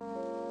Thank you.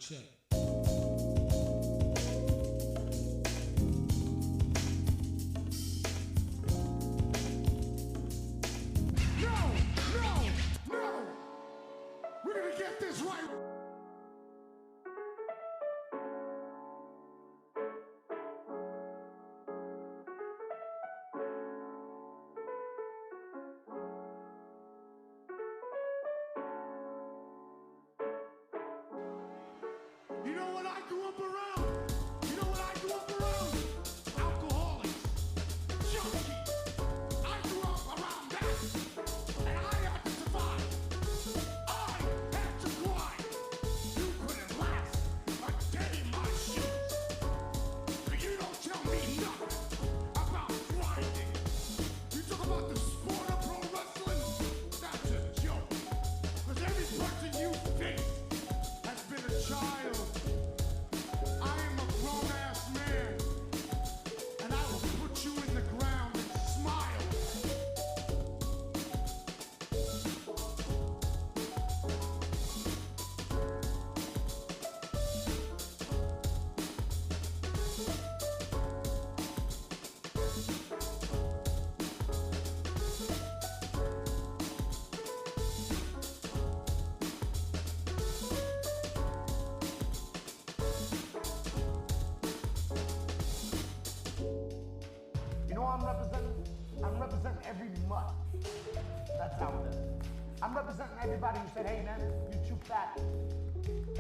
check. No! No! No! We're gonna get this right! You know what I grew up around? You know what I grew up around? Alcoholics, junkies. I grew up around that, and I had to survive. I had to grind. You couldn't last a day in my shoes. But you don't tell me nothing about grinding. You talk about the sport of pro wrestling? That's a joke. Because every person you face has been a child. I am a grown-ass man, and I will put you in the ground and smile. You know what I'm representing? I'm representing every mutt. That's out there. I'm representing everybody who said, hey man, you're too fat.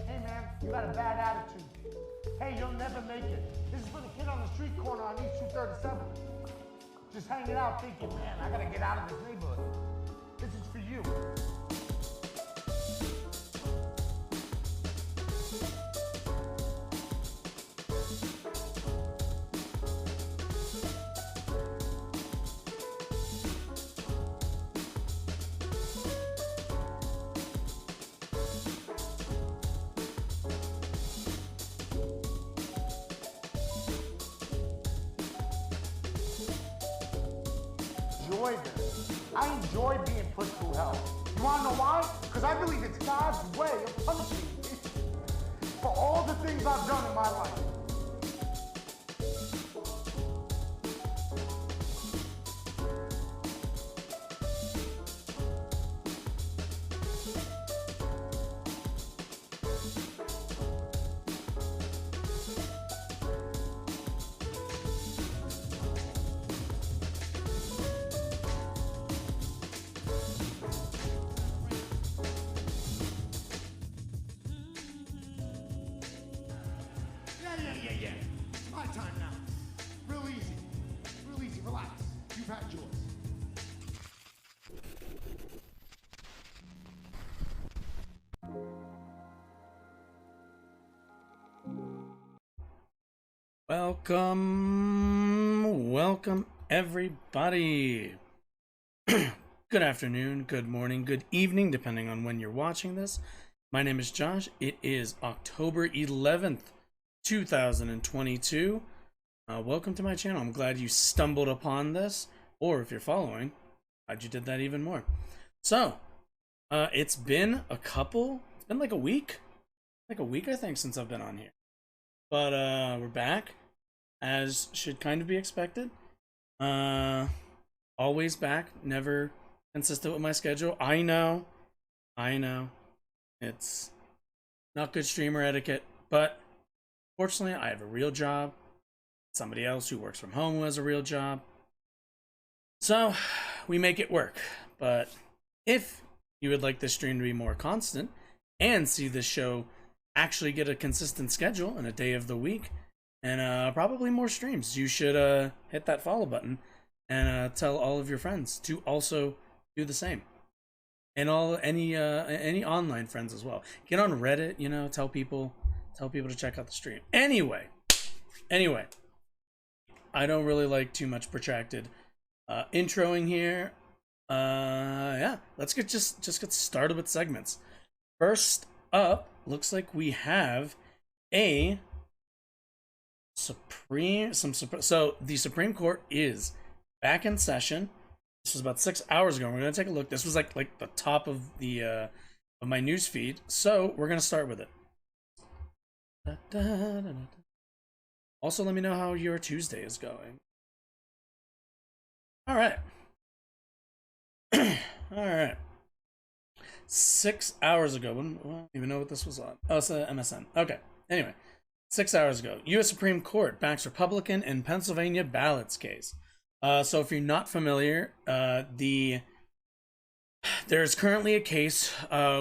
Hey man, you got a bad attitude. Hey, you'll never make it. This is for the kid on the street corner on East 237. Just hanging out thinking, man, I gotta get out of this neighborhood. This is for you. Enjoy this. I enjoy being put through hell. You wanna know why? Because I believe it's God's way of punishing me for all the things I've done in my life. Yeah. It's my time now. Real easy. Relax. You've had yours. Welcome everybody. Good afternoon, good morning, good evening, depending on when you're watching this. My name is Josh. It is October 11th, 2022. Welcome to my channel. I'm glad you stumbled upon this, or if you're following, glad you did that even more. So, it's been like a week, I think, since I've been on here. But we're back, as should kind of be expected. Always back, never consistent with my schedule. I know. It's not good streamer etiquette, but fortunately, I have a real job. Somebody else who works from home who has a real job. So, we make it work. But if you would like this stream to be more constant and see this show actually get a consistent schedule and a day of the week and probably more streams, you should hit that follow button and tell all of your friends to also do the same. And any online friends as well. Get on Reddit, tell people to check out the stream. Anyway, I don't really like too much protracted introing here. Yeah, let's just get started with segments. First up, looks like we have a so the Supreme Court is back in session. This was about 6 hours ago. We're gonna take a look. This was like the top of the of my news feed. So we're gonna start with it. Da, da, da, da. Also, let me know how your Tuesday is going. All right. All right. 6 hours ago, I don't even know what this was on. Oh, it's a MSN. Okay. Anyway, 6 hours ago, U.S. Supreme Court backs Republican in Pennsylvania ballots case. So if you're not familiar, there's currently a case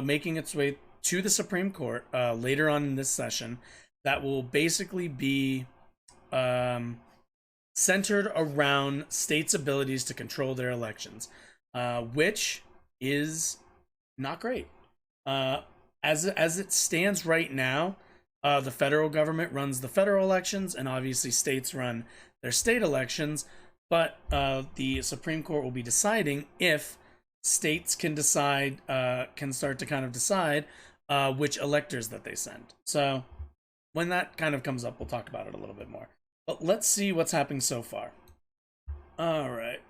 making its way to the Supreme Court later on in this session that will basically be centered around states' abilities to control their elections, which is not great. As it stands right now, the federal government runs the federal elections, and obviously states run their state elections. But the Supreme Court will be deciding if states can decide, can start to kind of decide which electors that they send. So when that kind of comes up, we'll talk about it a little bit more. But let's see what's happening so far. All right.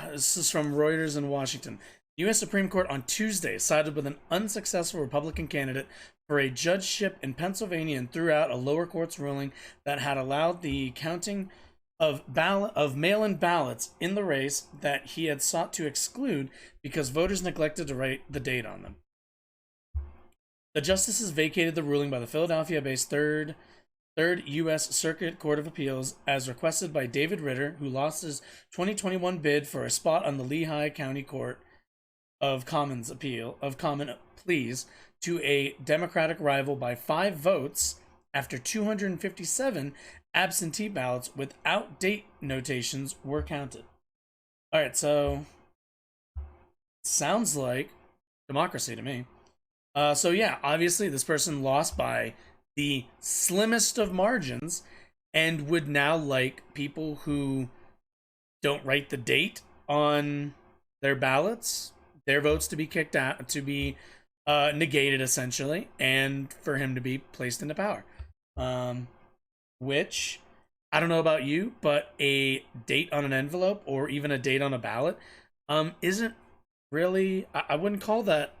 This is from Reuters in Washington. The U.S. Supreme Court on Tuesday sided with an unsuccessful Republican candidate for a judgeship in Pennsylvania and threw out a lower court's ruling that had allowed the counting of mail-in ballots in the race that he had sought to exclude because voters neglected to write the date on them. The justices vacated the ruling by the Philadelphia-based Third U.S. Circuit Court of Appeals as requested by David Ritter, who lost his 2021 bid for a spot on the Lehigh County Court of Common Pleas to a Democratic rival by 5 votes after 257 absentee ballots without date notations were counted. All right, so sounds like democracy to me. So yeah, obviously this person lost by the slimmest of margins and would now like people who don't write the date on their ballots, their votes to be kicked out, to be negated essentially, and for him to be placed into power. Which, I don't know about you, but a date on an envelope or even a date on a ballot isn't really, I wouldn't call that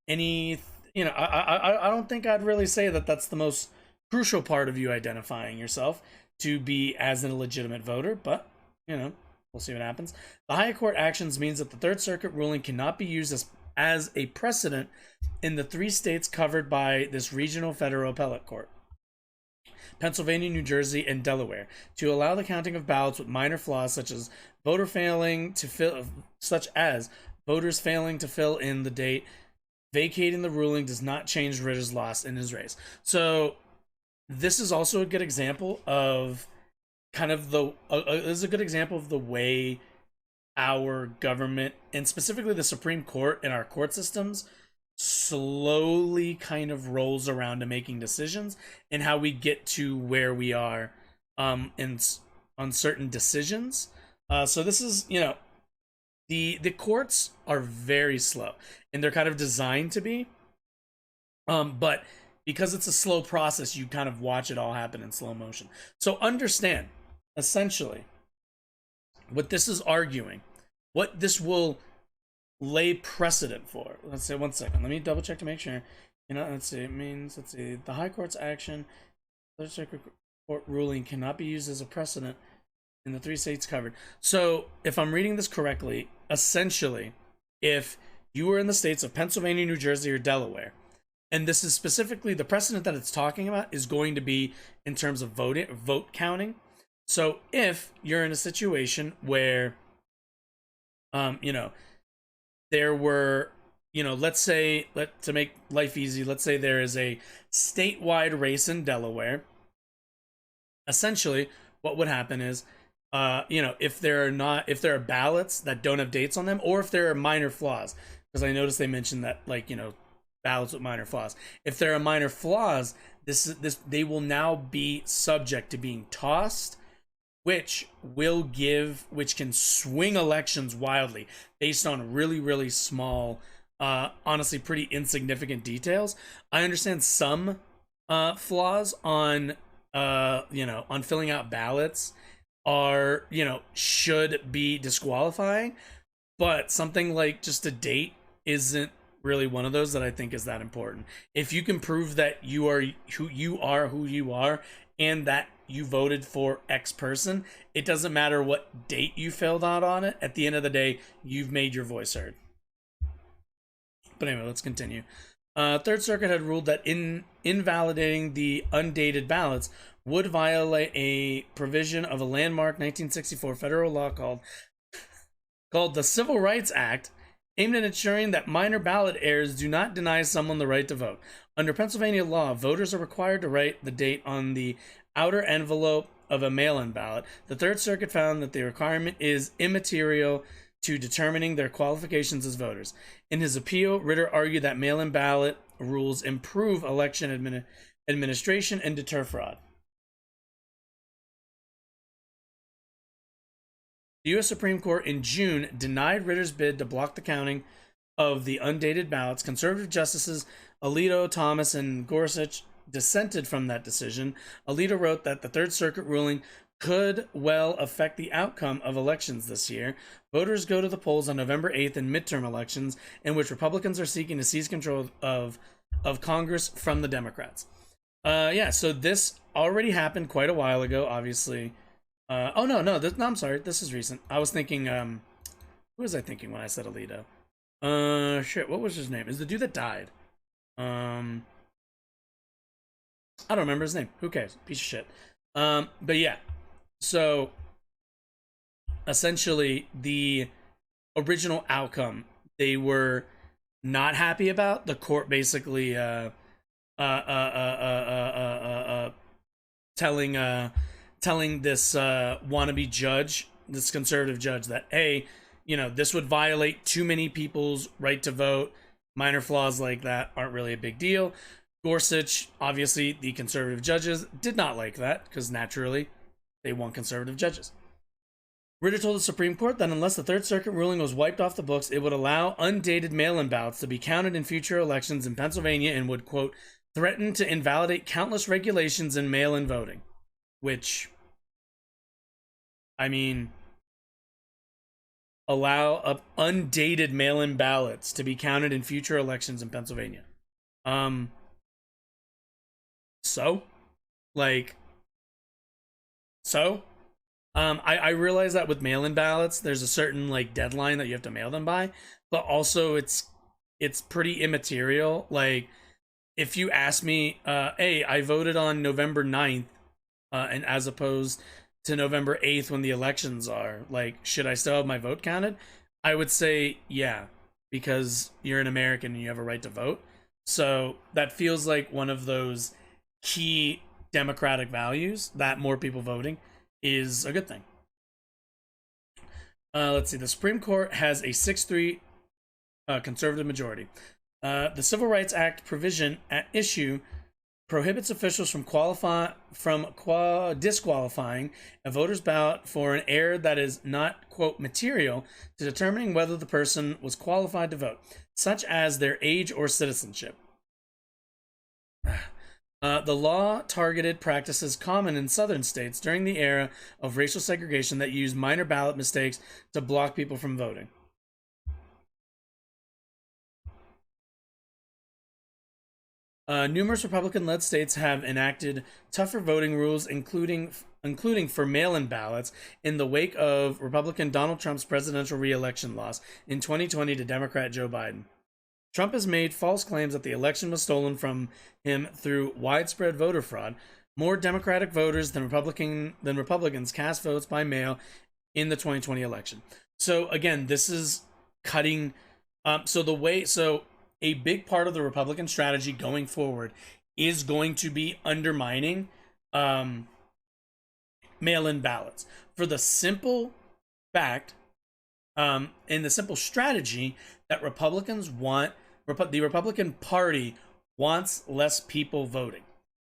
any, I don't think I'd really say that that's the most crucial part of you identifying yourself to be as a legitimate voter, but, we'll see what happens. The higher court actions means that the Third Circuit ruling cannot be used as a precedent in the 3 states covered by this regional federal appellate court: Pennsylvania, New Jersey, and Delaware, to allow the counting of ballots with minor flaws such as voters failing to fill in the date. Vacating the ruling does not change Ritter's loss in his race. So this is also a good example of kind of this is a good example of the way our government, and specifically the Supreme Court and our court systems, slowly kind of rolls around to making decisions and how we get to where we are on certain decisions. So this is, the courts are very slow, and they're kind of designed to be. But because it's a slow process, you kind of watch it all happen in slow motion. So understand, essentially, what this is arguing, what this will lay precedent for. Let's say, 1 second. Let me double check to make sure. Let's see. It means, the High Court's action, the Circuit Court ruling cannot be used as a precedent in the 3 states covered. So, if I'm reading this correctly, essentially, if you were in the states of Pennsylvania, New Jersey, or Delaware, and this is specifically the precedent that it's talking about is going to be in terms of vote counting. So, if you're in a situation where, there were, let's say, to make life easy, let's say there is a statewide race in Delaware. Essentially, what would happen is, if there are ballots that don't have dates on them, or if there are minor flaws, because I noticed they mentioned that, ballots with minor flaws. If there are minor flaws, they will now be subject to being tossed, which can swing elections wildly based on really, really small, honestly pretty insignificant details. I understand some flaws on filling out ballots are, should be disqualifying, but something like just a date isn't really one of those that I think is that important. If you can prove that you are who you are, and that you voted for X person, it doesn't matter what date you filled out on it. At the end of the day, you've made your voice heard. But anyway, let's continue. Third Circuit had ruled that invalidating the undated ballots would violate a provision of a landmark 1964 federal law called the Civil Rights Act, aimed at ensuring that minor ballot errors do not deny someone the right to vote. Under Pennsylvania law, voters are required to write the date on the outer envelope of a mail-in ballot. The Third Circuit found that the requirement is immaterial to determining their qualifications as voters. In his appeal, Ritter argued that mail-in ballot rules improve election administration and deter fraud. The U.S. Supreme Court in June denied Ritter's bid to block the counting of the undated ballots. Conservative justices Alito, Thomas, and Gorsuch dissented from that decision. Alito wrote that the Third Circuit ruling could well affect the outcome of elections this year. Voters go to the polls on November 8th in midterm elections, in which Republicans are seeking to seize control of Congress from the Democrats. So this already happened quite a while ago, obviously. I'm sorry, this is recent. I was thinking, who was I thinking when I said Alito? What was his name? Is the dude that died? I don't remember his name. Who cares? Piece of shit. But yeah. So, essentially, the original outcome they were not happy about. The court basically telling this wannabe judge, this conservative judge, that hey, this would violate too many people's right to vote. Minor flaws like that aren't really a big deal. Gorsuch, obviously, the conservative judges did not like that because naturally they want conservative judges. Ritter told the Supreme Court that unless the Third Circuit ruling was wiped off the books, it would allow undated mail-in ballots to be counted in future elections in Pennsylvania and would, quote, threaten to invalidate countless regulations in mail-in voting. Which, I mean, allow undated mail-in ballots to be counted in future elections in Pennsylvania. I realize that with mail-in ballots, there's a certain deadline that you have to mail them by, but also it's pretty immaterial. Like, if you ask me, hey, I voted on November 9th, and as opposed to November 8th when the elections are, should I still have my vote counted? I would say yeah, because you're an American and you have a right to vote. So that feels like one of those key democratic values, that more people voting is a good thing. Let's see. The Supreme Court has a 6-3 conservative majority. The Civil Rights Act provision at issue prohibits officials from disqualifying a voter's ballot for an error that is not, quote, material to determining whether the person was qualified to vote, such as their age or citizenship. The law targeted practices common in southern states during the era of racial segregation that used minor ballot mistakes to block people from voting. Numerous Republican-led states have enacted tougher voting rules, including for mail-in ballots, in the wake of Republican Donald Trump's presidential re-election loss in 2020 to Democrat Joe Biden. Trump has made false claims that the election was stolen from him through widespread voter fraud. More Democratic voters than Republicans cast votes by mail in the 2020 election. So again, this is cutting. So a big part of the Republican strategy going forward is going to be undermining mail-in ballots for the simple fact and the simple strategy that Republicans want. The Republican Party wants less people voting,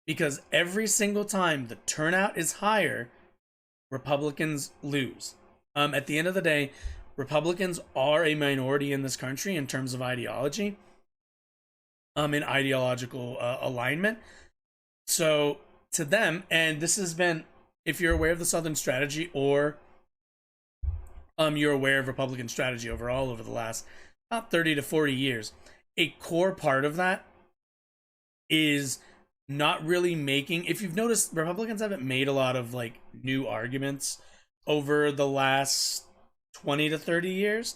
because every single time the turnout is higher, Republicans lose. At the end of the day, Republicans are a minority in this country in terms of ideology, in ideological alignment. So to them, and this has been, if you're aware of the Southern strategy, or you're aware of Republican strategy overall over the last about 30 to 40 years, a core part of that is not really making, if you've noticed, Republicans haven't made a lot of like new arguments over the last 20 to 30 years.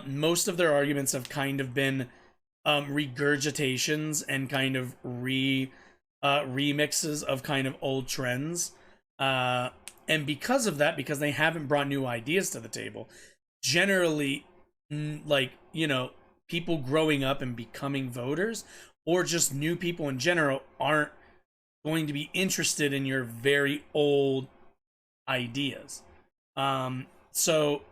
Most of their arguments have kind of been regurgitations and kind of remixes of kind of old trends. And because of that, because they haven't brought new ideas to the table, generally, like, you know, people growing up and becoming voters, or just new people in general, aren't going to be interested in your very old ideas. So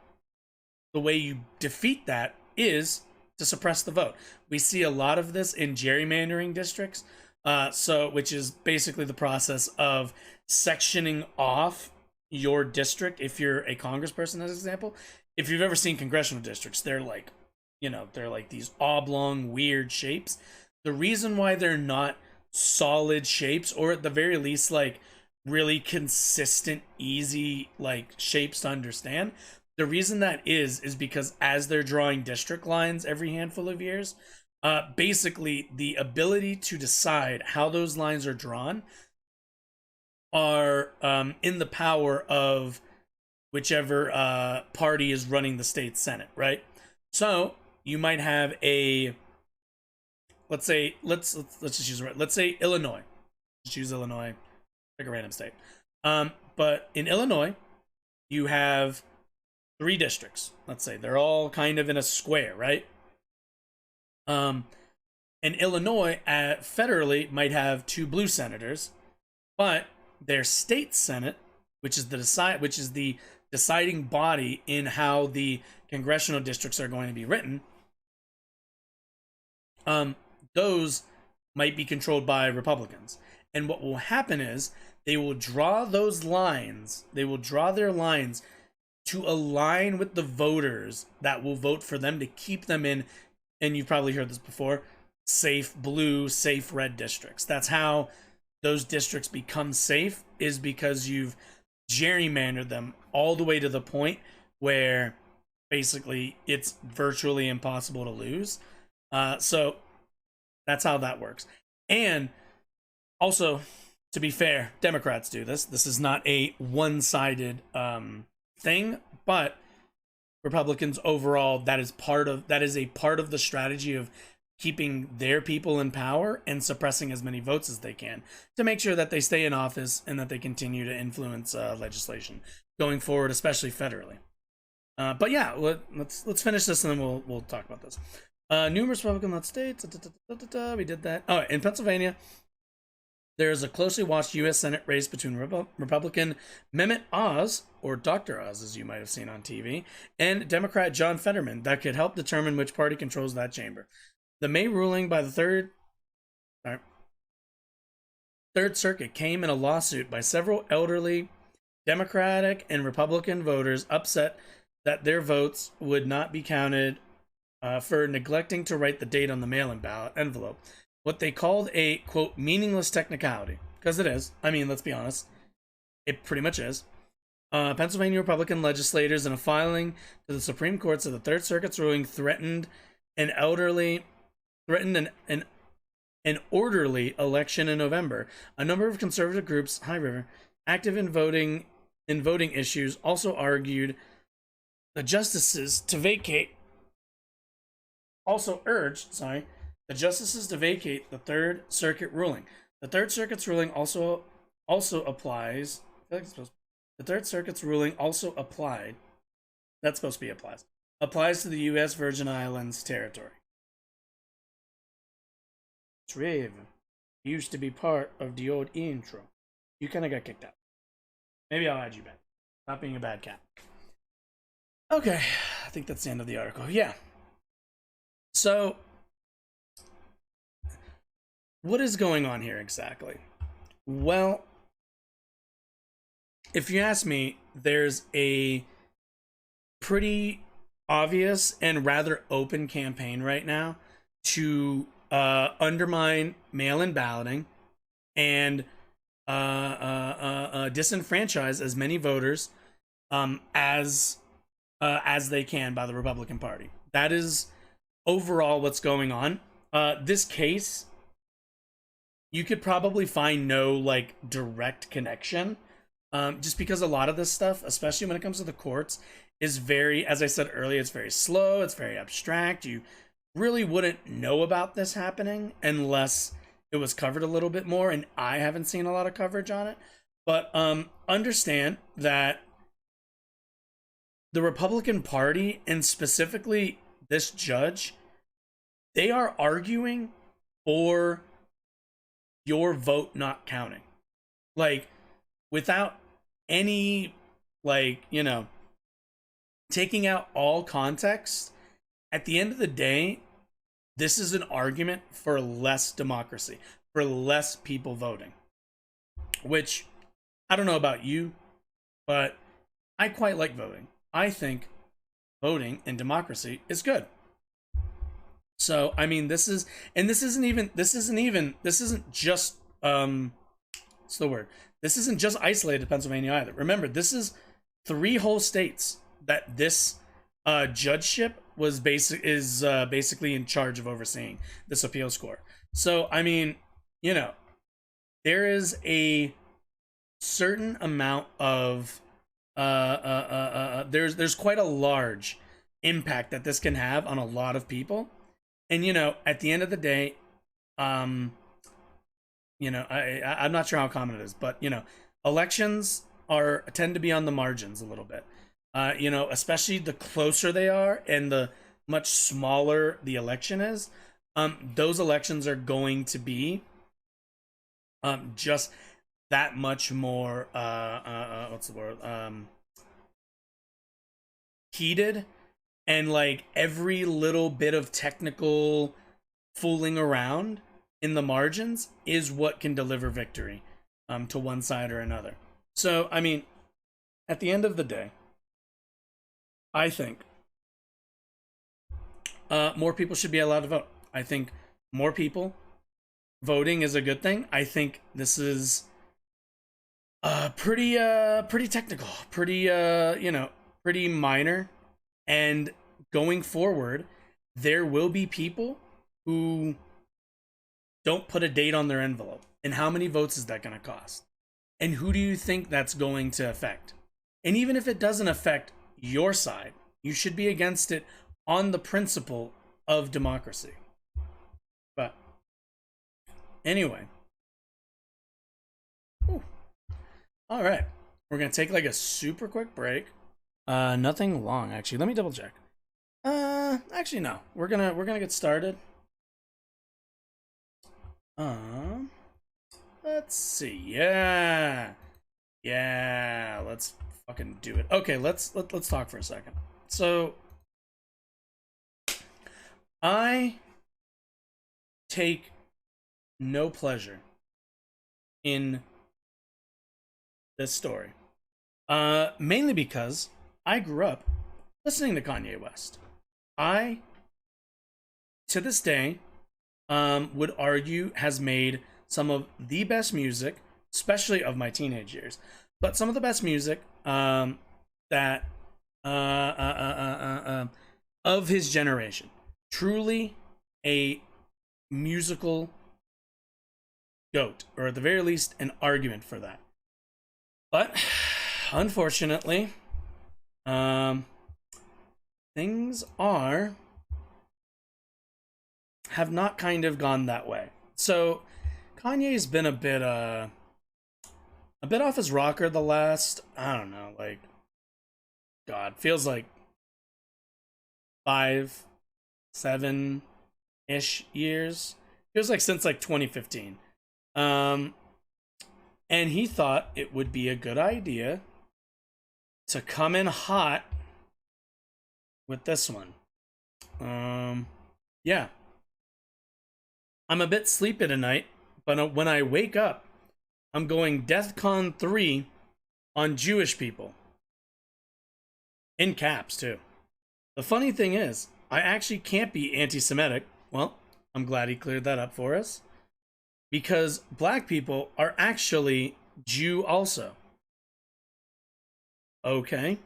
the way you defeat that is to suppress the vote. We see a lot of this in gerrymandering districts, which is basically the process of sectioning off your district. If you're a congressperson, as an example, if you've ever seen congressional districts, they're like, you know, they're like these oblong, weird shapes. The reason why they're not solid shapes, or at the very least, like really consistent, easy, like shapes to understand, the reason that is because as they're drawing district lines every handful of years, basically the ability to decide how those lines are drawn are in the power of whichever party is running the state senate, right? So you might have a, let's just use it. Let's say Illinois. Just use Illinois, pick a random state. But in Illinois, you have 3 districts. Let's say they're all kind of in a square, right? And Illinois, federally, might have 2 blue senators, but their state senate, which is the deciding body in how the congressional districts are going to be written, those might be controlled by Republicans. And what will happen is they will draw those lines, they will draw their lines to align with the voters that will vote for them to keep them in, and you've probably heard this before, safe blue, safe red districts. That's how those districts become safe, is because you've gerrymandered them all the way to the point where basically it's virtually impossible to lose. So that's how that works. And also, to be fair, Democrats do this. This is not a one-sided thing, but Republicans overall, that is a part of the strategy of keeping their people in power and suppressing as many votes as they can to make sure that they stay in office and that they continue to influence legislation going forward, especially federally. But yeah, let's finish this and then we'll talk about this. Numerous Republican states. We did that. Oh, in Pennsylvania, there is a closely watched U.S. Senate race between Republican Mehmet Oz, or Dr. Oz, as you might have seen on TV, and Democrat John Fetterman that could help determine which party controls that chamber. The May ruling by the Third Circuit came in a lawsuit by several elderly Democratic and Republican voters upset that their votes would not be counted for neglecting to write the date on the mail-in ballot envelope. What they called a, quote, meaningless technicality. Because it is. I mean, let's be honest. It pretty much is. Pennsylvania Republican legislators, in a filing to the Supreme Court, said the Third Circuit's ruling threatened an orderly election in November. A number of conservative groups, High River, active in voting issues, also urged the justices to vacate the Third Circuit ruling. The Third Circuit's ruling also applies. The Third Circuit's ruling also applied. That's supposed to be applies to the U.S. Virgin Islands territory. Triv used to be part of the old intro. You kind of got kicked out. Maybe I'll add you back. Not being a bad cat. Okay, I think that's the end of the article. Yeah. So, what is going on here exactly? Well, if you ask me, there's a pretty obvious and rather open campaign right now to undermine mail-in balloting and disenfranchise as many voters as they can by the Republican Party. That is overall what's going on. This case, you could probably find no like direct connection, just because a lot of this stuff, especially when it comes to the courts, is very, as I said earlier, it's very slow, it's very abstract. You really wouldn't know about this happening unless it was covered a little bit more, and I haven't seen a lot of coverage on it. But understand that the Republican Party, and specifically this judge, they are arguing for your vote not counting. Like, without any, like, you know, taking out all context, at the end of the day, this is an argument for less democracy, for less people voting. Which, I don't know about you, but I quite like voting. I think voting in democracy is good. So, I mean, this isn't just, what's the word? This isn't just isolated to Pennsylvania either. Remember, this is 3 whole states that this judgeship is basically in charge of overseeing this appeals court. So, I mean, you know, there is a certain amount of there's quite a large impact that this can have on a lot of people. And, you know, at the end of the day, you know, I'm not sure how common it is, but, you know, elections tend to be on the margins a little bit. You know, especially the closer they are and the much smaller the election is, those elections are going to be just that much more what's the word, heated, and like every little bit of technical fooling around in the margins is what can deliver victory to one side or another. So, I mean, at the end of the day, I think more people should be allowed to vote. I think more people voting is a good thing. I think this is pretty technical, pretty you know, pretty minor, and going forward, there will be people who don't put a date on their envelope. And how many votes is that going to cost? And who do you think that's going to affect? And even if it doesn't affect your side, you should be against it on the principle of democracy. But anyway, all right, we're gonna take like a super quick break. Nothing long actually. Let me double check. Actually no, we're gonna get started. Let's see. Yeah, let's fucking do it. Okay, let's talk for a second. So I take no pleasure in this story, mainly because I grew up listening to Kanye West. I, to this day, would argue has made some of the best music, especially of my teenage years, but some of the best music that of his generation. Truly a musical goat, or at the very least an argument for that. But unfortunately, things have not kind of gone that way. So Kanye's been a bit off his rocker the last, I don't know, like, God, feels like 5-7-ish years. Feels like since like 2015. And he thought it would be a good idea to come in hot with this one. Yeah. I'm a bit sleepy tonight, but when I wake up, I'm going DEFCON 3 on Jewish people. In caps, too. The funny thing is, I actually can't be anti-Semitic. Well, I'm glad he cleared that up for us. Because black people are actually Jew also. Okay.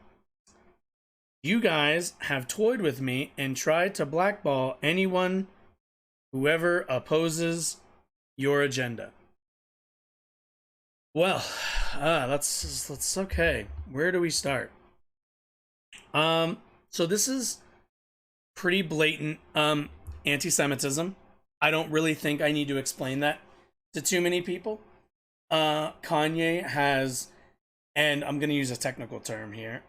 You guys have toyed with me and tried to blackball anyone whoever opposes your agenda. Well, let's okay. Where do we start? So this is pretty blatant anti-Semitism. I don't really think I need to explain that to too many people. Kanye has, and I'm gonna use a technical term here,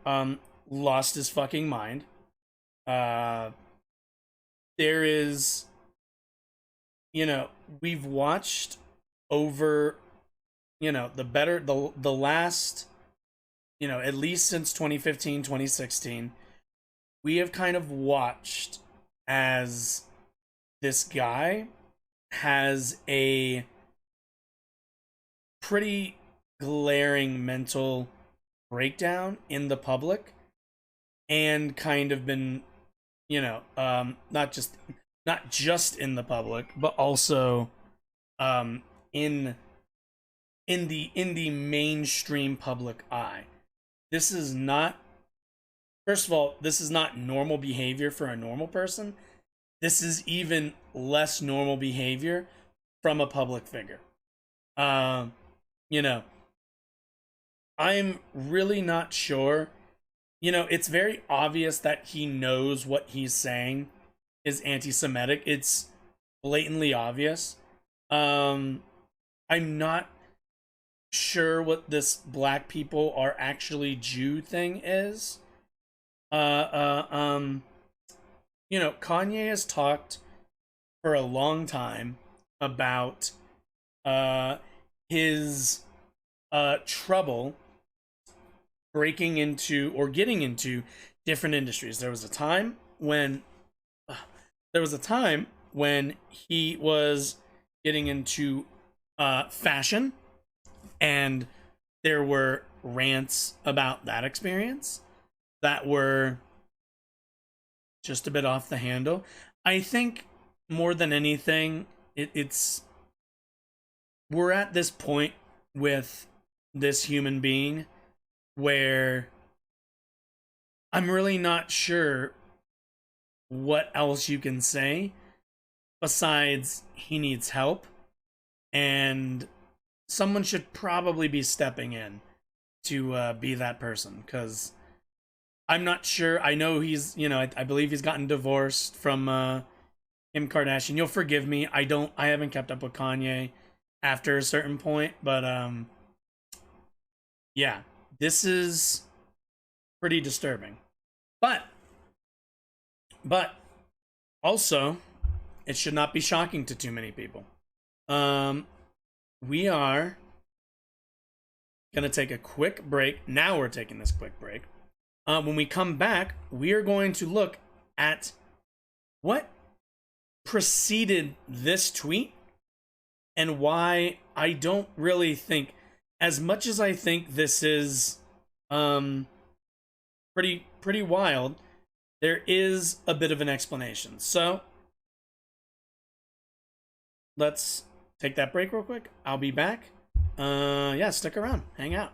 lost his fucking mind. There is, we've watched over, the last, at least since 2015, 2016, we have kind of watched as this guy has a pretty glaring mental breakdown in the public, and kind of been, not just in the public, but also in the mainstream public eye. This is not, first of all, this is not normal behavior for a normal person. This is even less normal behavior from a public figure. I'm really not sure. It's very obvious that he knows what he's saying is anti-Semitic. It's blatantly obvious. I'm not sure what this black people are actually Jew thing is. Kanye has talked for a long time about his trouble breaking into or getting into different industries. There was a time when he was getting into fashion, and there were rants about that experience that were just a bit off the handle. I think more than anything, it's we're at this point with this human being where I'm really not sure what else you can say besides he needs help, and someone should probably be stepping in to be that person, because I'm not sure. I know he's, I believe he's gotten divorced from Kim Kardashian. You'll forgive me. I haven't kept up with Kanye after a certain point, but yeah, this is pretty disturbing. But also, it should not be shocking to too many people. We are gonna take a quick break. Now we're taking this quick break. When we come back, we are going to look at what preceded this tweet and why I don't really think, as much as I think this is pretty wild, there is a bit of an explanation. So let's take that break real quick. I'll be back. Yeah, stick around, hang out.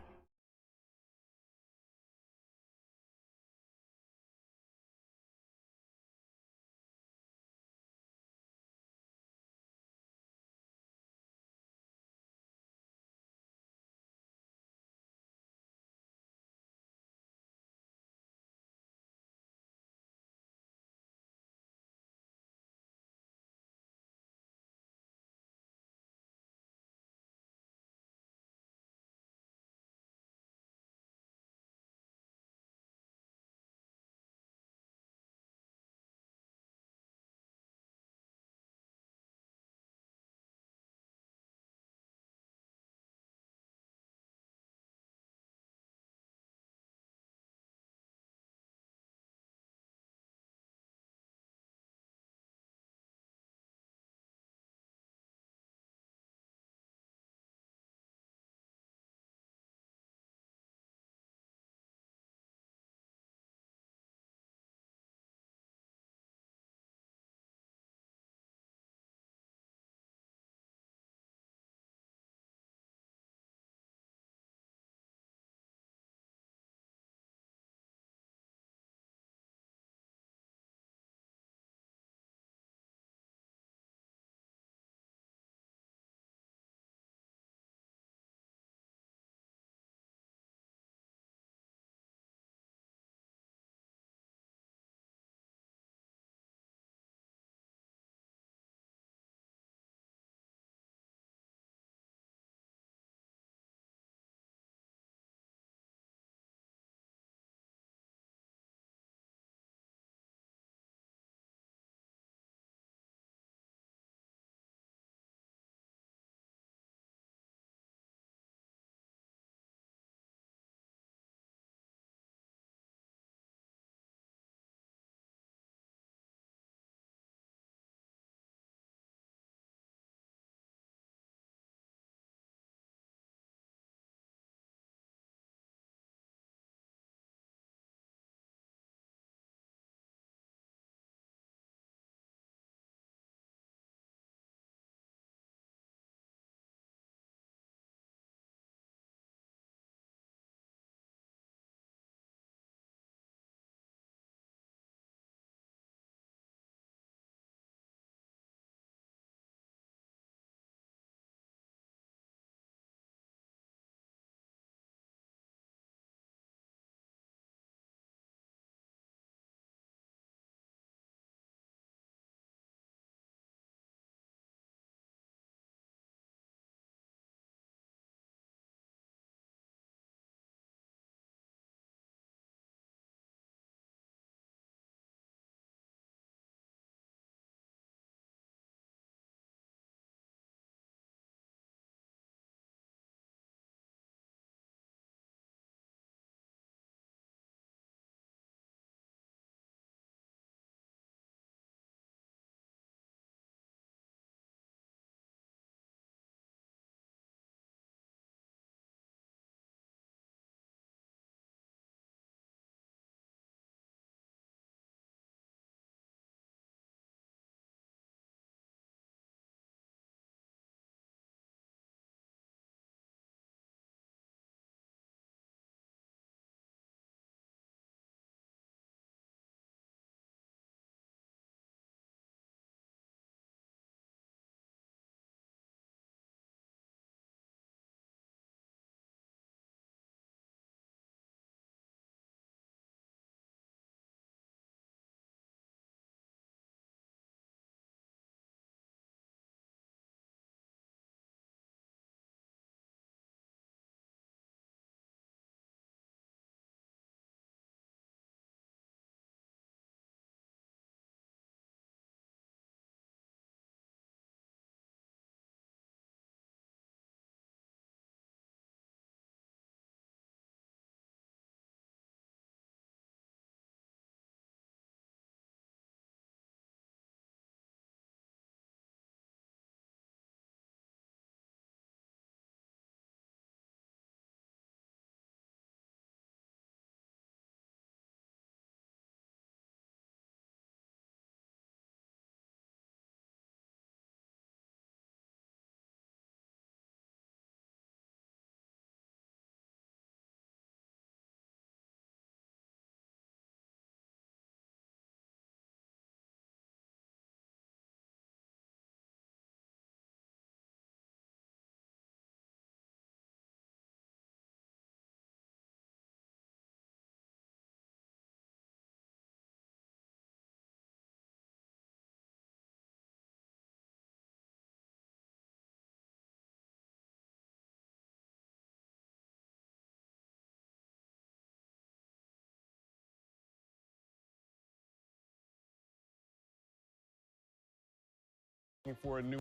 looking for a new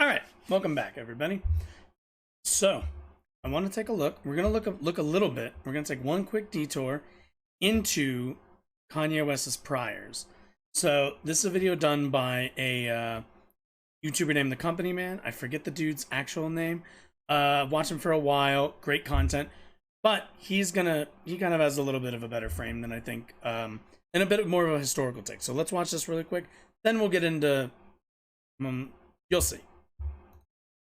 All right, welcome back, everybody. So, I want to take a look. We're gonna look a little bit. We're gonna take one quick detour into Kanye West's priors. So, this is a video done by a YouTuber named The Company Man. I forget the dude's actual name. Watch him for a while. Great content, but he kind of has a little bit of a better frame than I think, and a bit more of a historical take. So let's watch this really quick. Then we'll get into. You'll see.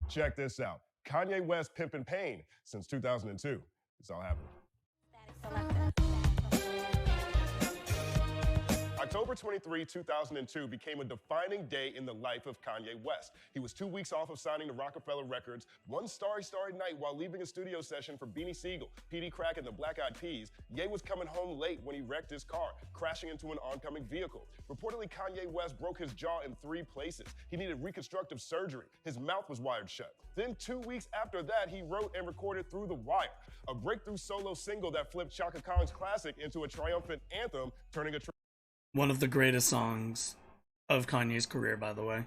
Check this out. Kanye West pimping Pain since 2002. It's all happening. October 23, 2002 became a defining day in the life of Kanye West. He was 2 weeks off of signing to Rockefeller Records. One starry night while leaving a studio session for Beanie Siegel, Petey Crack, and the Black Eyed Peas, Ye was coming home late when he wrecked his car, crashing into an oncoming vehicle. Reportedly, Kanye West broke his jaw in 3 places. He needed reconstructive surgery. His mouth was wired shut. Then 2 weeks after that, he wrote and recorded Through the Wire, a breakthrough solo single that flipped Chaka Khan's classic into a triumphant anthem, turning a one of the greatest songs of Kanye's career, by the way.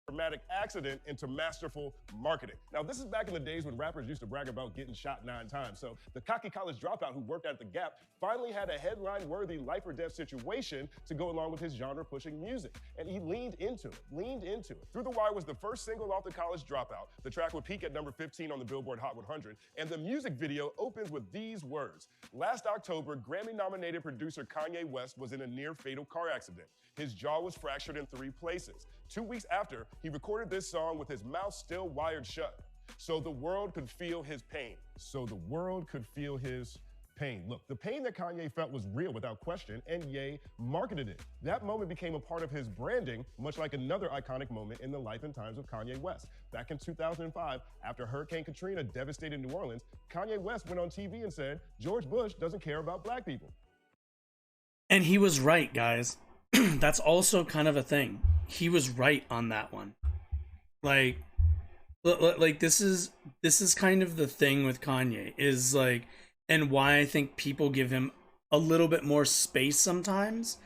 Dramatic accident into masterful marketing. Now, this is back in the days when rappers used to brag about getting shot 9 times. So the cocky college dropout who worked at The Gap finally had a headline-worthy life or death situation to go along with his genre-pushing music. And he leaned into it. Through the Wire was the first single off the college dropout. The track would peak at number 15 on the Billboard Hot 100. And the music video opens with these words. Last October, Grammy-nominated producer Kanye West was in a near-fatal car accident. His jaw was fractured in 3 places. 2 weeks after, he recorded this song with his mouth still wired shut, so the world could feel his pain. Look, the pain that Kanye felt was real without question, and Ye marketed it. That moment became a part of his branding, much like another iconic moment in the life and times of Kanye West. Back in 2005, after Hurricane Katrina devastated New Orleans, Kanye West went on TV and said, "George Bush doesn't care about black people." And he was right, guys. That's also kind of a thing. He was right on that one. Like this is kind of the thing with Kanye is like, and why I think people give him a little bit more space sometimes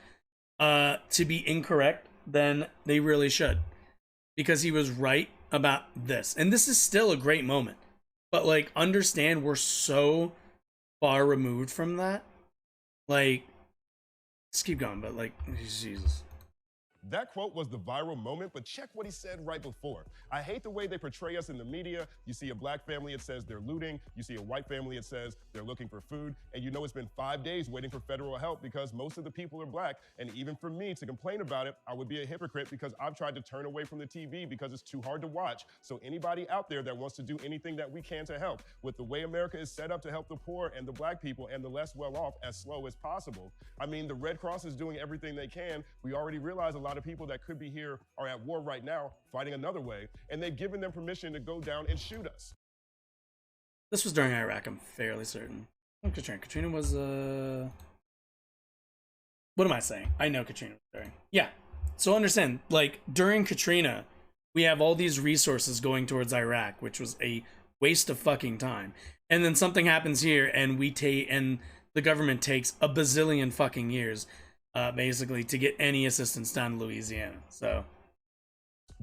to be incorrect than they really should, because he was right about this. And this is still a great moment, but like, understand we're so far removed from that. Like, just keep going, but like, Jesus. That quote was the viral moment, but check what he said right before. "I hate the way they portray us in the media. You see a black family, it says they're looting. You see a white family, it says they're looking for food. And you know it's been 5 days waiting for federal help because most of the people are black. And even for me to complain about it, I would be a hypocrite because I've tried to turn away from the TV because it's too hard to watch. So anybody out there that wants to do anything that we can to help, with the way America is set up to help the poor and the black people and the less well-off as slow as possible. I mean, the Red Cross is doing everything they can. We already realize a lot of people that could be here are at war right now, fighting another way, and they've given them permission to go down and shoot us." This was during Iraq, I'm fairly certain. Katrina was, what am I saying? I know Katrina was during. Yeah. So understand, like, during Katrina, we have all these resources going towards Iraq, which was a waste of fucking time. And then something happens here, and and the government takes a bazillion fucking years basically to get any assistance down to Louisiana. So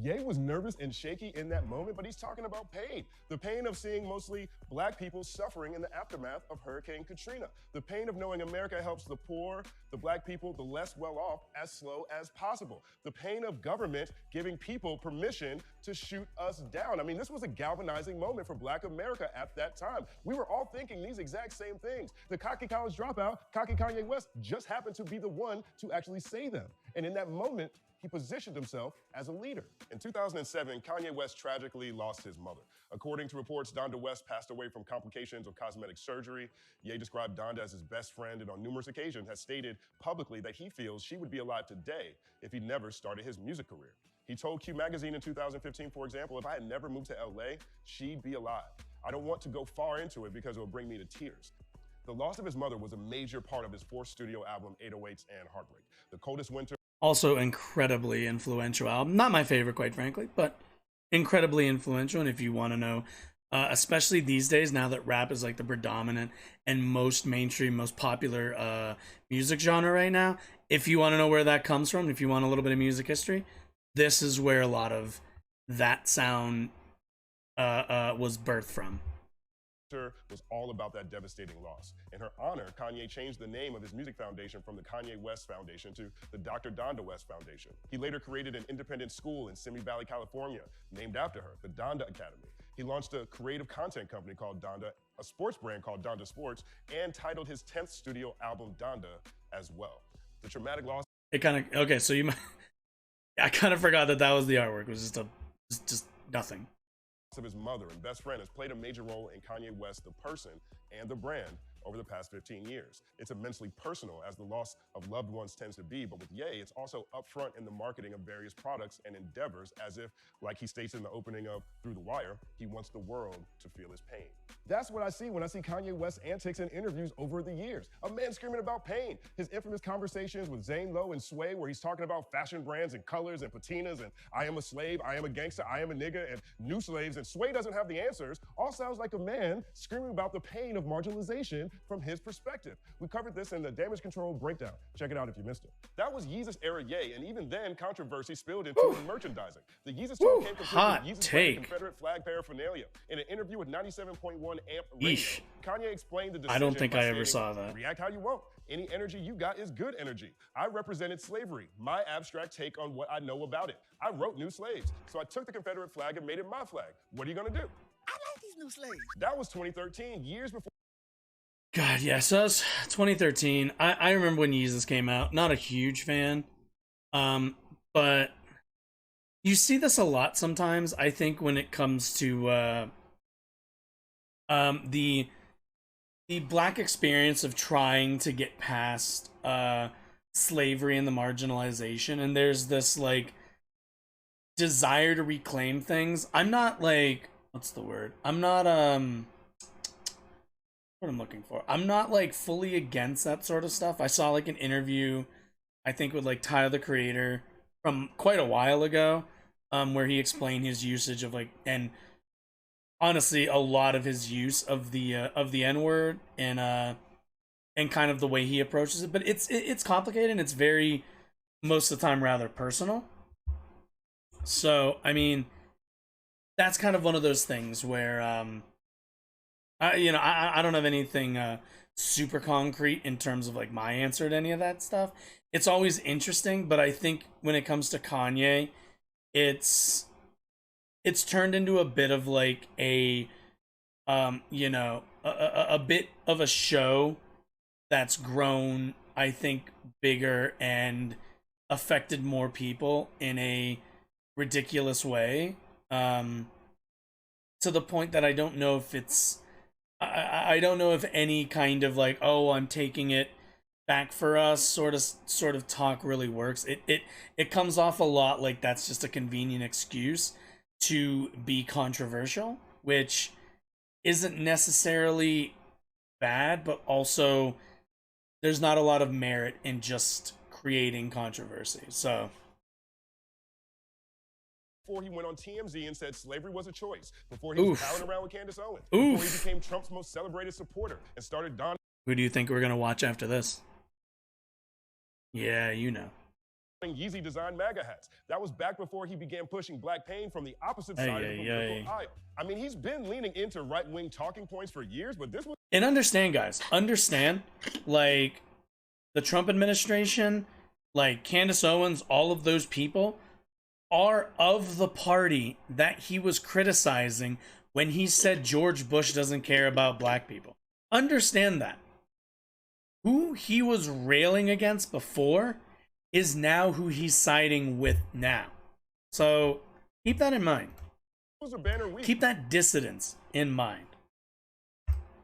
Ye was nervous and shaky in that moment, but he's talking about pain. The pain of seeing mostly black people suffering in the aftermath of Hurricane Katrina. The pain of knowing America helps the poor, the black people, the less well-off as slow as possible. The pain of government giving people permission to shoot us down. I mean, this was a galvanizing moment for black America at that time. We were all thinking these exact same things. The cocky college dropout, cocky Kanye West, just happened to be the one to actually say them. And in that moment, he positioned himself as a leader. In 2007, Kanye West tragically lost his mother. According to reports, Donda West passed away from complications of cosmetic surgery. Ye described Donda as his best friend and on numerous occasions has stated publicly that he feels she would be alive today if he never started his music career. He told Q Magazine in 2015, for example, if I had never moved to LA, she'd be alive. I don't want to go far into it because it will bring me to tears. The loss of his mother was a major part of his fourth studio album, 808s and Heartbreak. The Coldest Winter. Also incredibly influential album. Not my favorite, quite frankly, but incredibly influential. And if you want to know, especially these days, now that rap is like the predominant and most mainstream, most popular music genre right now, if you want to know where that comes from, if you want a little bit of music history, this is where a lot of that sound was birthed from. Was all about that devastating loss. In her honor, Kanye changed the name of his music foundation from the Kanye West Foundation to the Dr. Donda West Foundation. He later created an independent school in Simi Valley, California, named after her, the Donda Academy. He launched a creative content company called Donda, a sports brand called Donda Sports, and titled his 10th studio album Donda as well. The traumatic loss. It kind of, okay, so you might, I kind of forgot that was the artwork. It was just nothing. Of his mother and best friend has played a major role in Kanye West, the person and the brand, over the past 15 years. It's immensely personal, as the loss of loved ones tends to be, but with Ye, it's also upfront in the marketing of various products and endeavors, as if, like he states in the opening of Through the Wire, he wants the world to feel his pain. That's what I see when I see Kanye West's antics in interviews over the years. A man screaming about pain. His infamous conversations with Zane Lowe and Sway, where he's talking about fashion brands and colors and patinas and I am a slave, I am a gangster, I am a nigga, and new slaves, and Sway doesn't have the answers, all sounds like a man screaming about the pain of marginalization from his perspective. We covered this in the Damage Control Breakdown. Check it out if you missed it. That was Yeezus era Ye, and even then, controversy spilled into his merchandising. The Yeezus tour came complete with Yeezus Confederate flag paraphernalia. In an interview with 97.1 AMP Radio, Kanye explained the decision. I don't think I ever stating, saw that. React how you want. Any energy you got is good energy. I represented slavery, my abstract take on what I know about it. I wrote New Slaves, so I took the Confederate flag and made it my flag. What are you gonna do? I like these new slaves. That was 2013, years before. God, yeah, so that's 2013. I remember when Yeezus came out. Not a huge fan. But you see this a lot sometimes, I think, when it comes to the black experience of trying to get past slavery and the marginalization, and there's this like desire to reclaim things. I'm not like, what's the word? I'm not what I'm looking for. I'm not like fully against that sort of stuff. I saw like an interview, I think with like Tyler the Creator from quite a while ago, where he explained his usage of like, and honestly a lot of his use of the N-word and kind of the way he approaches it. But it's complicated and it's very, most of the time, rather personal. So I mean, that's kind of one of those things where I don't have anything super concrete in terms of like my answer to any of that stuff. It's always interesting, but I think when it comes to Kanye, it's turned into a bit of like a bit of a show that's grown, I think, bigger and affected more people in a ridiculous way, to the point that I don't know if it's I don't know if any kind of like, oh, I'm taking it back for us sort of talk really works. It comes off a lot like that's just a convenient excuse to be controversial, which isn't necessarily bad, but also there's not a lot of merit in just creating controversy. So before he went on TMZ and said slavery was a choice, before he was palling around with Candace Owens, before he became Trump's most celebrated supporter and started Don. Who do you think we're gonna watch after this? Yeah, you know. Yeezy designed MAGA hats. That was back before he began pushing Black Pain from the opposite side of the political aisle. I mean, he's been leaning into right-wing talking points for years, but this was... And understand, guys, like, the Trump administration, like, Candace Owens, all of those people are of the party that he was criticizing when he said George Bush doesn't care about black people. Understand that. Who he was railing against before is now who he's siding with now. So keep that in mind. It was a banner week. Keep that dissidence in mind.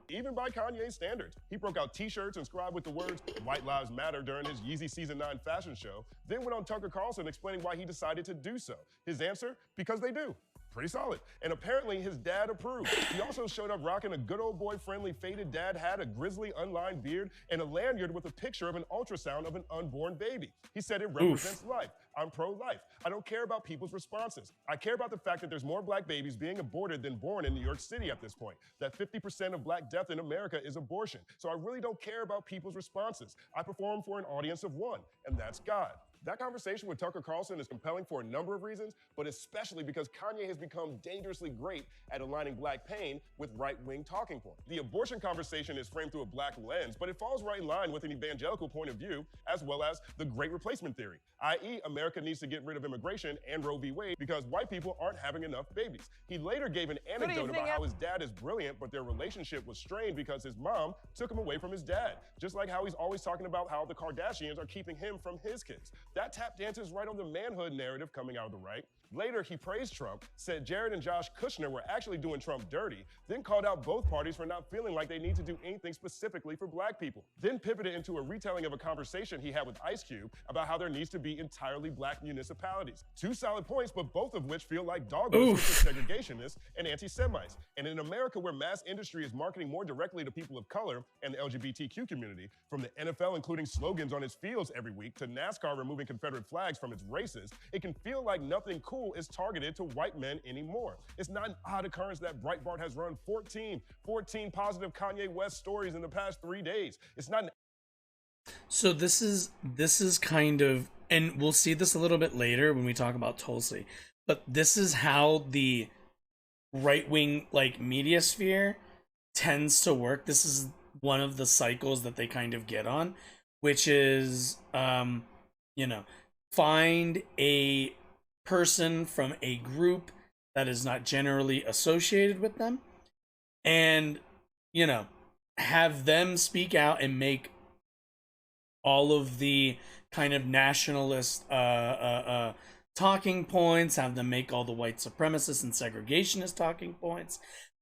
Even by Kanye's standards. He broke out t-shirts inscribed with the words White Lives Matter during his Yeezy Season 9 fashion show, then went on Tucker Carlson explaining why he decided to do so. His answer? Because they do. Pretty solid. And apparently his dad approved. He also showed up rocking a good old boy friendly faded dad hat, a grizzly unlined beard, and a lanyard with a picture of an ultrasound of an unborn baby. He said it represents life. I'm pro-life. I don't care about people's responses. I care about the fact that there's more black babies being aborted than born in New York City at this point. That 50% of black death in America is abortion. So I really don't care about people's responses. I perform for an audience of one, and that's God. That conversation with Tucker Carlson is compelling for a number of reasons, but especially because Kanye has become dangerously great at aligning black pain with right-wing talking points. The abortion conversation is framed through a black lens, but it falls right in line with an evangelical point of view, as well as the great replacement theory, i.e. America needs to get rid of immigration and Roe v. Wade because white people aren't having enough babies. He later gave an anecdote about how his dad is brilliant, but their relationship was strained because his mom took him away from his dad, just like how he's always talking about how the Kardashians are keeping him from his kids. That tap dances right on the manhood narrative coming out of the right. Later, he praised Trump, said Jared and Josh Kushner were actually doing Trump dirty, then called out both parties for not feeling like they need to do anything specifically for black people. Then pivoted into a retelling of a conversation he had with Ice Cube about how there needs to be entirely black municipalities. Two solid points, but both of which feel like dog whistles for segregationists and anti-Semites. And in America, where mass industry is marketing more directly to people of color and the LGBTQ community, from the NFL including slogans on its fields every week to NASCAR removing Confederate flags from its races, it can feel like nothing cool is targeted to white men anymore. It's not an odd occurrence that Breitbart has run 14 positive Kanye West stories in the past 3 days. It's not an So this is kind of, and we'll see this a little bit later when we talk about Tulsi, but this is how the right-wing like media sphere tends to work. This is one of the cycles that they kind of get on, which is find a person from a group that is not generally associated with them and have them speak out and make all of the kind of nationalist talking points, have them make all the white supremacist and segregationist talking points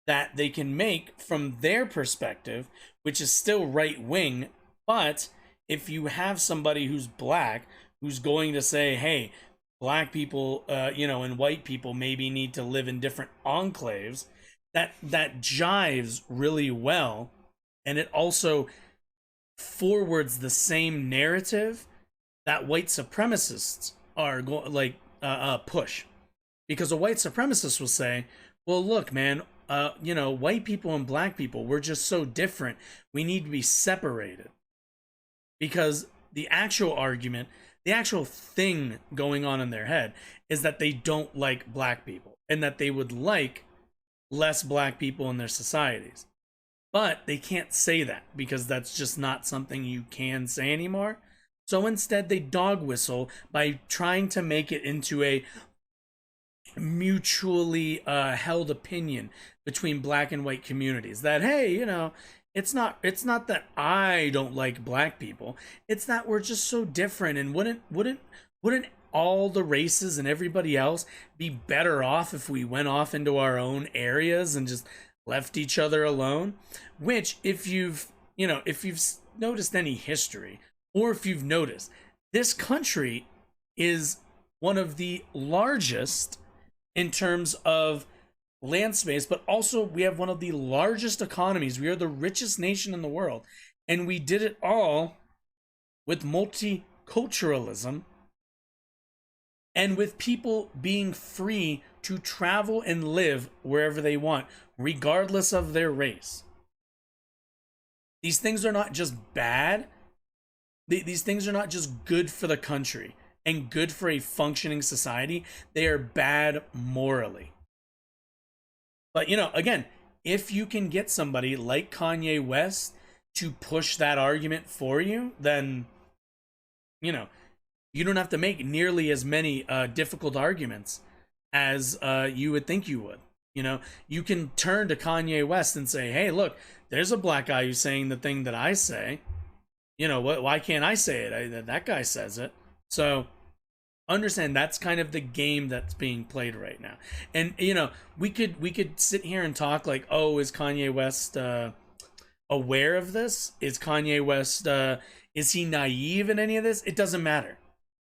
that they can make from their perspective, which is still right wing. But if you have somebody who's black who's going to say, hey, black people, and white people maybe need to live in different enclaves, that jives really well, and it also forwards the same narrative that white supremacists are going push, because a white supremacist will say, well, look, man, white people and black people, we're just so different, we need to be separated, because the actual argument, the actual thing going on in their head is that they don't like black people and that they would like less black people in their societies. But they can't say that because that's just not something you can say anymore. So instead they dog whistle by trying to make it into a mutually held opinion between black and white communities that, hey, it's not that I don't like black people. It's that we're just so different, and wouldn't all the races and everybody else be better off if we went off into our own areas and just left each other alone? Which, if you've noticed any history, or if you've noticed, this country is one of the largest in terms of land space, but also we have one of the largest economies. We are the richest nation in the world, and we did it all with multiculturalism and with people being free to travel and live wherever they want, regardless of their race. These things are not just bad. These things are not just good for the country and good for a functioning society. They are bad morally. But, again, if you can get somebody like Kanye West to push that argument for you, then, you don't have to make nearly as many difficult arguments as you would think you would. You can turn to Kanye West and say, hey, look, there's a black guy who's saying the thing that I say. Why can't I say it? That guy says it. So understand that's kind of the game that's being played right now. And you know, we could sit here and talk like, oh, is Kanye West aware of this? Is Kanye West is he naive in any of this? It doesn't matter,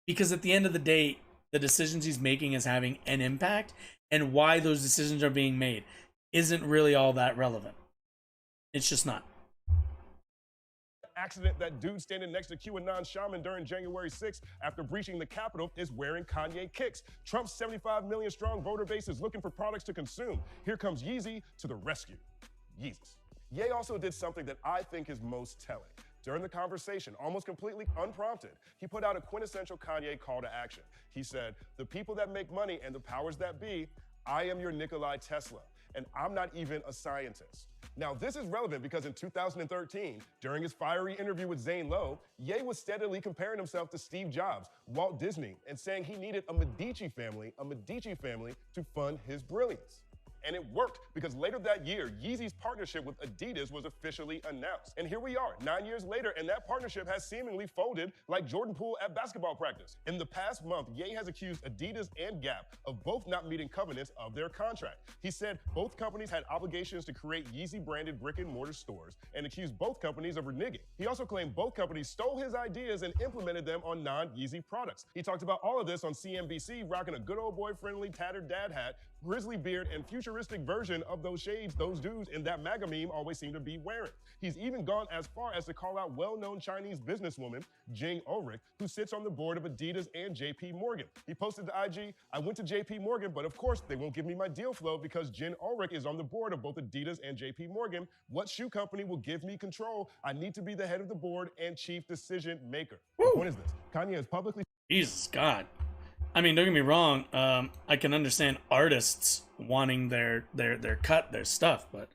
because at the end of the day, the decisions he's making is having an impact, and why those decisions are being made isn't really all that relevant. It's just not. Accident, that dude standing next to QAnon shaman during January 6th after breaching the Capitol is wearing Kanye kicks. Trump's 75 million strong voter base is looking for products to consume. Here comes Yeezy to the rescue. Yeezus. Ye also did something that I think is most telling. During the conversation, almost completely unprompted, he put out a quintessential Kanye call to action. He said, "The people that make money and the powers that be, I am your Nikolai Tesla, and I'm not even a scientist." Now, this is relevant because in 2013, during his fiery interview with Zane Lowe, Ye was steadily comparing himself to Steve Jobs, Walt Disney, and saying he needed a Medici family to fund his brilliance. And it worked, because later that year, Yeezy's partnership with Adidas was officially announced. And here we are, 9 years later, and that partnership has seemingly folded like Jordan Poole at basketball practice. In the past month, Ye has accused Adidas and Gap of both not meeting covenants of their contract. He said both companies had obligations to create Yeezy-branded brick-and-mortar stores, and accused both companies of reneging. He also claimed both companies stole his ideas and implemented them on non-Yeezy products. He talked about all of this on CNBC, rocking a good old boy-friendly tattered dad hat, grizzly beard, and futuristic version of those shades those dudes in that MAGA meme always seem to be wearing. He's even gone as far as to call out well-known Chinese businesswoman Jing Ulrich, who sits on the board of Adidas and JP Morgan. He posted to IG, "I went to JP Morgan, but of course they won't give me my deal flow because Jing Ulrich is on the board of both Adidas and JP Morgan. What shoe company will give me control? I need to be the head of the board and chief decision maker." The point is this: Kanye has publicly Jesus God. I mean, don't get me wrong. I can understand artists wanting their cut, their stuff, but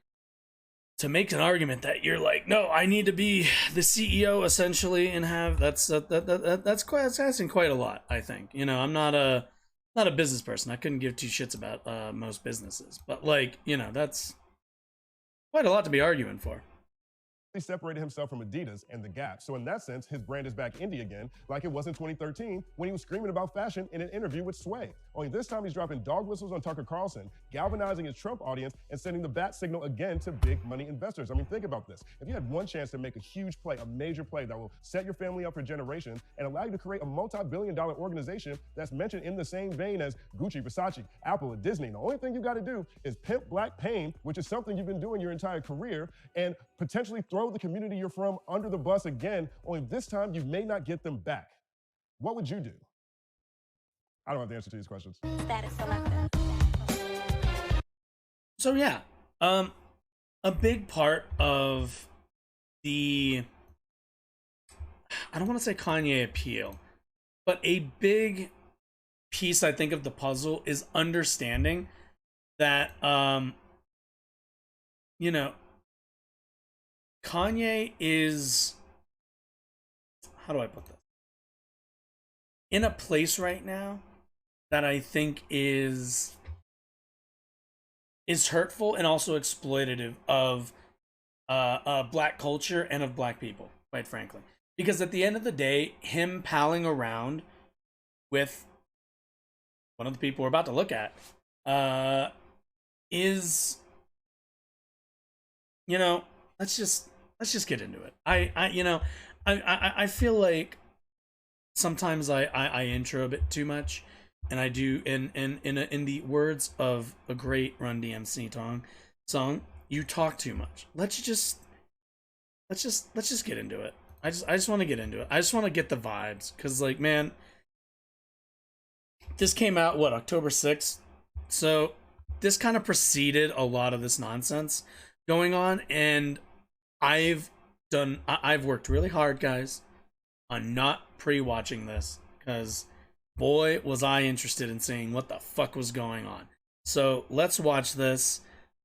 to make an argument that you're like, no, I need to be the CEO essentially and have that's asking quite a lot. I think, you know, I'm not a business person. I couldn't give two shits about most businesses, but like, you know, that's quite a lot to be arguing for. separated himself from Adidas and The Gap. So in that sense, his brand is back indie again, like it was in 2013 when he was screaming about fashion in an interview with Sway. Only this time he's dropping dog whistles on Tucker Carlson, galvanizing his Trump audience, and sending the bat signal again to big money investors. I mean, think about this. If you had one chance to make a huge play, a major play that will set your family up for generations and allow you to create a multi-billion-dollar organization that's mentioned in the same vein as Gucci, Versace, Apple, and Disney, the only thing you got to do is pimp black pain, which is something you've been doing your entire career, and potentially throw the community you're from under the bus again, only this time you may not get them back. What would you do? I don't have the answer to these questions. Status selector. So yeah, a big part of the, I don't want to say Kanye appeal, but a big piece I think of the puzzle is understanding that, you know, Kanye is, how do I put this? In a place right now that I think is hurtful and also exploitative of black culture and of black people, quite frankly. Because at the end of the day, him palling around with one of the people we're about to look at is, you know, let's just get into it. I feel like sometimes I intro a bit too much, and I do in the words of a great Run DMC song, you talk too much. Let's just get into it. I just want to get into it. I just want to get the vibes, cuz like, man, this came out October 6th. So this kind of preceded a lot of this nonsense going on, and I've worked really hard, guys, on not pre-watching this, because boy was I interested in seeing what the fuck was going on. So let's watch this.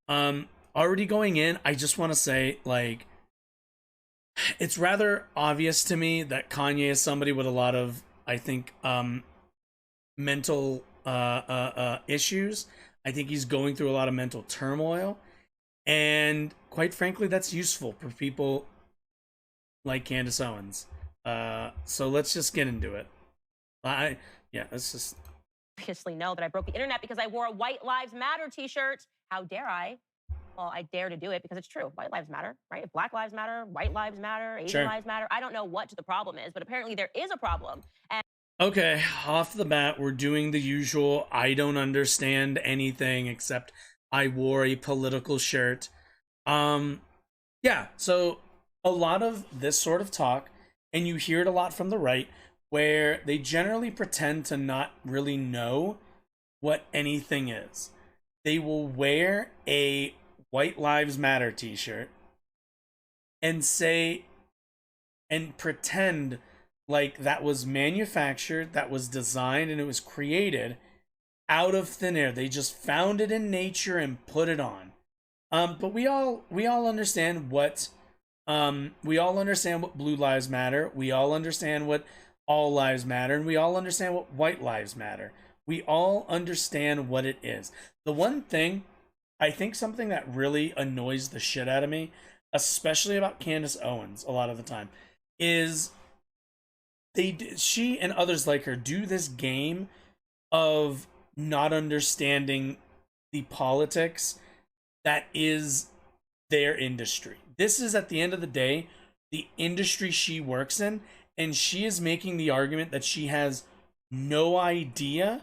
Already going in, I just want to say, like, it's rather obvious to me that Kanye is somebody with a lot of, I think, mental issues. I think he's going through a lot of mental turmoil, and quite frankly, that's useful for people like Candace Owens. So let's just get into it. Yeah, it's just obviously know that I broke the internet because I wore a White Lives Matter t-shirt. How dare I? Well, I dare to do it because it's true. White lives matter, right? If Black lives matter, white lives matter, Asian Sure. lives matter. I don't know what the problem is, but apparently there is a problem. And okay. Off the bat, we're doing the usual. I don't understand anything except I wore a political shirt. Yeah. So a lot of this sort of talk, and you hear it a lot from the right, where they generally pretend to not really know what anything is. They will wear a White Lives Matter t-shirt and say and pretend like that was manufactured, that was designed, and it was created out of thin air. They just found it in nature and put it on. But we all understand what Blue Lives Matter. We all understand what All Lives Matter, and we all understand what White Lives Matter. We all understand what it is. The one thing, I think something that really annoys the shit out of me, especially about Candace Owens a lot of the time, is she and others like her do this game of not understanding the politics that is their industry. This is, at the end of the day, the industry she works in, and she is making the argument that she has no idea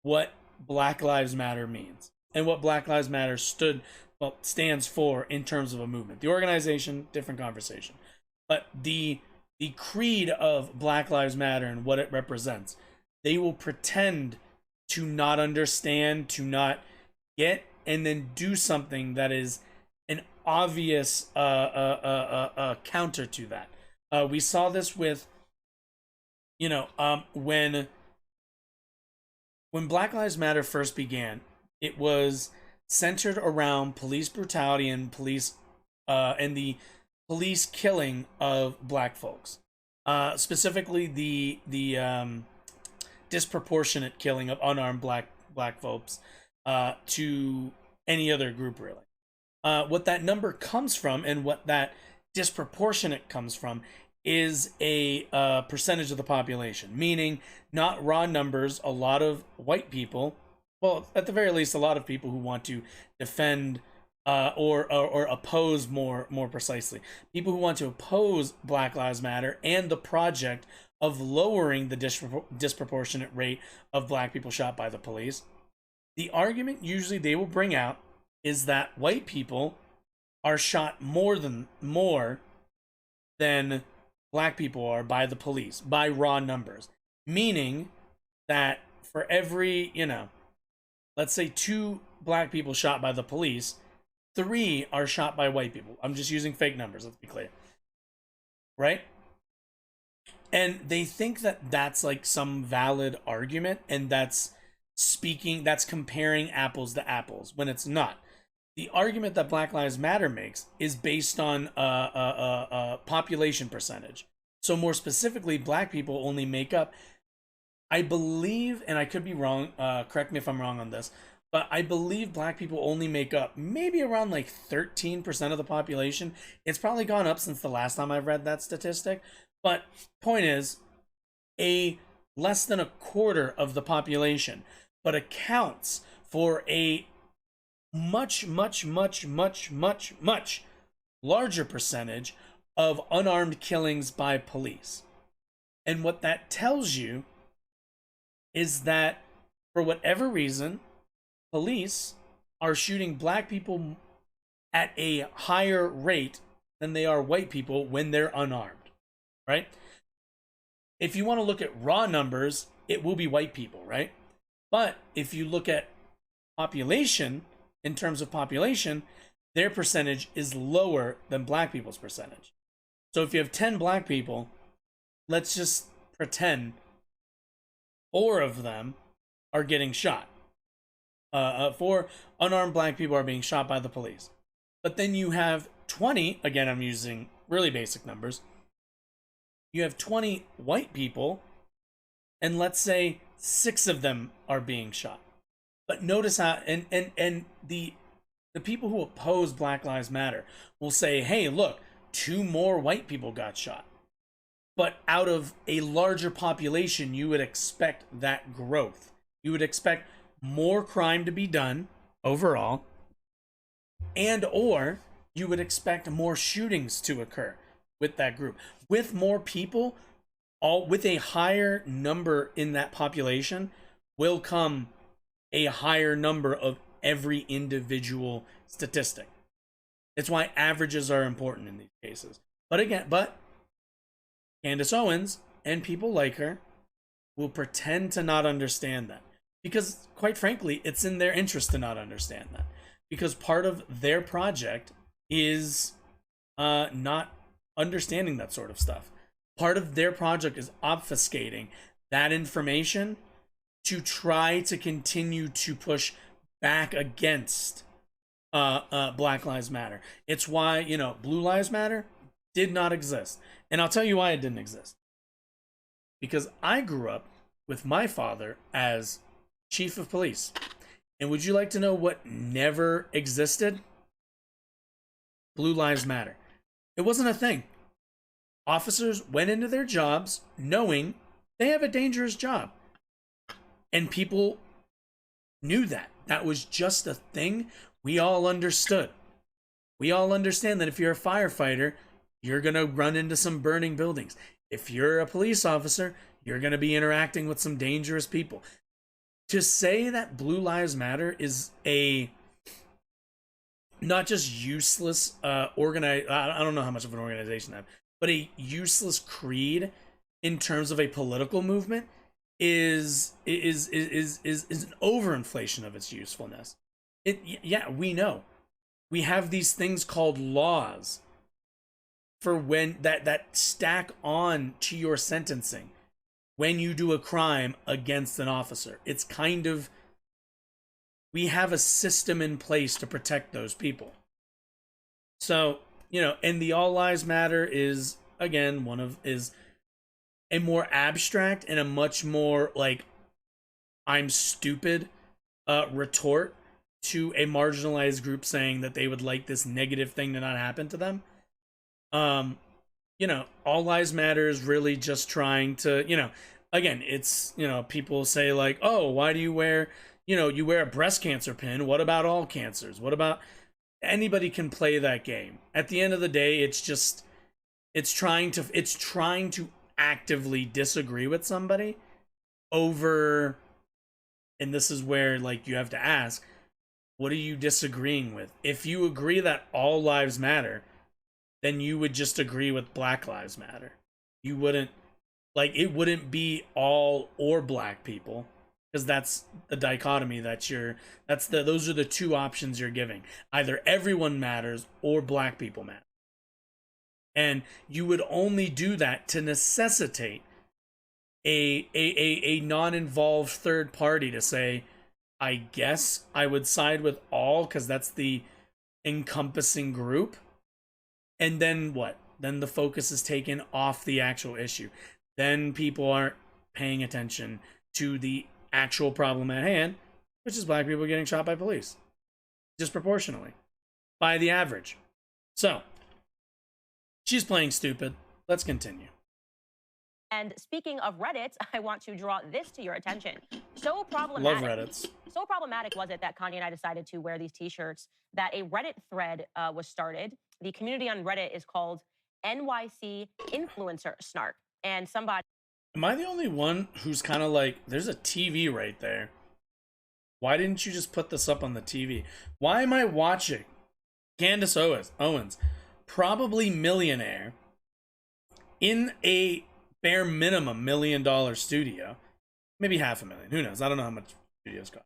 what Black Lives Matter means and what Black Lives Matter stands for in terms of a movement. The organization, different conversation. But the creed of Black Lives Matter and what it represents, they will pretend to not understand, to not get, and then do something that is an obvious counter to that. We saw this with, when Black Lives Matter first began, it was centered around police brutality and the police killing of black folks, specifically the disproportionate killing of unarmed black folks to any other group, really. What that number comes from, and what that disproportionate comes from, is a percentage of the population, meaning not raw numbers. A lot of white people, well, at the very least, a lot of people who want to defend or oppose, more precisely, people who want to oppose Black Lives Matter and the project of lowering the disproportionate rate of black people shot by the police. The argument usually they will bring out is that white people are shot more than black people are by the police, by raw numbers. Meaning that for every, let's say 2 black people shot by the police, 3 are shot by white people. I'm just using fake numbers, let's be clear. Right? And they think that that's like some valid argument, and that's comparing apples to apples, when it's not. The argument that Black Lives Matter makes is based on population percentage. So more specifically, black people only make up, I believe, and I could be wrong, correct me if I'm wrong on this, but I believe black people only make up maybe around like 13% of the population. It's probably gone up since the last time I've read that statistic. But point is, a less than a quarter of the population, but accounts for a much larger percentage of unarmed killings by police. And what that tells you is that, for whatever reason, police are shooting black people at a higher rate than they are white people when they're unarmed, right? If you want to look at raw numbers, it will be white people, right? But if you look at population, in terms of population, their percentage is lower than black people's percentage. So if you have 10 black people, let's just pretend 4 of them are getting shot. 4 unarmed black people are being shot by the police. But then you have 20, again, I'm using really basic numbers. You have 20 white people, and let's say 6 of them are being shot. But notice how, and the people who oppose Black Lives Matter will say, hey, look, 2 more white people got shot. But out of a larger population, you would expect that growth. You would expect more crime to be done overall, and or you would expect more shootings to occur with that group. With more people, all with a higher number in that population will come a higher number of every individual statistic. It's why averages are important in these cases. But Candace Owens and people like her will pretend to not understand that. Because, quite frankly, it's in their interest to not understand that. Because part of their project is not understanding that sort of stuff. Part of their project is obfuscating that information to try to continue to push back against Black Lives Matter. It's why, Blue Lives Matter did not exist. And I'll tell you why it didn't exist. Because I grew up with my father as chief of police. And would you like to know what never existed? Blue Lives Matter. It wasn't a thing. Officers went into their jobs knowing they have a dangerous job. And people knew that. That was just a thing we all understood. We all understand that if you're a firefighter, you're going to run into some burning buildings. If you're a police officer, you're going to be interacting with some dangerous people. To say that Blue Lives Matter is a not just useless I don't know how much of an organization that, but a useless creed in terms of a political movement is an overinflation of its usefulness. Yeah, we know. We have these things called laws for when that stack on to your sentencing when you do a crime against an officer. It's kind of, we have a system in place to protect those people. So, and the All Lives Matter is, again, is a more abstract and a much more like, I'm stupid retort to a marginalized group saying that they would like this negative thing to not happen to them. All Lives Matter is really just trying to, again, it's, people say like, oh, why do you wear, you wear a breast cancer pin? What about all cancers? What about, anybody can play that game. At the end of the day, it's trying to actively disagree with somebody over, and this is where like you have to ask, what are you disagreeing with? If you agree that all lives matter, then you would just agree with Black Lives Matter. You wouldn't, it wouldn't be all or black people, because that's the dichotomy those are the two options you're giving. Either everyone matters or black people matter. And you would only do that to necessitate a non-involved third party to say, I guess I would side with all because that's the encompassing group. And then what? Then the focus is taken off the actual issue. Then people aren't paying attention to the actual problem at hand, which is black people getting shot by police. Disproportionately. By the average. So, she's playing stupid. Let's continue. And speaking of Reddit, I want to draw this to your attention. So Love problematic. Reddits. So problematic was it that Kanye and I decided to wear these t-shirts that a Reddit thread was started. The community on Reddit is called NYC Influencer Snark. And somebody... Am I the only one who's kind of like, there's a TV right there. Why didn't you just put this up on the TV? Why am I watching Candace Owens, probably millionaire, in a bare minimum $1 million studio, maybe $500,000, who knows? I don't know how much studios cost.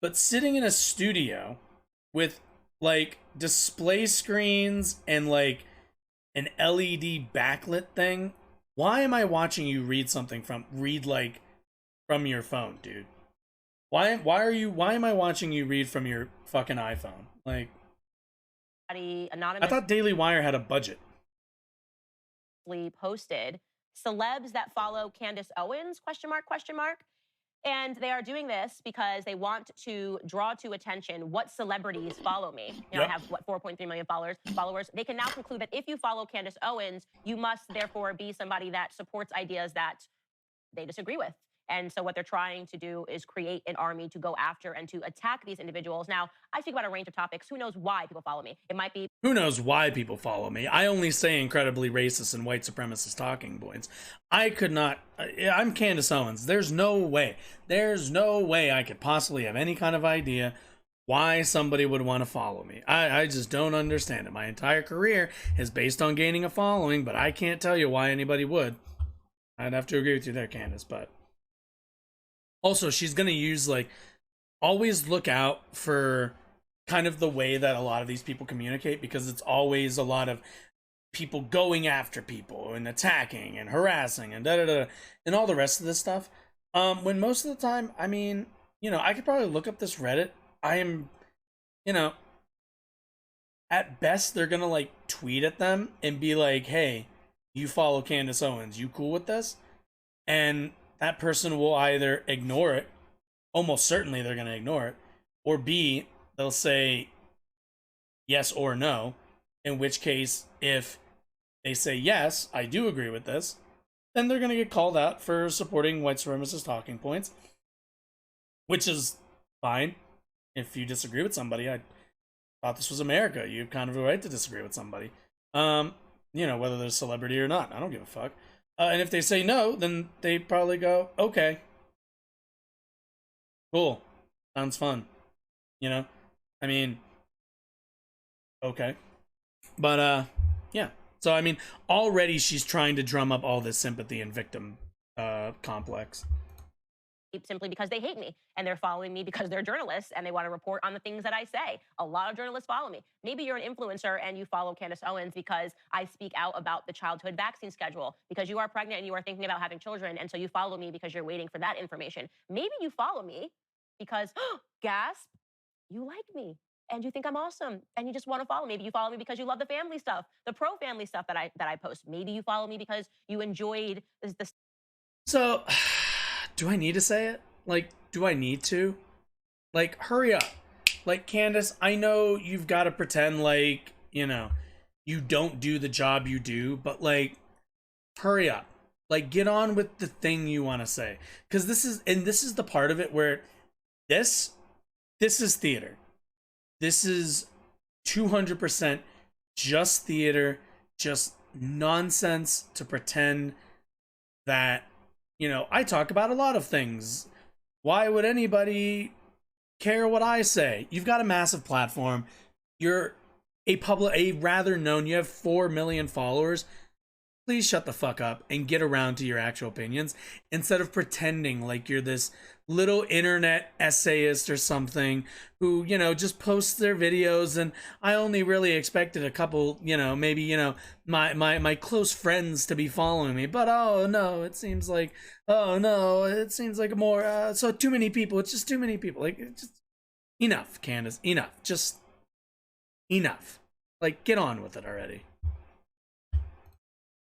But sitting in a studio with like display screens and like an LED backlit thing. Why am I watching you read something from your phone, dude? Why am I watching you read from your fucking iPhone? Like, anonymous. I thought Daily Wire had a budget. Posted celebs that follow Candace Owens ? And they are doing this because they want to draw to attention what celebrities follow me. You know, Yep. I have what 4.3 million followers. They can now conclude that if you follow Candace Owens, you must therefore be somebody that supports ideas that they disagree with. And so what they're trying to do is create an army to go after and to attack these individuals. Now, I speak about a range of topics. Who knows why people follow me? It might be Who knows why people follow me? I only say incredibly racist and white supremacist talking points. I could not. I'm Candace Owens. There's no way. There's no way I could possibly have any kind of idea why somebody would want to follow me. I just don't understand it. My entire career is based on gaining a following, but I can't tell you why anybody would. I'd have to agree with you there, Candace, but also she's gonna use, like, always look out for kind of the way that a lot of these people communicate, because it's always a lot of people going after people and attacking and harassing and da-da-da and all the rest of this stuff. When most of the time, I mean, you know, I could probably look up this Reddit. I am, you know, at best they're gonna like tweet at them and be like, hey, you follow Candace Owens, you cool with this? And that person will either ignore it, almost certainly they're gonna ignore it, or B, they'll say yes or no, in which case, if they say yes, I do agree with this, then they're going to get called out for supporting white supremacist talking points, which is fine. If you disagree with somebody, I thought this was America. You have kind of a right to disagree with somebody. You know, whether they're a celebrity or not. I don't give a fuck. And if they say no, then they probably go, okay, cool, sounds fun. You know? I mean, okay. But, yeah. So, I mean, already she's trying to drum up all this sympathy and victim complex. simply because they hate me and they're following me because they're journalists and they want to report on the things that I say. A lot of journalists follow me. Maybe you're an influencer and you follow Candace Owens because I speak out about the childhood vaccine schedule, because you are pregnant and you are thinking about having children, and so you follow me because you're waiting for that information. Maybe you follow me because, gasp, you like me and you think I'm awesome and you just want to follow me. Maybe you follow me because you love the family stuff, the pro-family stuff that I post. Maybe you follow me because you enjoyed this. So, do I need to say it? Like, do I need to? Like, hurry up. Like, Candace, I know you've got to pretend like, you know, you don't do the job you do, but, like, hurry up. Like, get on with the thing you want to say. Because this is the part of it where this is theater. This is 200% just theater, just nonsense to pretend that, you know, I talk about a lot of things. Why would anybody care what I say? You've got a massive platform. You're a rather known, you have 4 million followers. Please shut the fuck up and get around to your actual opinions instead of pretending like you're this little internet essayist or something who, you know, just posts their videos and I only really expected a couple, you know, maybe, you know, my close friends to be following me, but oh no, it seems like more, so too many people, it's just too many people. Like, it's just enough, Candace, enough, just enough. Like, get on with it already.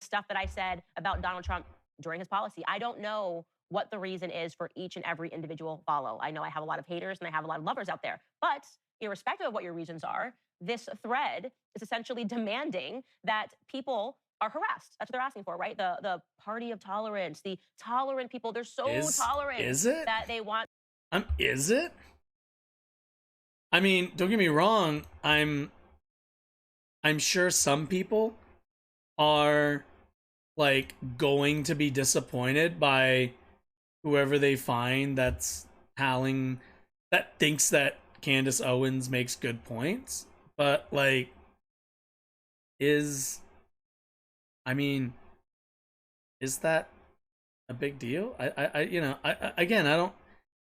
Stuff that I said about Donald Trump during his policy. I don't know what the reason is for each and every individual follow. I know I have a lot of haters and I have a lot of lovers out there, but irrespective of what your reasons are, this thread is essentially demanding that people are harassed. That's what they're asking for, right? The party of tolerance, the tolerant people, they're so tolerant is it? that they want. Is it? I mean, don't get me wrong. I'm sure some people are like going to be disappointed by whoever they find that's howling, that thinks that Candace Owens makes good points, but like, is that a big deal? Again, I don't.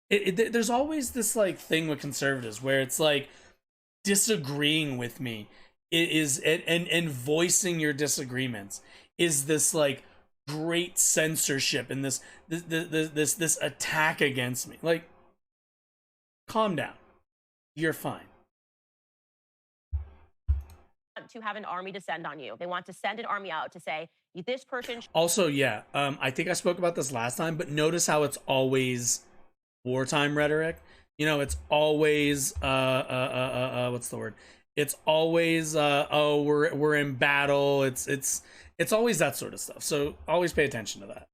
There's always this like thing with conservatives where it's like disagreeing with me and voicing your disagreements is this like great censorship and this attack against me. Like, calm down. You're fine. To have an army descend on you. They want to send an army out to say, this person. Also, yeah, I think I spoke about this last time, but notice how it's always wartime rhetoric. You know, it's always what's the word? It's always oh, we're in battle. It's always that sort of stuff. So always pay attention to that.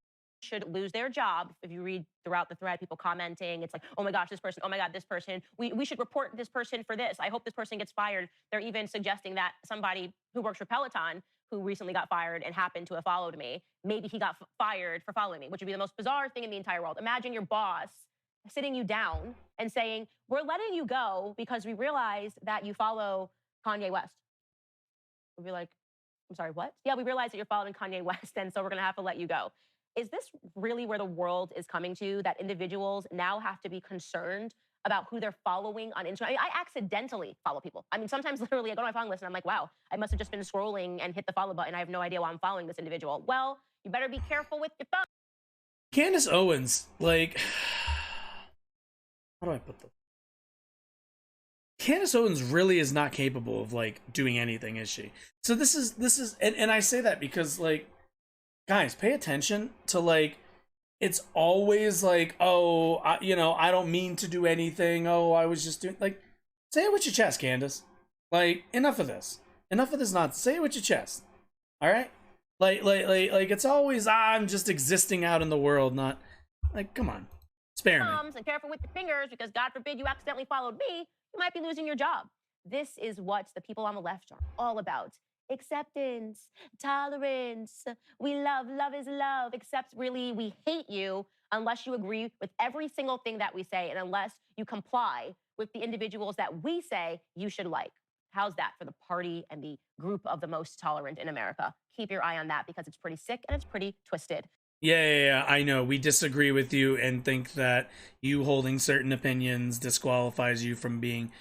should lose their job. If you read throughout the thread, people commenting, it's like, oh my gosh, this person, oh my God, this person, we should report this person for this. I hope this person gets fired. They're even suggesting that somebody who works for Peloton, who recently got fired and happened to have followed me, maybe he got fired for following me, which would be the most bizarre thing in the entire world. Imagine your boss sitting you down and saying, we're letting you go because we realized that you follow Kanye West. We'd be like, I'm sorry, what? Yeah, we realized that you're following Kanye West, and so we're going to have to let you go. Is this really where the world is coming to, that individuals now have to be concerned about who they're following on Instagram? I mean, I accidentally follow people. I mean, sometimes literally I go to my following list and I'm like, wow, I must have just been scrolling and hit the follow button. I have no idea why I'm following this individual. Well, you better be careful with your phone. Candace Owens, like, how do I put this? Candace Owens really is not capable of like doing anything, is she? So this is and I say that because, like, guys, pay attention to, like, it's always like, oh, I don't mean to do anything. Oh, I was just doing, like, say it with your chest, Candace. Like, enough of this. Enough of this nonsense. Say it with your chest. All right? Like it's always, I'm just existing out in the world, not, like, come on. Spare me. And careful with your fingers, because God forbid you accidentally followed me, you might be losing your job. This is what the people on the left are all about. Acceptance, tolerance, we love is love, except really we hate you unless you agree with every single thing that we say and unless you comply with the individuals that we say you should like. How's that for the party and the group of the most tolerant in America? Keep your eye on that because it's pretty sick and it's pretty twisted. Yeah, I know. We disagree with you and think that you holding certain opinions disqualifies you from being,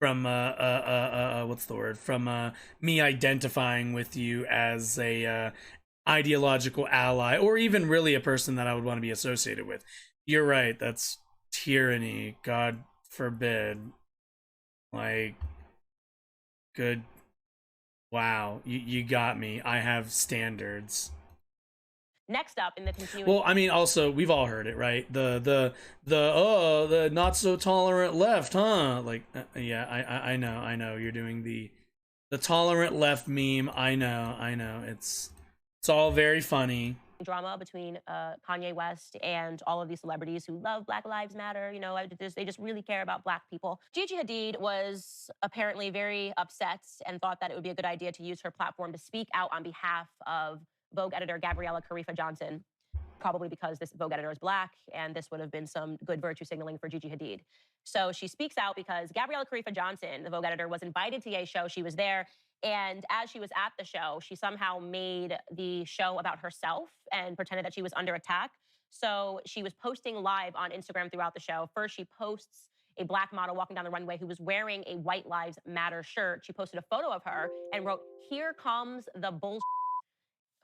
from what's the word? From me identifying with you as a ideological ally, or even really a person that I would want to be associated with. You're right. That's tyranny. God forbid. Like, good. Wow, you got me. I have standards. Next up in the continuing. Well, I mean, also we've all heard it, right? The not so tolerant left, huh? Like, yeah, I know. You're doing the tolerant left meme. I know. It's all very funny. Drama between Kanye West and all of these celebrities who love Black Lives Matter. You know, they just really care about Black people. Gigi Hadid was apparently very upset and thought that it would be a good idea to use her platform to speak out on behalf of Vogue editor Gabriella Carifa Johnson, probably because this Vogue editor is Black, and this would have been some good virtue signaling for Gigi Hadid. So she speaks out because Gabriella Carifa Johnson, the Vogue editor, was invited to a show. She was there, and as she was at the show, she somehow made the show about herself and pretended that she was under attack. So she was posting live on Instagram throughout the show. First, she posts a Black model walking down the runway who was wearing a White Lives Matter shirt. She posted a photo of her and wrote, "Here comes the bullshit,"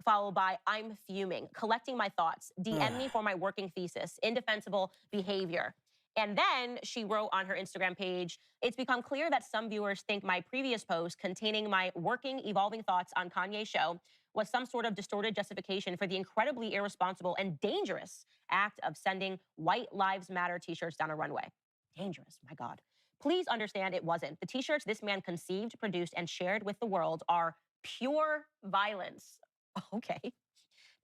followed by, "I'm fuming, collecting my thoughts, DM me for my working thesis, indefensible behavior." And then she wrote on her Instagram page, "It's become clear that some viewers think my previous post containing my working, evolving thoughts on Kanye's show was some sort of distorted justification for the incredibly irresponsible and dangerous act of sending White Lives Matter t-shirts down a runway." Dangerous, my God. Please understand it wasn't. The t-shirts this man conceived, produced, and shared with the world are pure violence. Okay.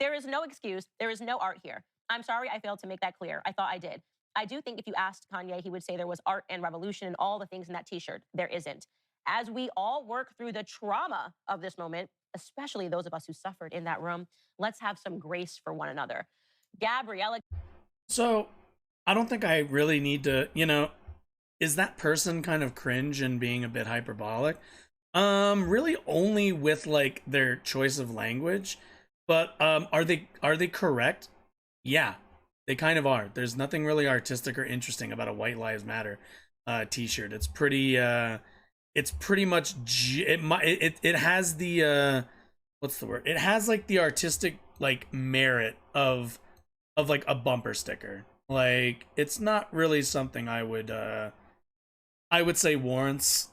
There is no excuse. There is no art here. I'm sorry I failed to make that clear. I thought I did. I do think if you asked Kanye, he would say there was art and revolution and all the things in that t-shirt. There isn't. As we all work through the trauma of this moment, especially those of us who suffered in that room, let's have some grace for one another. Gabriella. So, I don't think I really need to, is that person kind of cringe and being a bit hyperbolic? Really only with like their choice of language, but are they correct? Yeah, they kind of are. There's nothing really artistic or interesting about a White Lives Matter t-shirt. It's pretty much it has the what's the word? It has like the artistic like merit of like a bumper sticker. Like, it's not really something I would say warrants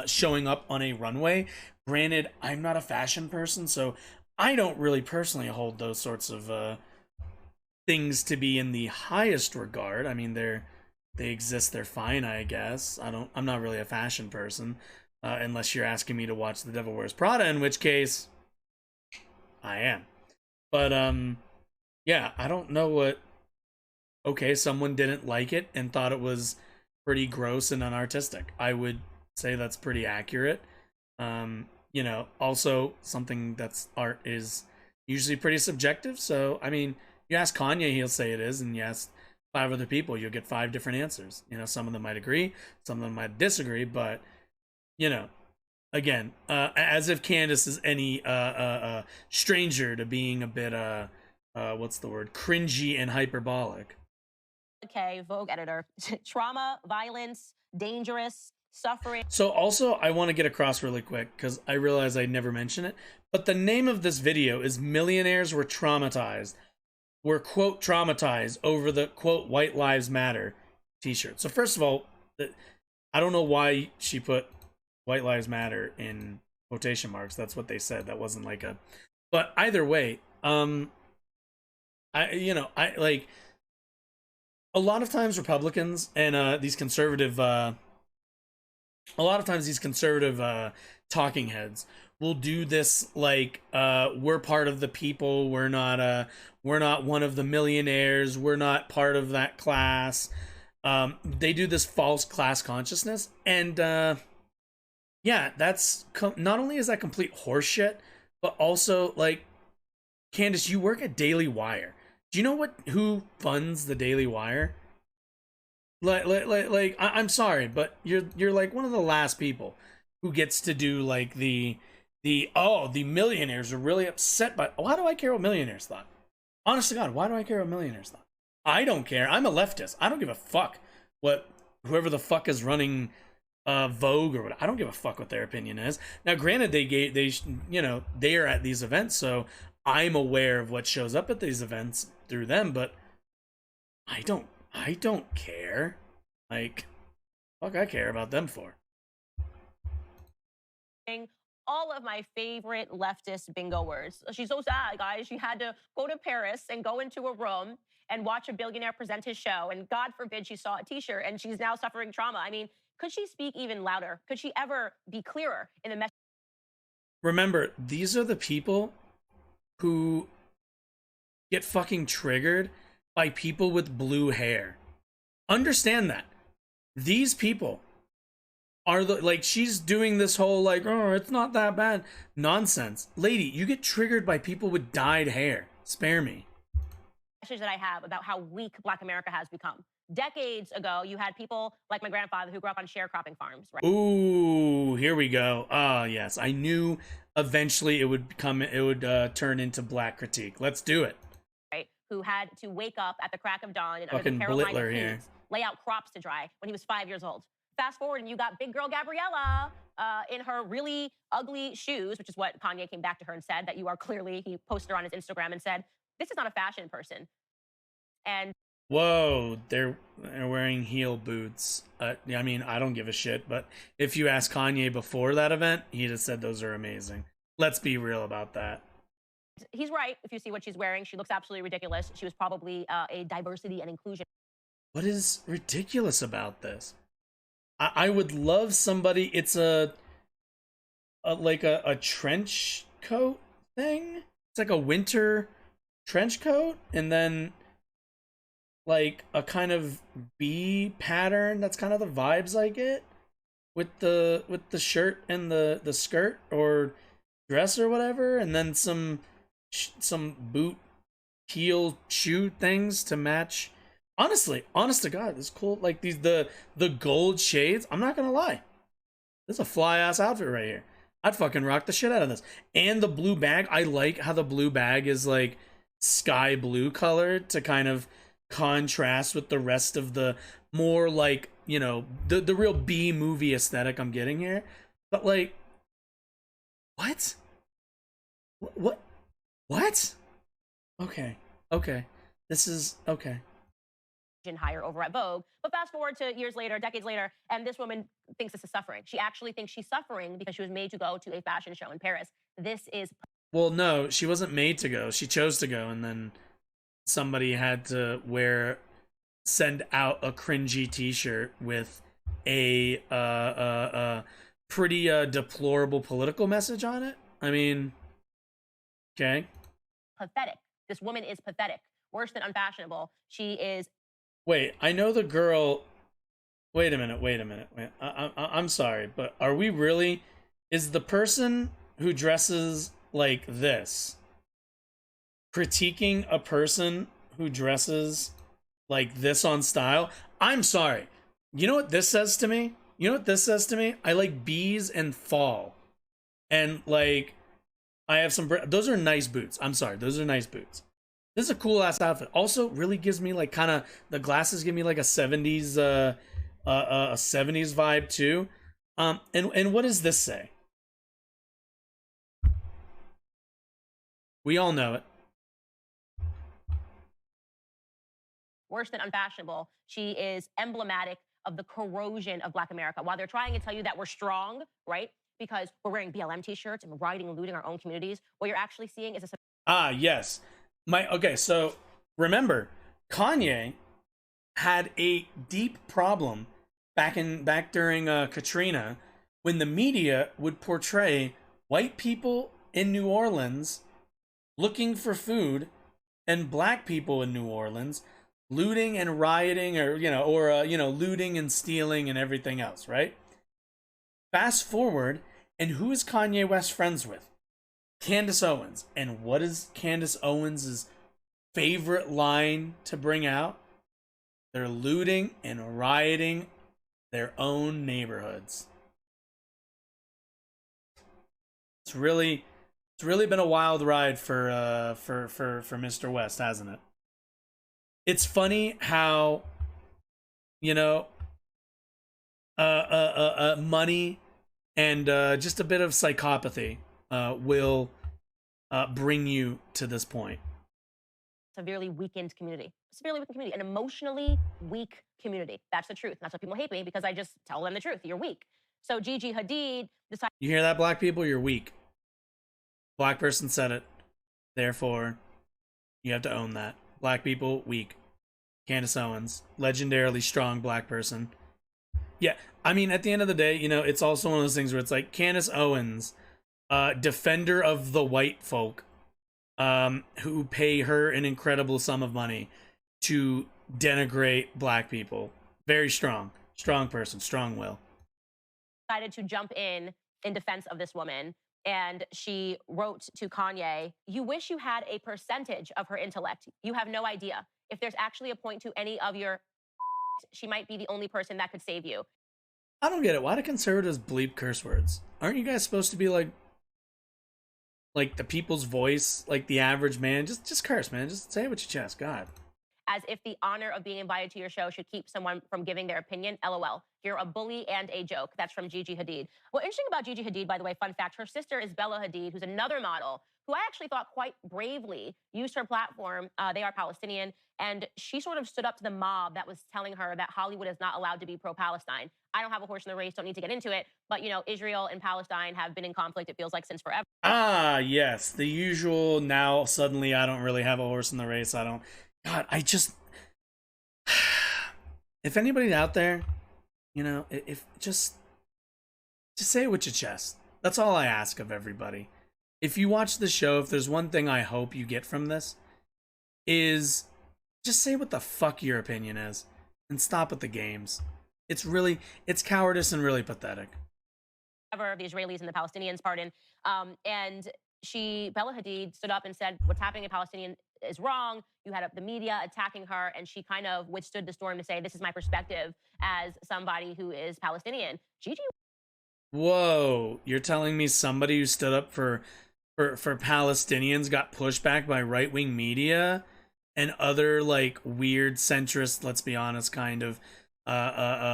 showing up on a runway. Granted, I'm not a fashion person, so I don't really personally hold those sorts of things to be in the highest regard. I mean, they're they exist, they're fine, I guess. I'm not really a fashion person, unless you're asking me to watch The Devil Wears Prada, in which case I am. But yeah, I don't know what. Okay, someone didn't like it and thought it was pretty gross and unartistic. I would say that's pretty accurate. You know, also something that's art is usually pretty subjective. So, I mean, you ask Kanye, he'll say it is, and you ask 5 other people, you'll get 5 different answers. You know, some of them might agree, some of them might disagree, but, you know, again, as if Candace is any stranger to being a bit, what's the word, cringy and hyperbolic. Okay, Vogue editor. Trauma, violence, dangerous, suffering. So also, I want to get across really quick because I realize I never mentioned it, but the name of this video is Millionaires Were Traumatized. Were, quote, traumatized over the, quote, White Lives Matter t-shirt. So first of all, I don't know why she put White Lives Matter in quotation marks. That's what they said. That wasn't like a... But either way, I like... A lot of times Republicans and these conservative... a lot of times these conservative talking heads will do this like we're part of the people, we're not one of the millionaires, we're not part of that class. They do this false class consciousness, and yeah, that's not only is that complete horseshit, but also like, Candace, you work at Daily Wire. Do you know who funds the Daily Wire? Like I'm sorry, but you're like one of the last people who gets to do like the millionaires are really upset by. Why do I care what millionaires thought? Honest to God, why do I care what millionaires thought? I don't care. I'm a leftist. I don't give a fuck what whoever the fuck is running Vogue or what. I don't give a fuck what their opinion is. Now, granted, they are at these events, so I'm aware of what shows up at these events through them, but I don't care. Like, fuck I care about them for? All of my favorite leftist bingo words. She's so sad, guys. She had to go to Paris and go into a room and watch a billionaire present his show. And God forbid she saw a t-shirt and she's now suffering trauma. I mean, could she speak even louder? Could she ever be clearer in the message? Remember, these are the people who get fucking triggered by people with blue hair. Understand that. These people are like, she's doing this whole like, oh, it's not that bad nonsense. Lady, you get triggered by people with dyed hair. Spare me. Message that I have about how weak Black America has become. Decades ago, you had people like my grandfather who grew up on sharecropping farms, right? Ooh, here we go. Ah, yes. I knew eventually it would turn into black critique. Let's do it. Right? Who had to wake up at the crack of dawn and under Fucking the Carolina Blittler heat, here. lay out crops to dry when he was 5 years old. Fast forward, and you got big girl Gabriella in her really ugly shoes, which is what Kanye came back to her and said, that you are clearly, he posted her on his Instagram and said, this is not a fashion person. And whoa, they're wearing heel boots. I mean, I don't give a shit, but if you ask Kanye before that event, he'd have said those are amazing. Let's be real about that. He's right. If you see what she's wearing, she looks absolutely ridiculous. She was probably a diversity and inclusion. What is ridiculous about this? I would love somebody. It's a trench coat thing. It's like a winter trench coat, and then like a kind of bee pattern. That's kind of the vibes I get with the shirt and the skirt or dress or whatever, and then some boot heel shoe things to match. Honestly, honest to God, this cool. Like these the gold shades. I'm not gonna lie, this is a fly ass outfit right here. I'd fucking rock the shit out of this. And the blue bag. I like how the blue bag is like sky blue colored to kind of contrast with the rest of the more like, you know, the real B movie aesthetic I'm getting here. But like, what? Okay. This is okay. Higher over at Vogue. But fast forward to years later, decades later, and this woman thinks this is suffering. She actually thinks she's suffering because she was made to go to a fashion show in Paris. This is... Well, no, she wasn't made to go. She chose to go, and then somebody had to wear send out a cringy T-shirt with a pretty deplorable political message on it. I mean, okay. Pathetic. This woman is pathetic. Worse than unfashionable. She is. Wait, I know the girl. Wait a minute. Wait. I'm sorry, but are we really? Is the person who dresses like this critiquing a person who dresses like this on style? I'm sorry. You know what this says to me? I like bees and fall. And like, I have some, those are nice boots. I'm sorry. Those are nice boots. This is a cool ass outfit. Also really gives me like kind of, the glasses give me like a 70s, a 70s vibe too. And what does this say? We all know it. Worse than unfashionable. She is emblematic of the corrosion of Black America. While they're trying to tell you that we're strong, right? Because we're wearing BLM t-shirts and we're rioting and looting our own communities, what you're actually seeing is a... Ah, yes. Okay, so remember, Kanye had a deep problem back during Katrina, when the media would portray white people in New Orleans looking for food and black people in New Orleans looting and rioting, or looting and stealing and everything else, right? Fast forward, and who is Kanye West friends with? Candace Owens. And what is Candace Owens' favorite line to bring out? They're looting and rioting their own neighborhoods. It's really been a wild ride for Mr. West, hasn't it? It's funny how, money and just a bit of psychopathy will bring you to this point. Severely weakened community. An emotionally weak community. That's the truth. That's why people hate me, because I just tell them the truth. You're weak. So Gigi Hadid decided... You hear that, black people? You're weak. Black person said it. Therefore, you have to own that. Black people, weak. Candace Owens, legendarily strong black person. Yeah, I mean, at the end of the day, it's also one of those things where it's like Candace Owens, defender of the white folk, who pay her an incredible sum of money to denigrate black people. Very strong person, strong will. Decided to jump in defense of this woman. And she wrote to Kanye, "You wish you had a percentage of her intellect. You have no idea. If there's actually a point to any of your, she might be the only person that could save you." I don't get it. Why do conservatives bleep curse words? Aren't you guys supposed to be like the people's voice, like the average man? Just curse, man. Just say it with your chest. God. As if the honor of being invited to your show should keep someone from giving their opinion. LOL. You're a bully and a joke. That's from Gigi Hadid. Well, interesting about Gigi Hadid, by the way, fun fact, her sister is Bella Hadid, who's another model who I actually thought quite bravely used her platform. They are Palestinian. And she sort of stood up to the mob that was telling her that Hollywood is not allowed to be pro-Palestine. I don't have a horse in the race, don't need to get into it. But, Israel and Palestine have been in conflict, it feels like, since forever. Ah, yes. The usual, now suddenly I don't really have a horse in the race. God, if anybody out there, if just say it with your chest. That's all I ask of everybody. If you watch the show, if there's one thing I hope you get from this, is just say what the fuck your opinion is and stop with the games. It's cowardice and really pathetic. Of the Israelis and the Palestinians, pardon. And Bella Hadid stood up and said, what's happening in Palestinian is wrong. You had the media attacking her, and she kind of withstood the storm to say, this is my perspective as somebody who is Palestinian. Gigi. Whoa, you're telling me somebody who stood up for Palestinians got pushed back by right-wing media and other weird centrist, let's be honest, kind of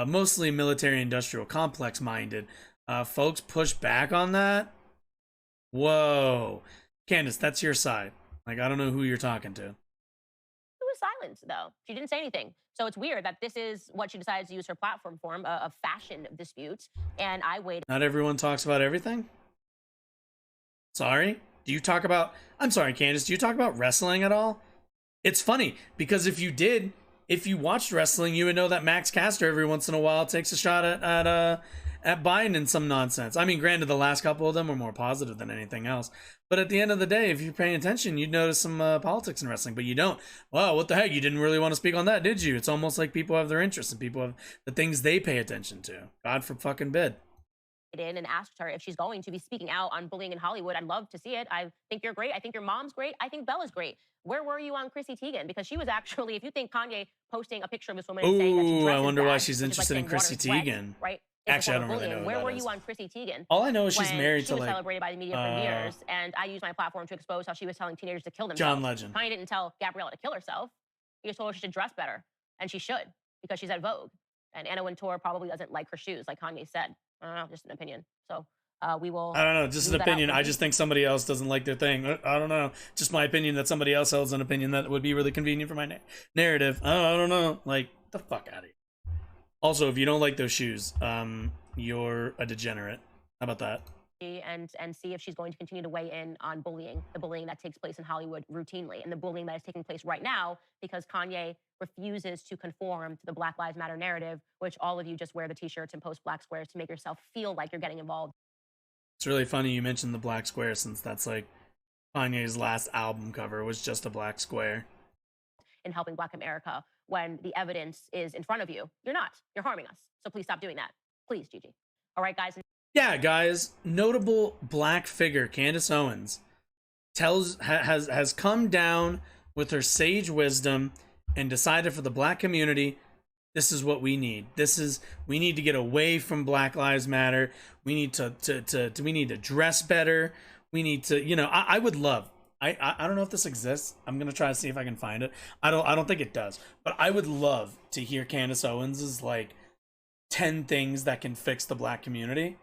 mostly military industrial complex minded folks pushed back on that? Whoa. Candace, that's your side. I don't know who you're talking to. She was silent, though. She didn't say anything. So it's weird that this is what she decides to use her platform for, a fashion dispute. And I waited. Not everyone talks about everything? Sorry? I'm sorry, Candace, do you talk about wrestling at all? It's funny, because if you did, if you watched wrestling, you would know that Max Caster every once in a while takes a shot at Biden in some nonsense. I mean, granted, the last couple of them were more positive than anything else. But at the end of the day, if you're paying attention, you'd notice some politics in wrestling. But you don't. Wow, what the heck? You didn't really want to speak on that, did you? It's almost like people have their interests and people have the things they pay attention to. God for fucking bid. In and asked her if she's going to be speaking out on bullying in Hollywood. I'd love to see it. I think you're great. I think your mom's great. I think Bella's great. Where were you on Chrissy Teigen? Because she was actually, if you think Kanye posting a picture of this woman and saying that she Ooh, dresses I wonder why bad, she's which is like interested in saying Chrissy water's wet, Teigen. right? Actually, I don't really know who Where that were is. you on Chrissy Teigen? All I know is she's when married she to was like celebrated by the media for years, and I used my platform to expose how she was telling teenagers to kill themselves. John Legend. Kanye didn't tell Gabriella to kill herself. He just told her she should dress better, and she should because she's at Vogue. And Anna Wintour probably doesn't like her shoes, like Kanye said. I don't know, just an opinion. So we will. I don't know, just an leave that out opinion. for I you. just think somebody else doesn't like their thing. I don't know. Just my opinion that somebody else holds an opinion that would be really convenient for my narrative. I don't know. Like, the fuck out of here. Also, if you don't like those shoes, you're a degenerate. How about that? And see if she's going to continue to weigh in on bullying, the bullying that takes place in Hollywood routinely, and the bullying that is taking place right now because Kanye refuses to conform to the Black Lives Matter narrative, which all of you just wear the t-shirts and post black squares to make yourself feel like you're getting involved It's really funny you mentioned the black square, since that's like Kanye's last album cover was just a black square. in helping Black America when the evidence is in front of you. You're not. You're harming us. So please stop doing that. Please, Gigi. All right, guys. Yeah, guys, notable black figure Candace Owens has come down with her sage wisdom and decided for the black community, this is what we need. We need to get away from Black Lives Matter. We need we need to dress better. We need to, I would love. I don't know if this exists. I'm gonna try to see if I can find it. I don't think it does. But I would love to hear Candace Owens's like 10 things that can fix the black community.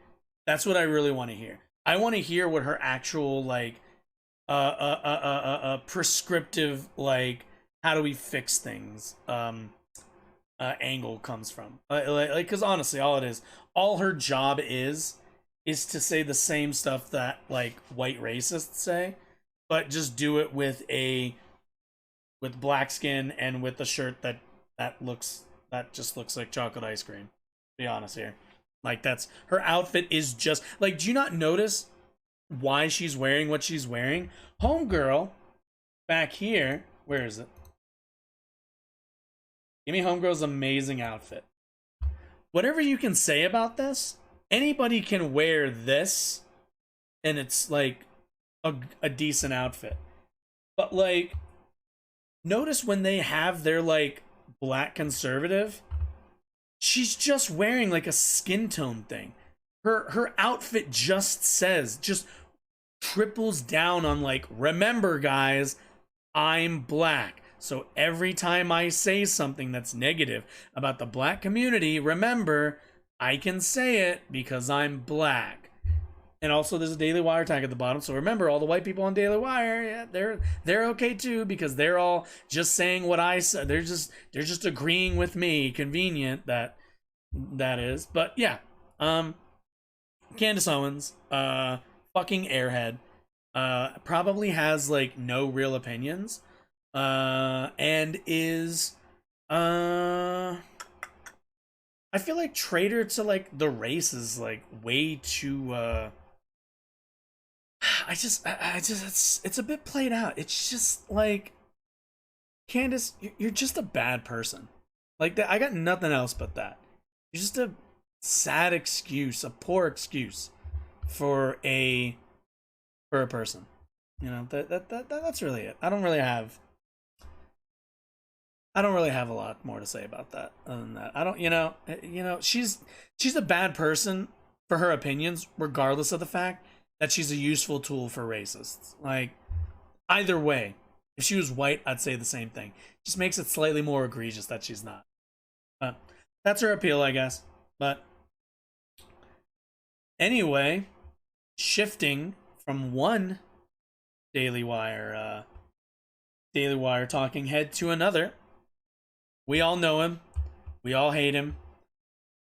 That's what I really want to hear. I want to hear what her actual like prescriptive, like, how do we fix things angle comes from. Like, because honestly, all her job is to say the same stuff that like white racists say, but just do it with black skin and with a shirt that just looks like chocolate ice cream. Be honest here. Like, that's her outfit is just like, do you not notice why she's wearing what she's wearing? Homegirl back here, where is it? Give me Homegirl's amazing outfit. Whatever you can say about this, anybody can wear this and it's like a decent outfit. But like, notice when they have their like black conservative, she's just wearing like a skin tone thing. Her outfit just triples down on like, remember guys, I'm black. So every time I say something that's negative about the black community, remember, I can say it because I'm black. And also there's a Daily Wire tag at the bottom. So remember, all the white people on Daily Wire, yeah, they're okay too, because they're all just saying what I said. They're just agreeing with me. Convenient that is. But yeah, Candace Owens, fucking airhead, probably has like no real opinions, and is I feel like traitor to like the race is like way too it's a bit played out. It's just like, Candace, you're just a bad person. Like that, I got nothing else but that. You're just a sad excuse, a poor excuse for a person. That's really it. I don't really have a lot more to say about that other than that. I don't, she's a bad person for her opinions, regardless of the fact that she's a useful tool for racists. Like, either way, if she was white, I'd say the same thing. Just makes it slightly more egregious that she's not. But that's her appeal, I guess. But anyway, shifting from one Daily Wire talking head to another. We all know him. We all hate him.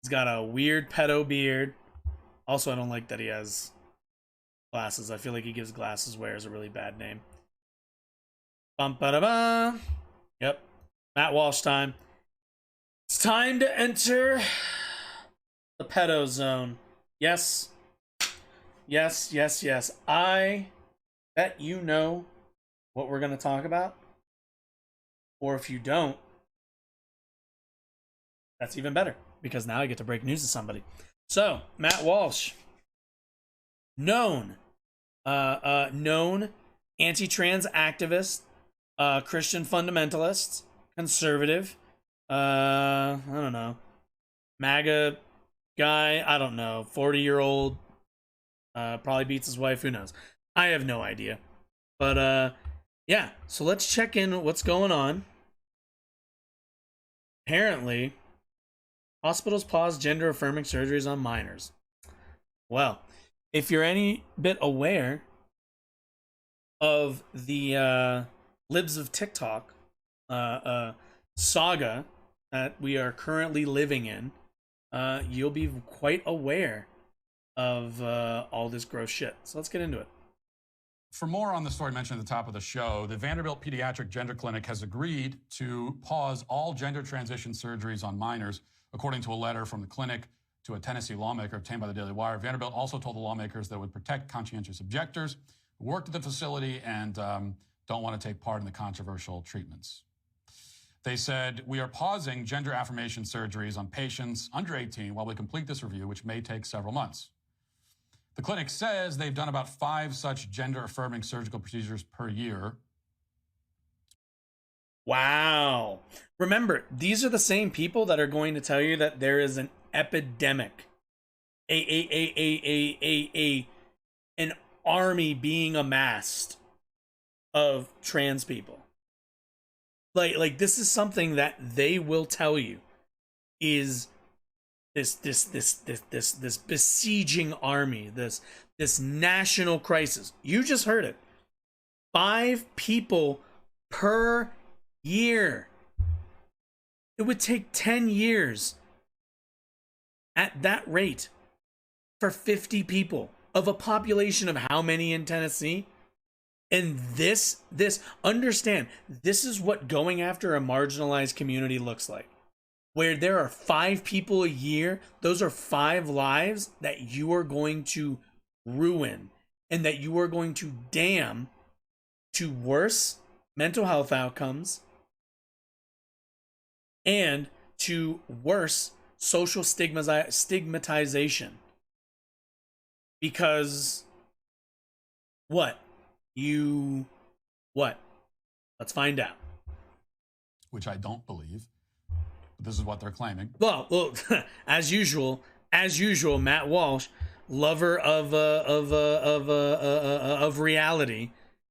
He's got a weird pedo beard. Also, I don't like that he has glasses. I feel like he gives glasses wears a really bad name. Bum ba da ba. Yep. Matt Walsh time. It's time to enter the pedo zone. Yes. Yes, yes, yes. I bet you know what we're going to talk about. Or if you don't, that's even better, because now I get to break news to somebody. So, Matt Walsh, known anti-trans activist, Christian fundamentalist, conservative, I don't know, MAGA guy, I don't know, 40-year-old, probably beats his wife, who knows? I have no idea. But, yeah, so let's check in what's going on. Apparently, hospitals pause gender-affirming surgeries on minors. Well, if you're any bit aware of the Libs of TikTok saga that we are currently living in, you'll be quite aware of all this gross shit. So let's get into it. For more on the story mentioned at the top of the show, the Vanderbilt Pediatric Gender Clinic has agreed to pause all gender transition surgeries on minors, according to a letter from the clinic to a Tennessee lawmaker obtained by the Daily Wire. Vanderbilt also told the lawmakers that it would protect conscientious objectors who worked at the facility and don't want to take part in the controversial treatments. They said, we are pausing gender affirmation surgeries on patients under 18 while we complete this review, which may take several months. The clinic says they've done about 5 such gender-affirming surgical procedures per year. Wow. Remember, these are the same people that are going to tell you that there is an epidemic, an army being amassed of trans people. Like this is something that they will tell you is this besieging army, this national crisis. You just heard it. 5 people per year. It would take 10 years at that rate for 50 people of a population of how many in Tennessee? And this understand, this is what going after a marginalized community looks like. Where there are 5 people a year, those are 5 lives that you are going to ruin and that you are going to damn to worse mental health outcomes and to worse social stigmatization. Because what? Let's find out. Which I don't believe. This is what they're claiming. Well, as usual, Matt Walsh, lover of reality.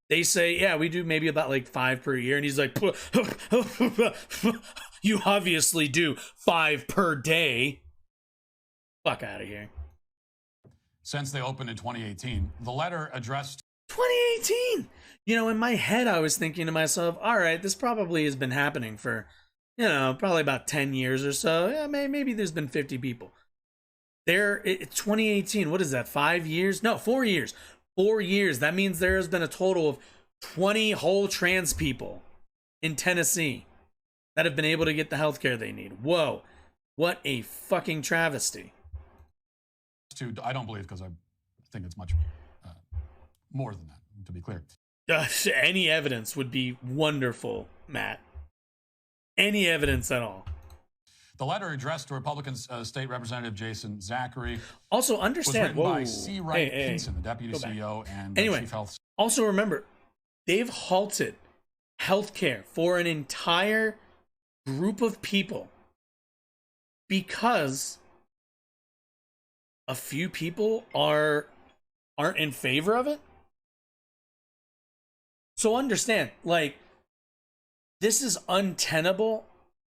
They say, yeah, we do maybe about like 5 per year, and he's like, you obviously do 5 per day. Fuck out of here. Since they opened in 2018, the letter addressed 2018. You know, in my head, I was thinking to myself, all right, this probably has been happening for, probably about 10 years or so. Yeah, maybe there's been 50 people. It's 2018. What is that, 5 years? No, 4 years. 4 years. That means there has been a total of 20 whole trans people in Tennessee that have been able to get the healthcare they need. Whoa. What a fucking travesty. I don't believe, because I think it's much more than that, to be clear. Any evidence would be wonderful, Matt. Any evidence at all. The letter addressed to Republican State Representative Jason Zachary. Also, understand, was written by C. Wright Pinson, the deputy CEO and chief health. Also, remember, they've halted healthcare for an entire group of people because a few people aren't in favor of it. So understand, like, this is untenable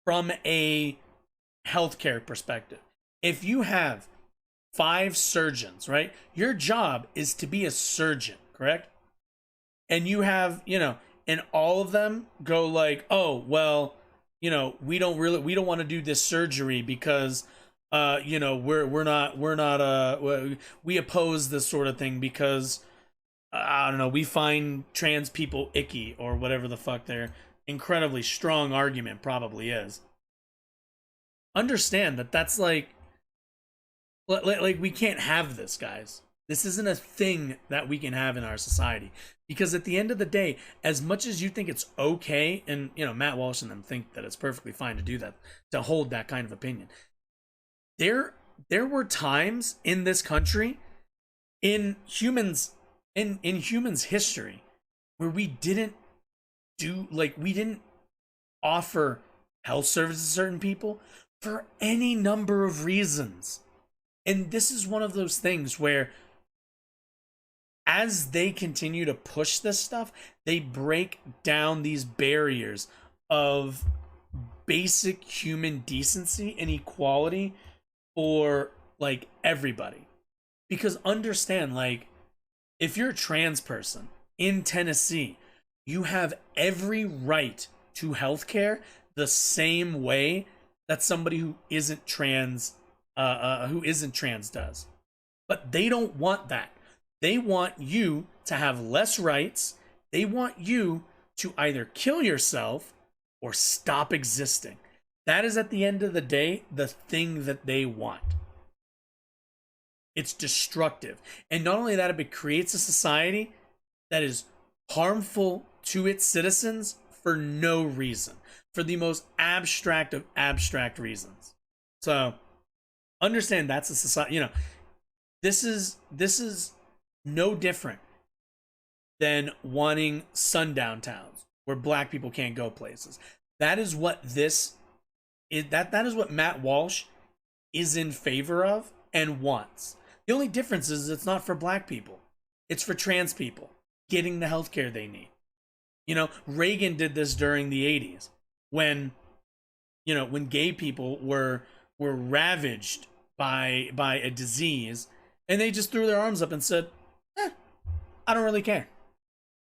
from a healthcare perspective. If you have 5 surgeons, right? Your job is to be a surgeon, correct? And you have, and all of them go like, oh, well, we don't want to do this surgery because we oppose this sort of thing because I don't know, we find trans people icky or whatever the fuck their incredibly strong argument probably is. understand that that's like we can't have this, guys. This isn't a thing that we can have in our society, because at the end of the day, as much as you think it's okay, and you know, Matt Walsh and them think that it's perfectly fine to do that, to hold that kind of opinion, there were times in this country, in humans history, where we didn't offer health services to certain people for any number of reasons. And this is one of those things where, as they continue to push this stuff, they break down these barriers of basic human decency and equality for like everybody. Because understand, like, if you're a trans person in Tennessee, you have every right to healthcare the same way that somebody who isn't trans does. But they don't want that. They want you to have less rights. They want you to either kill yourself or stop existing. That is, at the end of the day, the thing that they want. It's destructive. And not only that, it creates a society that is harmful to its citizens for no reason, for the most abstract of abstract reasons. So understand that's a society, you know, this is no different than wanting sundown towns where black people can't go places. That is what this is. That is what Matt Walsh is in favor of and wants. The only difference is it's not for black people. It's for trans people getting the healthcare they need. You know, Reagan did this during the 80s when, you know, when gay people were ravaged by a disease, and they just threw their arms up and said, I don't really care.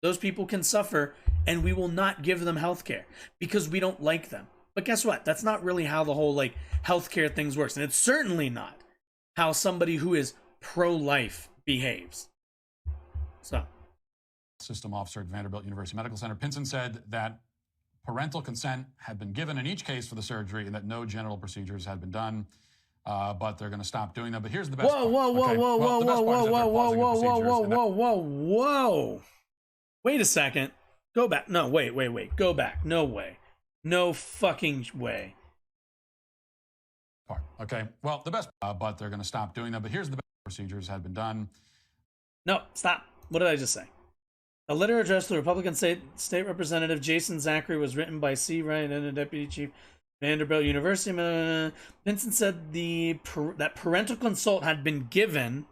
Those people can suffer, and we will not give them healthcare because we don't like them. But guess what? That's not really how the whole like healthcare things works, and it's certainly not how somebody who is pro-life behaves. So, system officer at Vanderbilt University Medical Center, Pinson said that parental consent had been given in each case for the surgery and that no genital procedures had been done. But they're going to stop doing that. But here's the best part. Whoa. Wait a second. Go back. No, wait. Go back. No way. No fucking way. Okay. Well, the best, but they're going to stop doing that. But here's the best procedures had been done. No, stop. What did I just say? A letter addressed to the Republican State Representative Jason Zachary was written by C. Ryan and the Deputy Chief Vanderbilt University. Pinson said that parental consult had been given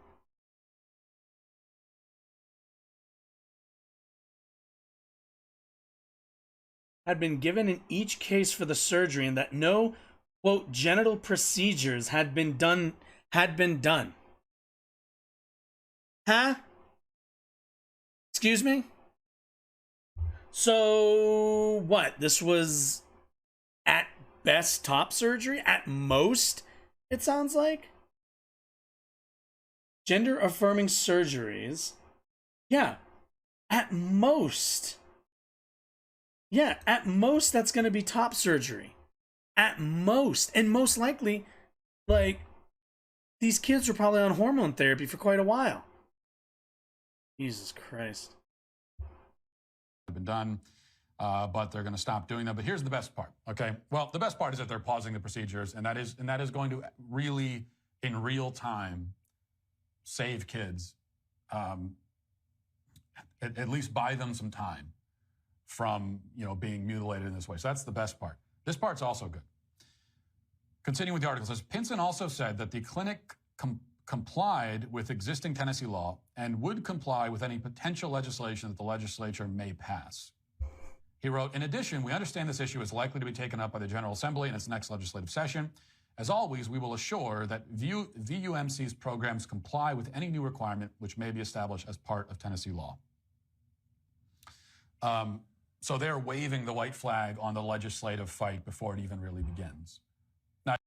in each case for the surgery, and that no, quote, genital procedures had been done. Huh? Excuse me? So what? This was at best top surgery? At most, it sounds like? Gender affirming surgeries. Yeah. At most. Yeah, at most that's going to be top surgery. At most. And most likely, like, these kids were probably on hormone therapy for quite a while. Jesus Christ. Been done, but they're going to stop doing that. But here's the best part. Okay. Well, the best part is that they're pausing the procedures, and that is going to really, in real time, save kids. At least buy them some time from, you know, being mutilated in this way. So that's the best part. This part's also good. Continuing with the article, it says Pinson also said that the clinic complied with existing Tennessee law and would comply with any potential legislation that the legislature may pass. He wrote, in addition, we understand this issue is likely to be taken up by the General Assembly in its next legislative session. As always, we will assure that VUMC's programs comply with any new requirement which may be established as part of Tennessee law. So they're waving the white flag on the legislative fight before it even really begins. Not,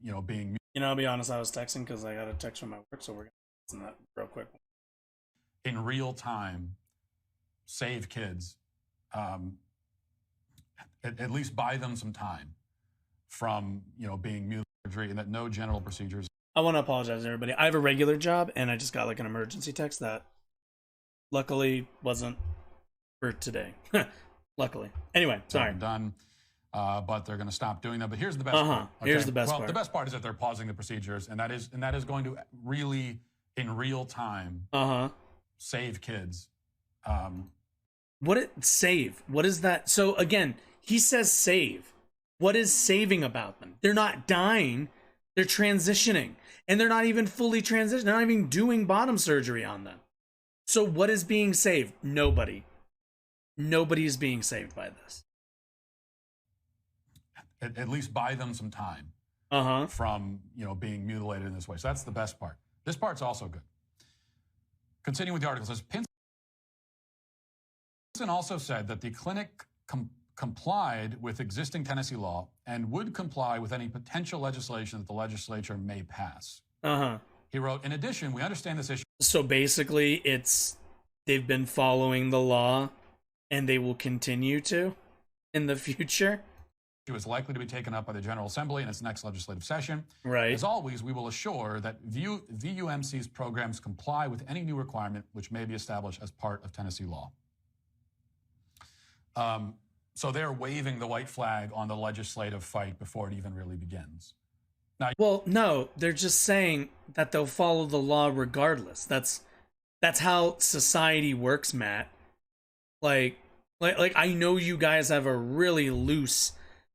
you know, being... You know, I'll be honest, I was texting because I got a text from my work, so we're going to listen to that real quick. In real time, save kids. At least buy them some time from, you know, being mutilated surgery and that no general procedures I want to apologize to everybody. I have a regular job, and I just got like an emergency text that luckily wasn't for today. Luckily. Anyway, sorry. done, but they're going to stop doing that. But here's the best Uh-huh. part. Here's the best well, part. the best part is that they're pausing the procedures, and that is going to really, in real time, save kids. Save? What is that? So again, he says save. What is saving about them? They're not dying. They're transitioning. And they're not even fully transitioning. They're not even doing bottom surgery on them. So what is being saved? Nobody. Nobody is being saved by this. At least buy them some time from being mutilated in this way. So that's the best part. This part's also good. Continuing with the article, it says Pinson also said that the clinic complied with existing Tennessee law and would comply with any potential legislation that the legislature may pass. He wrote, in addition, we understand this issue. So basically, they've been following the law and they will continue to in the future. It is likely to be taken up by the General Assembly in its next legislative session. Right. As always, we will assure that VUMC's programs comply with any new requirement which may be established as part of Tennessee law. So they're waving the white flag on the legislative fight before it even really begins. Now, well, no, they're just saying that they'll follow the law regardless. That's how society works, Matt. Like I know you guys have a really loose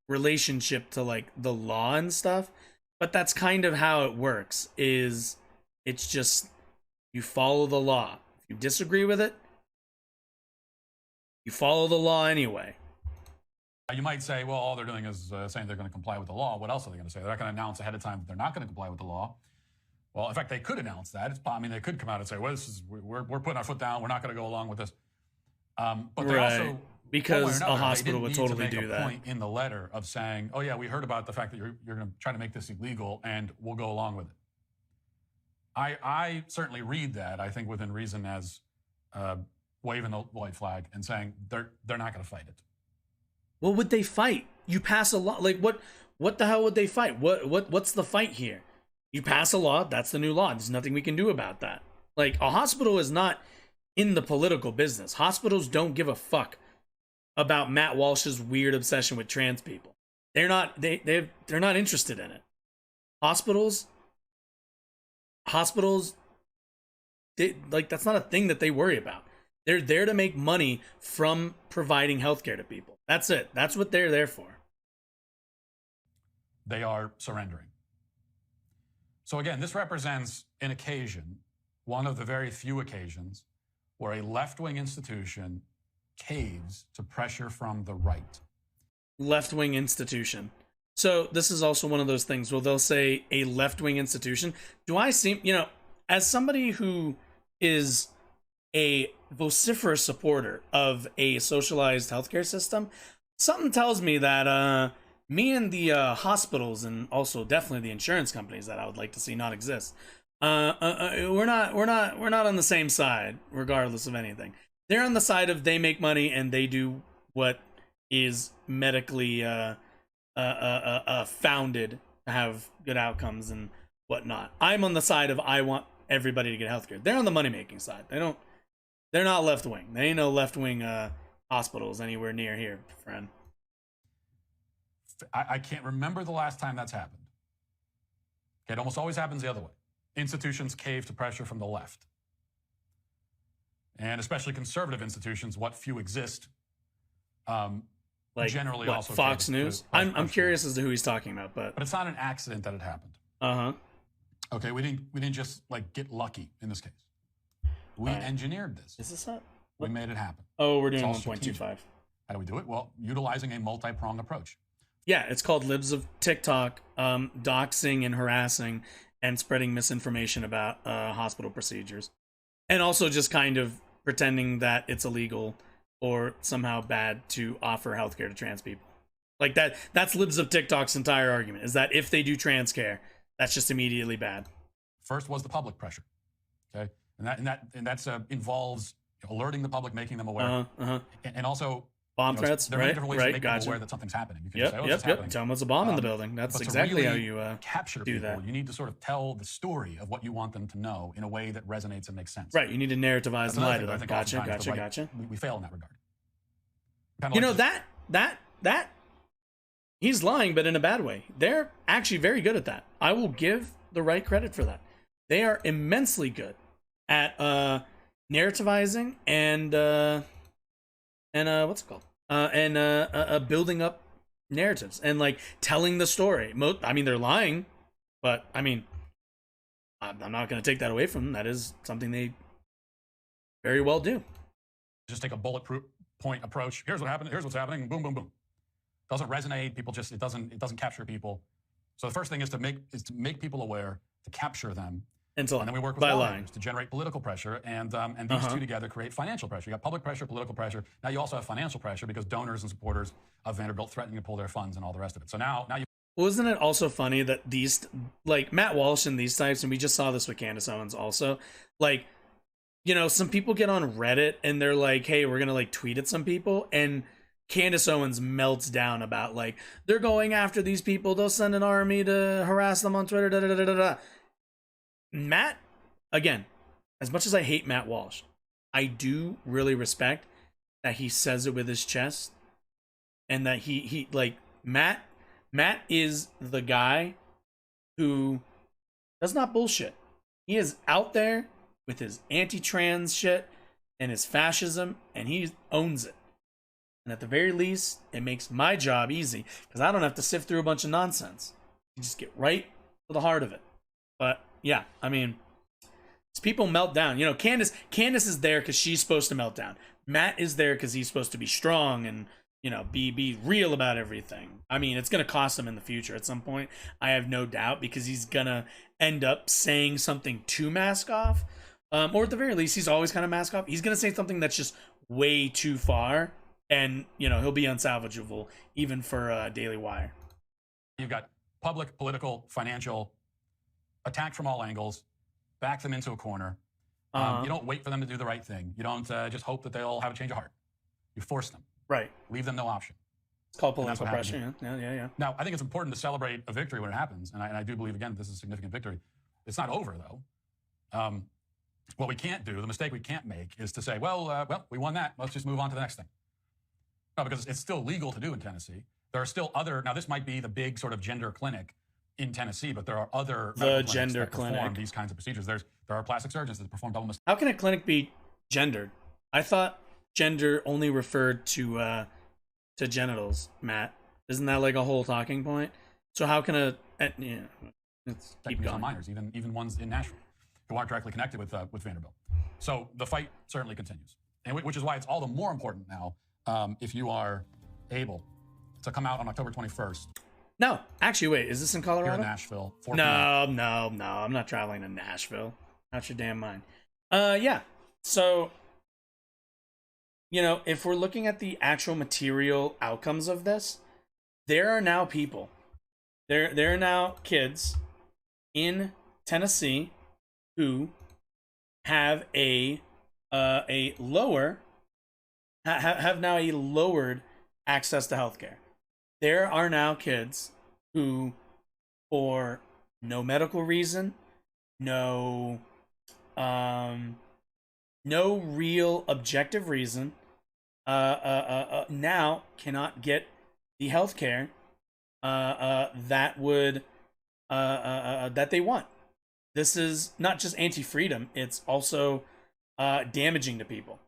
relationship to like the law and stuff, but that's kind of how it works. It's just you follow the law. If you disagree with it, you follow the law anyway. You might say, well, all they're doing is saying they're going to comply with the law. What else are they going to say? They're not going to announce ahead of time that they're not going to comply with the law. Well, in fact, they could announce that. They could come out and say, well, we're putting our foot down. We're not going to go along with this. But they also, because one way or a another, hospital they would didn't totally need to do make a that. point in the letter of saying, oh, yeah, we heard about the fact that you're going to try to make this illegal and we'll go along with it. I certainly read that, I think, within reason as waving the white flag and saying they're not going to fight it. What would they fight? You pass a law. Like what the hell would they fight? What's the fight here? You pass a law, that's the new law. There's nothing we can do about that. Like, a hospital is not in the political business. Hospitals don't give a fuck about Matt Walsh's weird obsession with trans people. They're not interested in it. Hospitals that's not a thing that they worry about. They're there to make money from providing healthcare to people. That's it. That's what they're there for. They are surrendering. So again, this represents an occasion, one of the very few occasions, where a left-wing institution caves to pressure from the right. Left-wing institution. So this is also one of those things where they'll say a left-wing institution. Do I seem, as somebody who is a vociferous supporter of a socialized healthcare system, something tells me that me and the hospitals, and also definitely the insurance companies that I would like to see not exist, we're not on the same side, regardless of anything. They're on the side of they make money and they do what is medically founded to have good outcomes and whatnot. I'm on the side of I want everybody to get healthcare. They're on the money making side. They're not left wing. There ain't no left wing hospitals anywhere near here, friend. I can't remember the last time that's happened. It almost always happens the other way. Institutions cave to pressure from the left. And especially conservative institutions, what few exist, Like generally what, also Fox cave News. to I'm curious as to who he's talking about, but it's not an accident that it happened. Okay, we didn't just like get lucky in this case. We engineered this. Is this up? We made it happen. Oh, we're doing all 1.25. How do we do it? Well, utilizing a multi-pronged approach. Yeah, it's called Libs of TikTok, doxing and harassing and spreading misinformation about hospital procedures. And also just kind of pretending that it's illegal or somehow bad to offer healthcare to trans people. Like that's Libs of TikTok's entire argument, is that if they do trans care, that's just immediately bad. First was the public pressure. Okay? And that involves alerting the public, making them aware. And also Bomb You know, threats, there are many right? different ways to Right, make people gotcha. aware that something's happening. You can Yep, say, oh, yep, this is yep. happening. Tell them it's a bomb in the building. That's But to exactly how really you capture do people, that. you need to sort of tell the story of what you want them to know in a way that resonates and makes sense. Right, you need to narrativize That's and lie another to thing them. that I think Gotcha, oftentimes gotcha, the right- gotcha. We fail in that regard. Kinda You like know, just- that he's lying, but in a bad way. They're actually very good at that. I will give the right credit for that. They are immensely good at narrativizing and what's it called? Building up narratives and like telling the story. I mean, they're lying, but I mean, I'm not going to take that away from them. That is something they very well do. just take a bulletproof point approach. Here's what happened. Here's what's happening. Boom, boom, boom. Doesn't resonate. People just it doesn't capture people. So the first thing is to make people aware, to capture them, And and then we work with by lawmakers lying. to generate political pressure, and these two together create financial pressure. You got public pressure, political pressure. Now you also have financial pressure because donors and supporters of Vanderbilt threatening to pull their funds and all the rest of it. So now you. Well, isn't it also funny that these, like Matt Walsh and these types, and we just saw this with Candace Owens also, like, you know, some people get on Reddit and they're like, hey, we're going to like tweet at some people, and Candace Owens melts down about like, they're going after these people, they'll send an army to harass them on Twitter, da da da da da. Matt, again, as much as I hate Matt Walsh, I do really respect that he says it with his chest, and that he like, Matt is the guy who does not bullshit. He is out there with his anti-trans shit and his fascism, and he owns it. And at the very least, it makes my job easy because I don't have to sift through a bunch of nonsense. You just get right to the heart of it. But yeah, I mean, as people melt down, you know, Candace is there because she's supposed to melt down. Matt is there because he's supposed to be strong and, you know, be real about everything. I mean, it's gonna cost him in the future at some point. I have no doubt, because he's gonna end up saying something to mask off, or at the very least, he's always kind of mask off. He's gonna say something that's just way too far, and you know, he'll be unsalvageable even for Daily Wire. You've got public, political, financial, attacked from all angles, back them into a corner. You don't wait for them to do the right thing. You don't just hope that they'll have a change of heart. You force them. Right. Leave them no option. It's called And that's political what pressure. happened Yeah. Now, I think it's important to celebrate a victory when it happens, and I do believe, again, this is a significant victory. It's not over, though. What we can't do, the mistake we can't make, is to say, well, we won that. Let's just move on to the next thing. No, because it's still legal to do in Tennessee. There are still other. Now, this might be the big sort of gender clinic in Tennessee, but there are other medical clinics gender that perform clinic. these kinds of procedures. There are plastic surgeons that perform double How can a clinic be gendered? I thought gender only referred to genitals, Matt. Isn't that like a whole talking point? So how can let's keep mastectomies on going. minors, even ones in Nashville, who aren't directly connected with Vanderbilt. So the fight certainly continues, and which is why it's all the more important now, if you are able to come out on October 21st No, actually, wait. Is this in here in Colorado? Nashville. 4 p.m. No. I'm not traveling to Nashville. Out your damn mind. Yeah. So, you know, if we're looking at the actual material outcomes of this, there are now people. There are now kids in Tennessee who have have now a lowered access to healthcare. There are now kids who, for no medical reason, no real objective reason, now cannot get the healthcare that would that they want. This is not just anti-freedom; it's also damaging to people.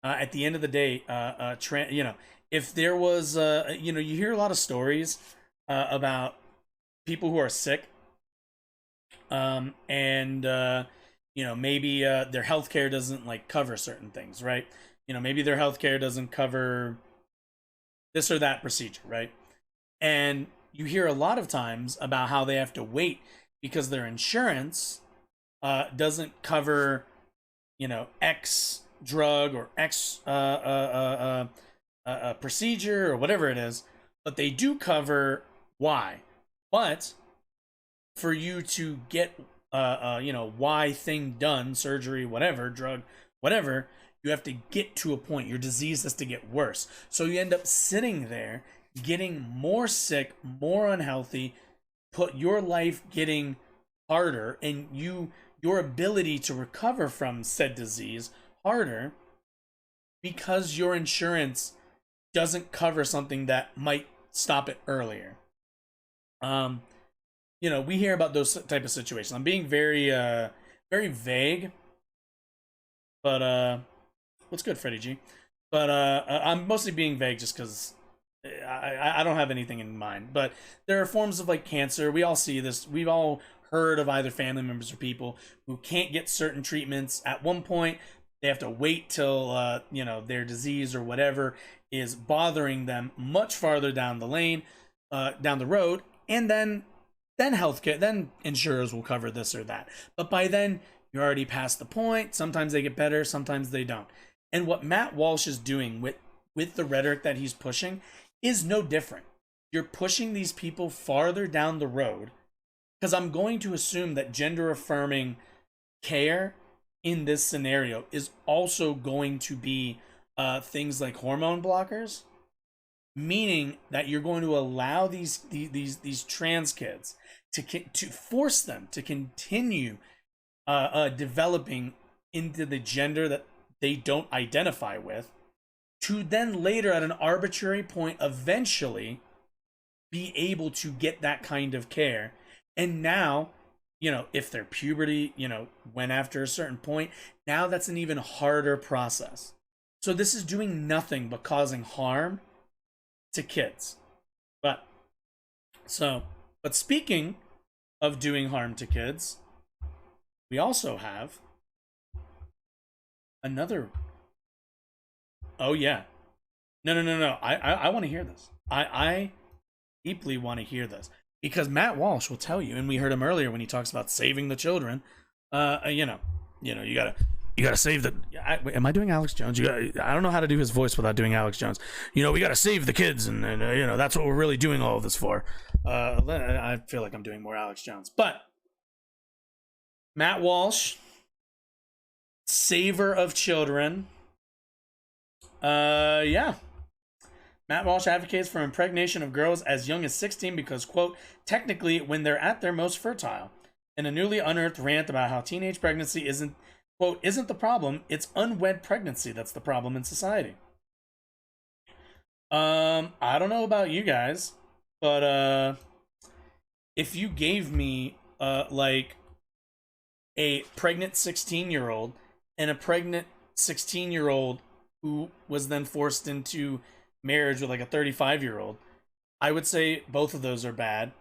At the end of the day, you know, if there was, you know, you hear a lot of stories about people who are sick, and you know, maybe their healthcare doesn't like cover certain things, right? You know, maybe their healthcare doesn't cover this or that procedure, right? And you hear a lot of times about how they have to wait because their insurance doesn't cover, you know, X drug or X procedure or whatever it is, but they do cover Y. But for you to get you know, Y thing done, surgery, whatever, drug, whatever, You have to get to a point. Your disease has to get worse. So you end up sitting there, getting more sick, more unhealthy, put your life getting harder, and your ability to recover from said disease harder because your insurance doesn't cover something that might stop it earlier. You know, we hear about those type of situations. I'm being very very vague, but what's good, Freddie G? But I'm mostly being vague just because I don't have anything in mind. But there are forms of like cancer. We all see this. We've all heard of either family members or people who can't get certain treatments. At one point, they have to wait till you know, their disease or whatever is bothering them much farther down the lane, down the road, and then healthcare, then insurers will cover this or that. But by then, you're already past the point. Sometimes they get better, sometimes they don't. And what Matt Walsh is doing with the rhetoric that he's pushing is no different. You're pushing these people farther down the road, because I'm going to assume that gender affirming care in this scenario is also going to be things like hormone blockers, meaning that you're going to allow these trans kids to force them to continue developing into the gender that they don't identify with, to then later at an arbitrary point eventually be able to get that kind of care. And now, you know, if their puberty, you know, went after a certain point, now that's an even harder process. So this is doing nothing but causing harm to kids. But speaking of doing harm to kids, we also have another. Oh yeah. No. I want to hear this. I deeply want to hear this, because Matt Walsh will tell you, and we heard him earlier when he talks about saving the children. You gotta save the. Am I doing Alex Jones? I don't know how to do his voice without doing Alex Jones. You know, we gotta save the kids, and you know, that's what we're really doing all of this for. I feel like I'm doing more Alex Jones, but Matt Walsh, saver of children. Yeah. Matt Walsh advocates for impregnation of girls as young as 16 because, quote, technically when they're at their most fertile. In a newly unearthed rant about how teenage pregnancy isn't the problem, it's unwed pregnancy that's the problem in society. I don't know about you guys, but if you gave me like a pregnant 16-year-old and a pregnant 16-year-old who was then forced into marriage with like a 35-year-old, I would say both of those are bad.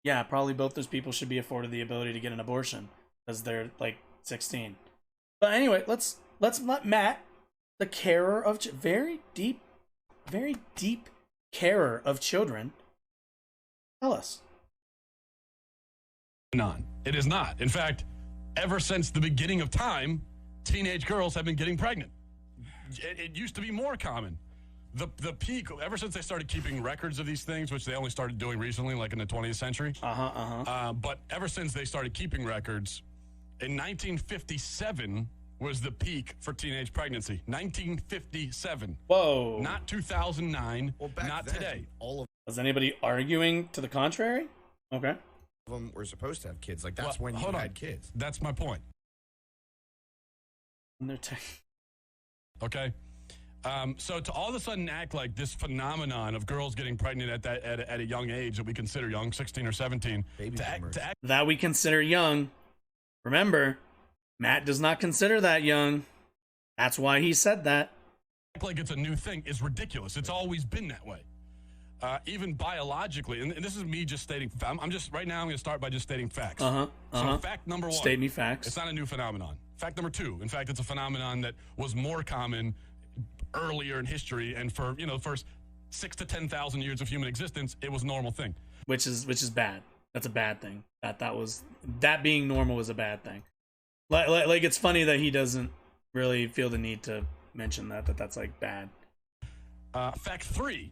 Yeah, probably both those people should be afforded the ability to get an abortion because they're like 16. But anyway, let's let Matt, the carer of very deep carer of children, tell us. It is not. In fact, ever since the beginning of time, teenage girls have been getting pregnant. It used to be more common. The peak, ever since they started keeping records of these things, which they only started doing recently, like in the 20th century. But ever since they started keeping records, in 1957 was the peak for teenage pregnancy. 1957. Whoa. Not 2009, not then, today. All of Was anybody arguing to the contrary? Okay. them were supposed to have kids. Like, that's when you hold on. had kids. That's my point. And they're Okay. So to all of a sudden act like this phenomenon of girls getting pregnant at a young age that we consider young, 16 or 17, Baby to boomers. act that we consider young. Remember, Matt does not consider that young. That's why he said that. like it's a new thing is ridiculous. It's always been that way. Even biologically, and this is me just stating, I'm just, right now I'm going to start by just stating facts. So fact number one. State me facts. It's not a new phenomenon. Fact number two, in fact, it's a phenomenon that was more common earlier in history, and for, the first 6,000 to 10,000 years of human existence, it was a normal thing. Which is bad. That's a bad thing. That being normal is a bad thing. Like it's funny that he doesn't really feel the need to mention that's like bad. Fact three,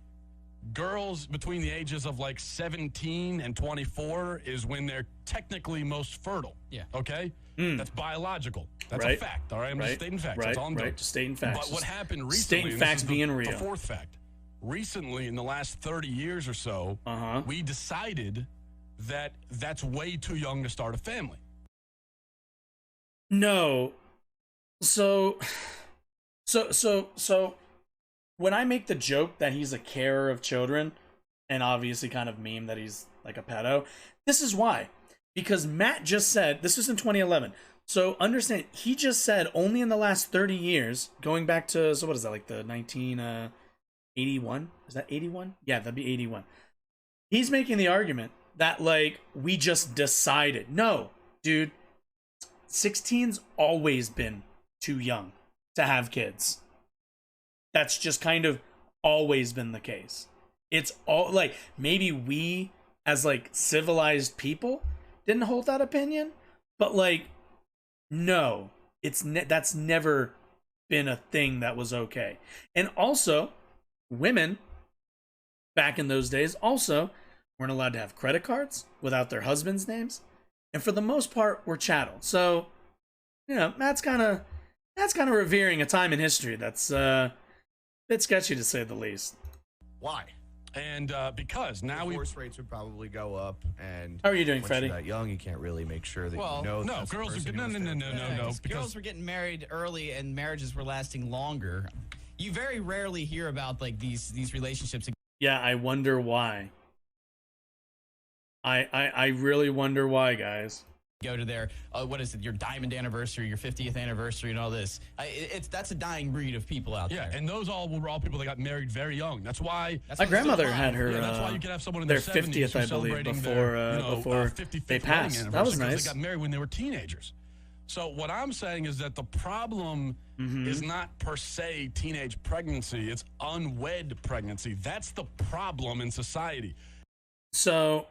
girls between the ages of like 17 and 24 is when they're technically most fertile. Yeah. Okay? That's biological. That's Right. a fact. All right? I'm just stating facts. Right, That's all I'm doing. right. Just stating facts. But what Just happened recently, stating and facts this is being the real. fourth fact. Recently, in the last 30 years or so, we decided that that's way too young to start a family. No. So when I make the joke that he's a carer of children, and obviously kind of meme that he's like a pedo, this is why. Because Matt just said, this was in 2011. So understand, he just said only in the last 30 years, going back to, so what is that, like the 1981? Is that 81? Yeah, that'd be 81. He's making the argument that, like, we just decided. No, dude, 16's always been too young to have kids. That's just kind of always been the case. It's all, like, maybe we, as, like, civilized people, didn't hold that opinion, but, like, no, that's never been a thing that was okay. And also, women back in those days also weren't allowed to have credit cards without their husbands' names, and for the most part were chattel. So, you know, that's kind of revering a time in history that's a bit sketchy, to say the least. Why? And because now Divorce rates would probably go up, and How are you doing, once Freddie? you're that young, you can't really make sure that Well, you know. no, that's the girls are person good. who No, wants to have no. Because Because girls were getting married early and marriages were lasting longer. You very rarely hear about like these relationships Yeah, I wonder why. I really wonder why, guys. go to their what is it, your diamond anniversary, your 50th anniversary, and all this. That's a dying breed of people out yeah, there. and those all were all people that got married very young. That's why. That's My why they're grandmother still had alive. her Yeah, that's why you could have someone in their their 70s 50th, I who's believe, celebrating before their, before 55th they wedding passed. That was anniversary 'cause nice. They got married when they were teenagers. So what I'm saying is that the problem is not per se teenage pregnancy; it's unwed pregnancy. That's the problem in society. So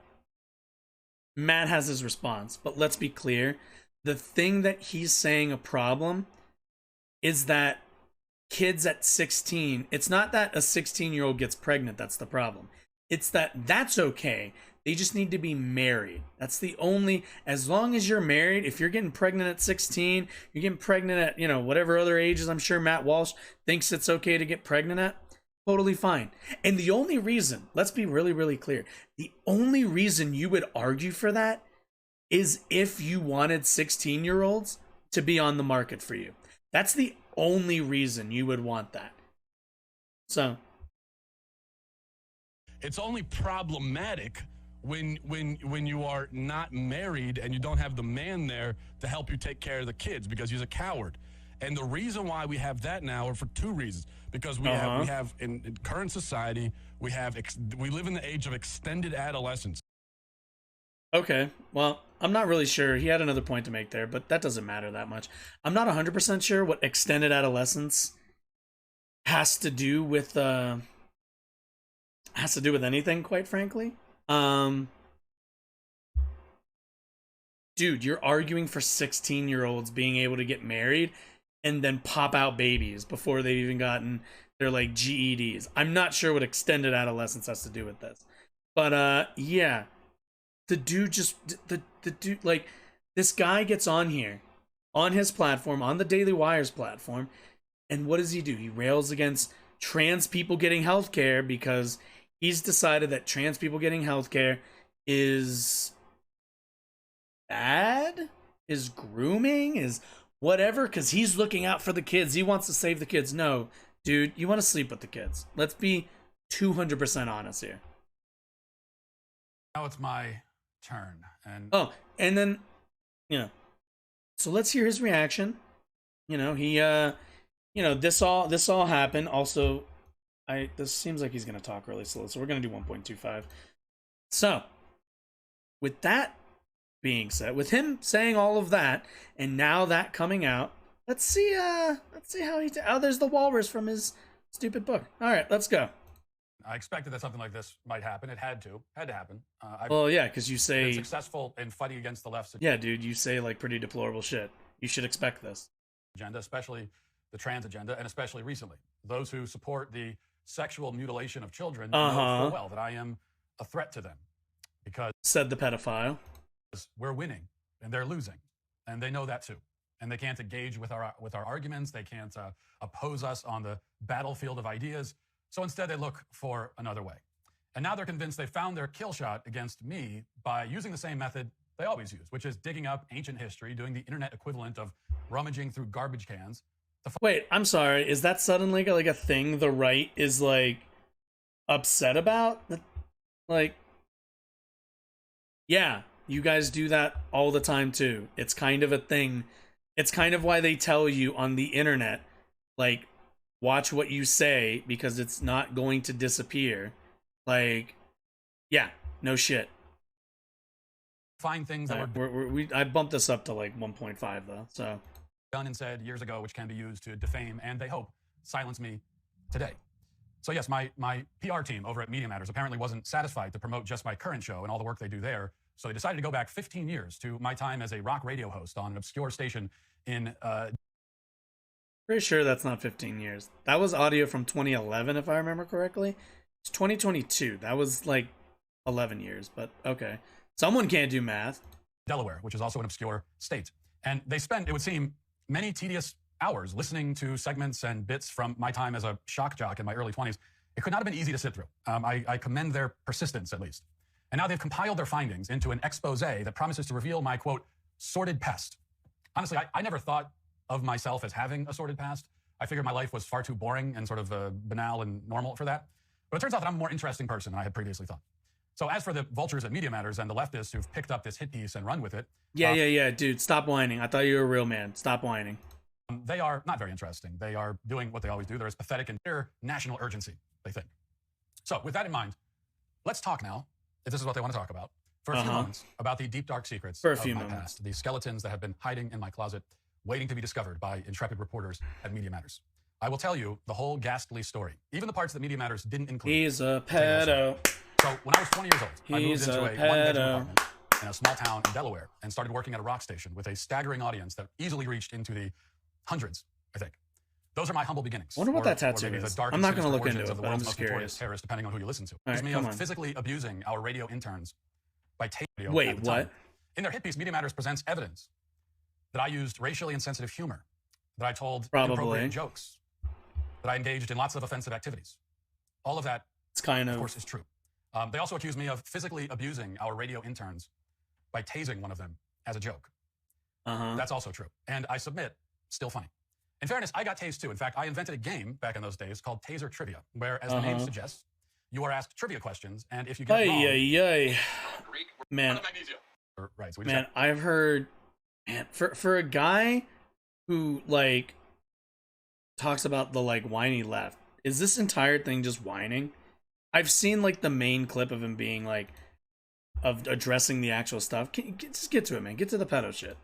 Matt has his response, but let's be clear. The thing that he's saying a problem is that kids at 16, it's not that a 16-year-old gets pregnant that's the problem. It's that that's okay. They just need to be married. That's the only, as long as you're married, if you're getting pregnant at 16, you're getting pregnant at, you know, whatever other ages I'm sure Matt Walsh thinks it's okay to get pregnant at, totally fine. And the only reason, let's be really, really clear, the only reason you would argue for that is if you wanted 16-year-olds to be on the market for you. That's the only reason you would want that. So It's only problematic when you are not married and you don't have the man there to help you take care of the kids because he's a coward. And the reason why we have that now are for two reasons. Because we have in current society, we live in the age of extended adolescence. okay, well, I'm not really sure. He had another point to make there, but that doesn't matter that much. I'm not 100% sure what extended adolescence has to do with anything, quite frankly. Dude, you're arguing for 16-year-olds being able to get married and then pop out babies before they've even gotten their like GEDs. I'm not sure what extended adolescence has to do with this. But yeah. The dude like, this guy gets on here on his platform, on the Daily Wire's platform, and what does he do? He rails against trans people getting healthcare because he's decided that trans people getting healthcare is bad, is grooming, is whatever, because he's looking out for the kids. He wants to save the kids. No, dude, you want to sleep with the kids. Let's be 200% honest here. Now it's my turn. And Oh, and then, you know, so let's hear his reaction. You know, he, you know, this all happened. Also, this seems like he's going to talk really slow, so we're going to do 1.25. So, with that being said, with him saying all of that, and now that coming out, let's see how oh, there's the walrus from his stupid book. All right, let's go. I expected that something like this might happen. It had to happen. I've Well, yeah, because you been say, successful in fighting against the left's yeah, dude, you say like pretty deplorable shit. You should expect this. agenda, especially the trans agenda, and especially recently. Those who support the sexual mutilation of children know Uh-huh. full well that I am a threat to them because Said the pedophile. we're winning and they're losing, and they know that too. And they can't engage with our arguments. They can't oppose us on the battlefield of ideas. So instead, they look for another way. And now they're convinced they found their kill shot against me by using the same method they always use, which is digging up ancient history, doing the internet equivalent of rummaging through garbage cans. Wait, I'm sorry. Is that suddenly like a thing the right is like upset about? Like, yeah, you guys do that all the time too. It's kind of a thing. It's kind of why they tell you on the internet, like, watch what you say because it's not going to disappear. Like, yeah, no shit. Find things that were I bumped this up to like 1.5 though, so. done and said years ago, which can be used to defame and, they hope, silence me today. So yes, my PR team over at Media Matters apparently wasn't satisfied to promote just my current show and all the work they do there. So they decided to go back 15 years to my time as a rock radio host on an obscure station in Pretty sure that's not 15 years. That was audio from 2011, if I remember correctly. It's 2022. That was like 11 years, but okay. Someone can't do math. Delaware, which is also an obscure state. And they spent, it would seem, many tedious hours listening to segments and bits from my time as a shock jock in my early 20s. It could not have been easy to sit through. I commend their persistence, at least. And now they've compiled their findings into an expose that promises to reveal my, quote, sordid past. Honestly, I never thought of myself as having a sordid past. I figured my life was far too boring and sort of banal and normal for that. But it turns out that I'm a more interesting person than I had previously thought. So as for the vultures at Media Matters and the leftists who've picked up this hit piece and run with it. Yeah, dude, stop whining. I thought you were a real man. Stop whining. They are not very interesting. They are doing what they always do. They're as pathetic and sheer national urgency, they think. So with that in mind, let's talk now, if this is what they want to talk about, for a few moments about the deep, dark secrets of my past, the skeletons that have been hiding in my closet, waiting to be discovered by intrepid reporters at Media Matters. I will tell you the whole ghastly story, even the parts that Media Matters didn't include. He's a pedo. So when I was 20 years old, I moved into a one-bedroom apartment in a small town in Delaware and started working at a rock station with a staggering audience that easily reached into the hundreds, I think. Those are my humble beginnings. Wonder what that tattoo or maybe is. The dark I'm not going to look origins into it, of the but I'm world's just most notorious curious. terrorist, depending on who you listen to. All It's right, me come of on. physically abusing our radio interns by tape radio. Wait, at the what? time. In their hit piece, Media Matters presents evidence that I used racially insensitive humor, that I told inappropriate jokes, that I engaged in lots of offensive activities. All of that, it's kind of course, is true. They also accused me of physically abusing our radio interns by tasing one of them as a joke. That's also true. And I submit, still funny. In fairness, I got tased too. In fact, I invented a game back in those days called Taser Trivia, where, as the name suggests, you are asked trivia questions, and if you get wrong... Man, right, so man, I've heard... Man, for a guy who, like, talks about the, like, whiny left, is this entire thing just whining? I've seen, like, the main clip of him being, like, of addressing the actual stuff. Just get to it, man. Get to the pedo shit.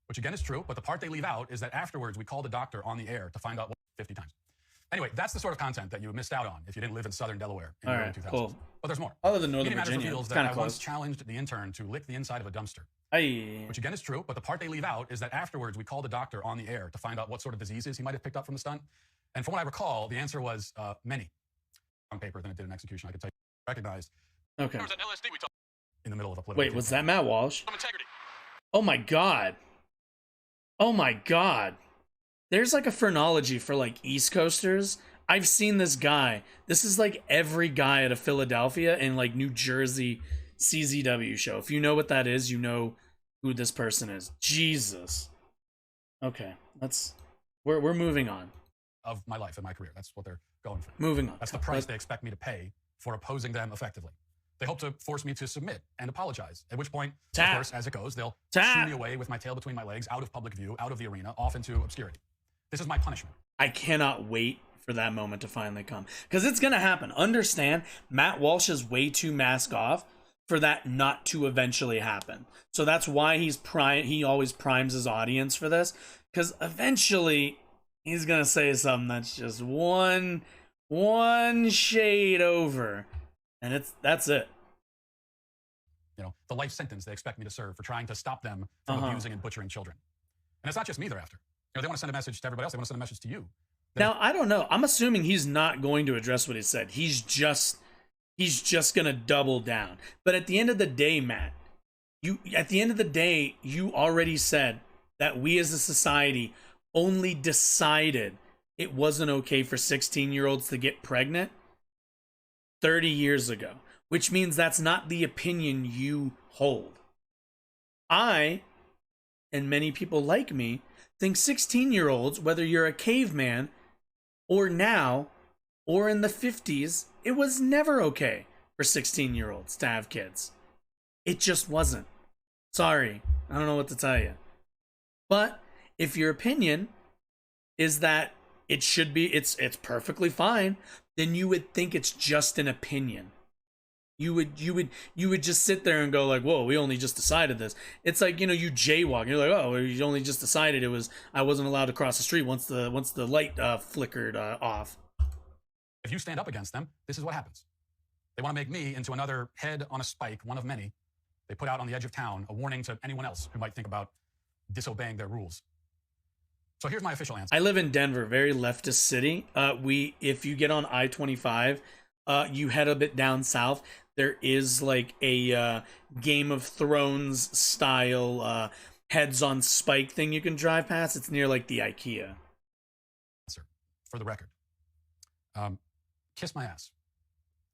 Which, again, is true, but the part they leave out is that afterwards we called a doctor on the air to find out what 50 times. Anyway, that's the sort of content that you missed out on if you didn't live in southern Delaware in the early 2000s. Cool. But there's more. Other than Northern Media Matters Virginia, reveals it's that kind I of once close. challenged the intern to lick the inside of a dumpster. Aye. Which, again, is true, but the part they leave out is that afterwards we called a doctor on the air to find out what sort of diseases he might have picked up from the stunt. And from what I recall, the answer was many. On paper than it did in execution, I could tell you. Recognized. Okay. There was an LSD we talked in the middle of a political... Wait, was that Matt Walsh? Integrity. Oh my god. Oh my god. There's like a phrenology for like East Coasters. I've seen this guy. This is like every guy at a Philadelphia and like New Jersey CZW show. If you know what that is, you know who this person is. Jesus. Okay, we're moving on. Of my life and my career. That's what they're going for. Moving on. That's the price they expect me to pay for opposing them effectively. They hope to force me to submit and apologize, at which point, of course, as it goes, they'll shoo me away with my tail between my legs, out of public view, out of the arena, off into obscurity. This is my punishment. I cannot wait for that moment to finally come. Because it's going to happen. Understand, Matt Walsh is way too mask off for that not to eventually happen. So that's why he always primes his audience for this. Because eventually, he's going to say something that's just one shade over. And that's it. You know, the life sentence they expect me to serve for trying to stop them from abusing and butchering children. And it's not just me they're after. You know, they want to send a message to everybody else. They want to send a message to you. Now, I don't know. I'm assuming he's not going to address what he said. He's just going to double down. But at the end of the day, Matt, you already said that we as a society only decided it wasn't okay for 16-year-olds to get pregnant 30 years ago, which means that's not the opinion you hold. I, and many people like me, think 16-year-olds, whether you're a caveman or now or in the 50s, it was never okay for 16-year-olds to have kids. It just wasn't. Sorry, I don't know what to tell you. But if your opinion is that it should be, it's perfectly fine, then you would think it's just an opinion. You would just sit there and go like, whoa, we only just decided this. It's like, you jaywalk. You're like, oh, you only just decided I wasn't allowed to cross the street once the light flickered off. If you stand up against them, this is what happens. They want to make me into another head on a spike, one of many. They put out on the edge of town a warning to anyone else who might think about disobeying their rules. So here's my official answer. I live in Denver, very leftist city. If you get on I-25, you head a bit down south, there is like a Game of Thrones style heads on spike thing you can drive past. It's near like the IKEA. For the record, kiss my ass.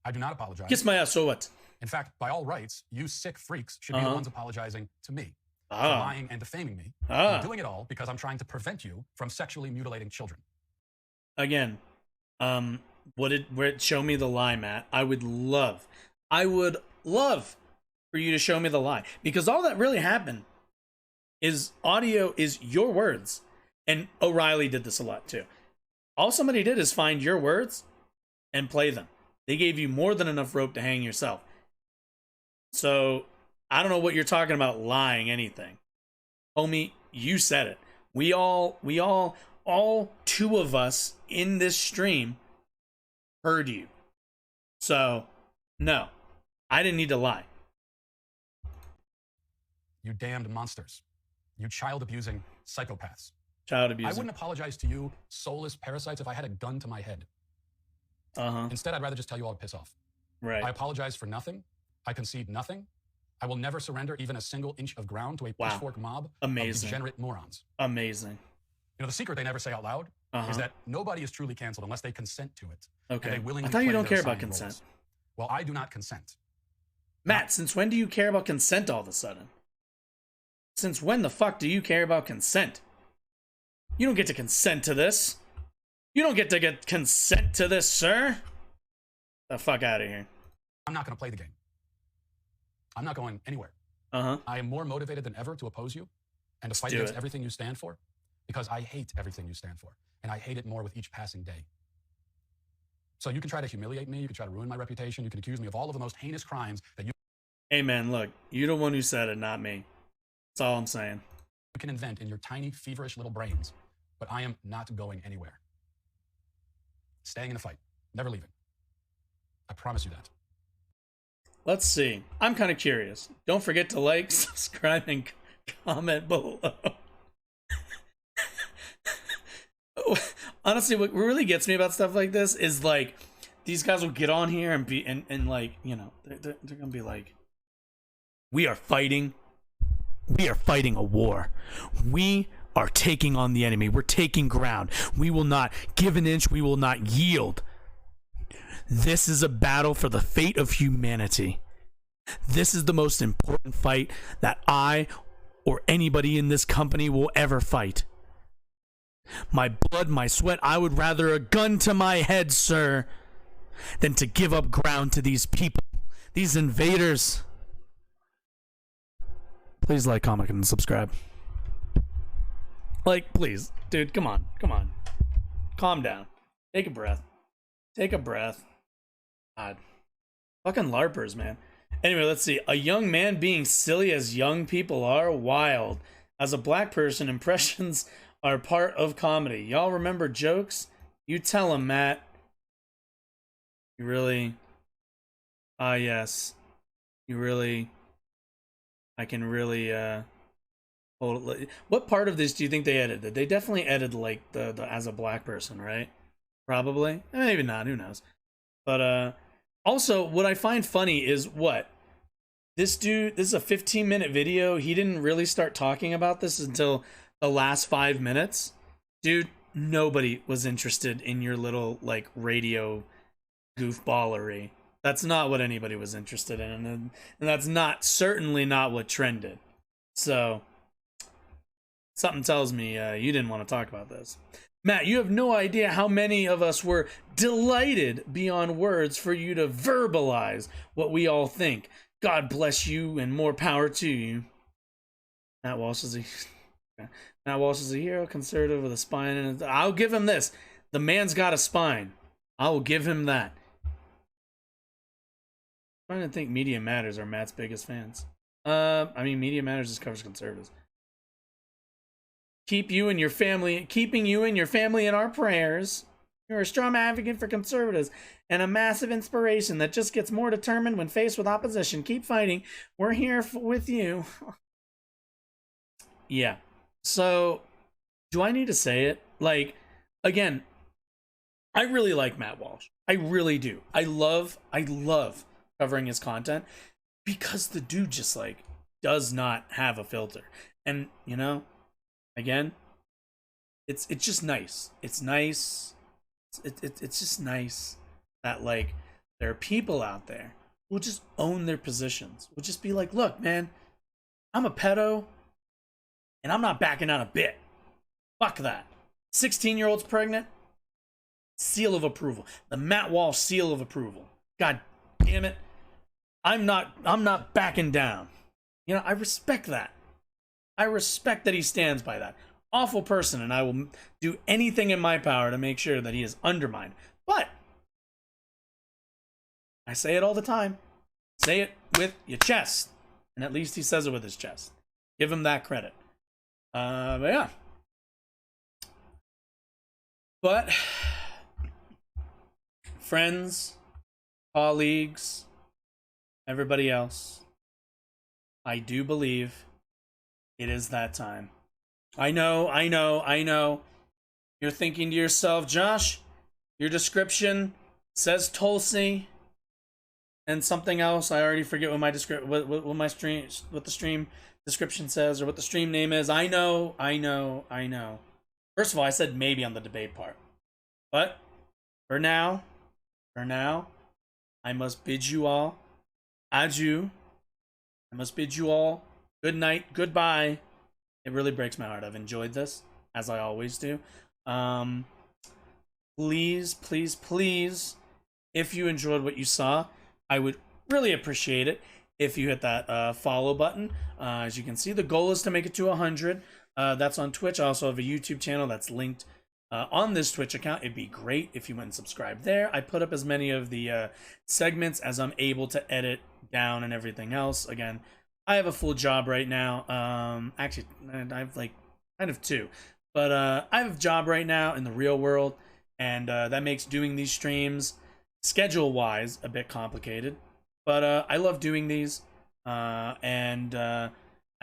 I do not apologize. Kiss my ass, so what? In fact, by all rights, you sick freaks should be the ones apologizing to me for lying and defaming me. I'm doing it all because I'm trying to prevent you from sexually mutilating children. Again, show me the lie, Matt. I would love for you to show me the lie, because all that really happened is audio is your words. And O'Reilly did this a lot too. All somebody did is find your words and play them. They gave you more than enough rope to hang yourself. So I don't know what you're talking about lying anything. Homie, you said it. We all two of us in this stream heard you. So, no, I didn't need to lie. You damned monsters. You child-abusing psychopaths. Child abusing. I wouldn't apologize to you, soulless parasites, if I had a gun to my head. Instead, I'd rather just tell you all to piss off. Right. I apologize for nothing. I concede nothing. I will never surrender even a single inch of ground to a pitchfork mob of degenerate morons. Amazing. The secret they never say out loud is that nobody is truly canceled unless they consent to it. Okay. And they willingly I thought you play don't their care about assigned consent. roles. Well, I do not consent. Matt, since when do you care about consent all of a sudden? Since when the fuck do you care about consent? You don't get to consent to this. You don't get to get consent to this, sir. The fuck out of here. I'm not going to play the game. I'm not going anywhere. Uh-huh. I am more motivated than ever to oppose you and to fight against everything you stand for, because I hate everything you stand for, and I hate it more with each passing day. So you can try to humiliate me, you can try to ruin my reputation, you can accuse me of all of the most heinous crimes that you Hey man, look, you're the one who said it, not me. That's all I'm saying. can invent in your tiny, feverish little brains, but I am not going anywhere. Staying in the fight, never leaving. I promise you that. Let's see. I'm kind of curious. Don't forget to like, subscribe, and comment below. Honestly, what really gets me about stuff like this is like these guys will get on here and be and like, they're gonna be like, we are fighting a war. We are taking on the enemy. We're taking ground. We will not give an inch. We will not yield. This is a battle for the fate of humanity. This is the most important fight that I or anybody in this company will ever fight. My blood, my sweat, I would rather a gun to my head, sir, than to give up ground to these people, these invaders. Please like, comment, and subscribe. Like, please. Dude, come on. Calm down. Take a breath. God. Fucking LARPers, man. Anyway, let's see. A young man being silly as young people are wild. As a black person, impressions are part of comedy. Y'all remember jokes? You tell them, Matt. You really? Yes. You really? I can really, What part of this do you think they edited? They definitely edited like the as a black person, right? Probably. Maybe not. Who knows? But also, what I find funny is what this dude. This is a 15-minute video. He didn't really start talking about this until the last 5 minutes. Dude, nobody was interested in your little like radio goofballery. That's not what anybody was interested in, and that's certainly not what trended. So something tells me you didn't want to talk about this. Matt, you have no idea how many of us were delighted beyond words for you to verbalize what we all think. God bless you and more power to you. Matt Walsh is a hero, conservative with a spine, and I'll give him this. The man's got a spine. I will give him that. I'm trying to think Media Matters are Matt's biggest fans. I mean, Media Matters just covers conservatives. Keeping you and your family in our prayers. You're a strong advocate for conservatives and a massive inspiration that just gets more determined when faced with opposition. Keep fighting. We're here with you. Yeah. So, do I need to say it? Like, again, I really like Matt Walsh. I really do. I love covering his content because the dude just like does not have a filter. And, you know, again, it's just nice. It's nice. It's just nice that like there are people out there who will just own their positions. Will just be like, look, man, I'm a pedo and I'm not backing down a bit. Fuck that. 16-year-old's pregnant. Seal of approval. The Matt Walsh seal of approval. God damn it. I'm not backing down. You know, I respect that. I respect that he stands by that. Awful person, and I will do anything in my power to make sure that he is undermined. But I say it all the time. Say it with your chest. And at least he says it with his chest. Give him that credit. But yeah. But friends, colleagues, everybody else, I do believe it is that time. I know. You're thinking to yourself, Josh, your description says Tulsi and something else. I already forget what my what the stream description says or what the stream name is. I know. First of all, I said maybe on the debate part. But for now, I must bid you all adieu. I must bid you all good night, goodbye. It really breaks my heart. I've enjoyed this, as I always do. Please, if you enjoyed what you saw, I would really appreciate it if you hit that follow button. As you can see, the goal is to make it to 100. That's on Twitch. I also have a YouTube channel that's linked on this Twitch account. It'd be great if you went and subscribed there. I put up as many of the segments as I'm able to edit down and everything else. Again, I have a full job right now. Actually, I have like kind of two. But I have a job right now in the real world, and that makes doing these streams schedule-wise a bit complicated. But I love doing these, and I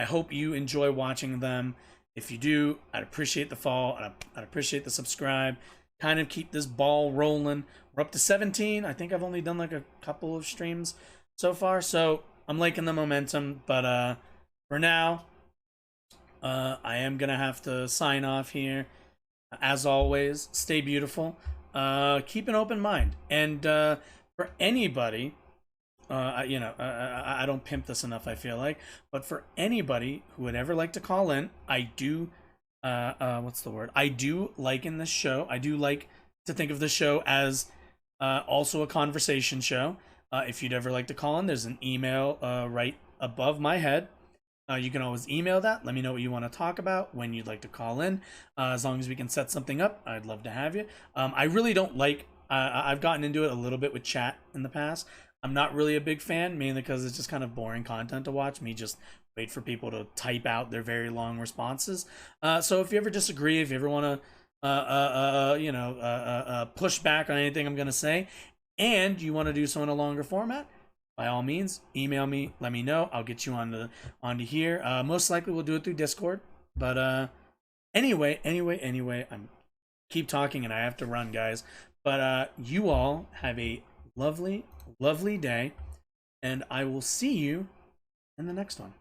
hope you enjoy watching them. If you do, I'd appreciate the follow. I'd appreciate the subscribe. Kind of keep this ball rolling. We're up to 17. I think I've only done like a couple of streams so far, so I'm liking the momentum. But for now, I am gonna have to sign off here. As always, stay beautiful. Keep an open mind, and for anybody. I don't pimp this enough, I feel like, but for anybody who would ever like to call in, I do I do liken this show. I do like to think of the show as also a conversation show. If you'd ever like to call in, there's an email right above my head. You can always email that. Let me know what you want to talk about, when you'd like to call in. As long as we can set something up, I'd love to have you. I really don't like, I've gotten into it a little bit with chat in the past. I'm not really a big fan, mainly because it's just kind of boring content to watch. Me just wait for people to type out their very long responses. So if you ever disagree, if you ever want to, push back on anything I'm going to say, and you want to do so in a longer format, by all means, email me, let me know. I'll get you onto here. Most likely we'll do it through Discord. But anyway, I'm keep talking and I have to run, guys. But you all have a lovely, lovely day, and I will see you in the next one.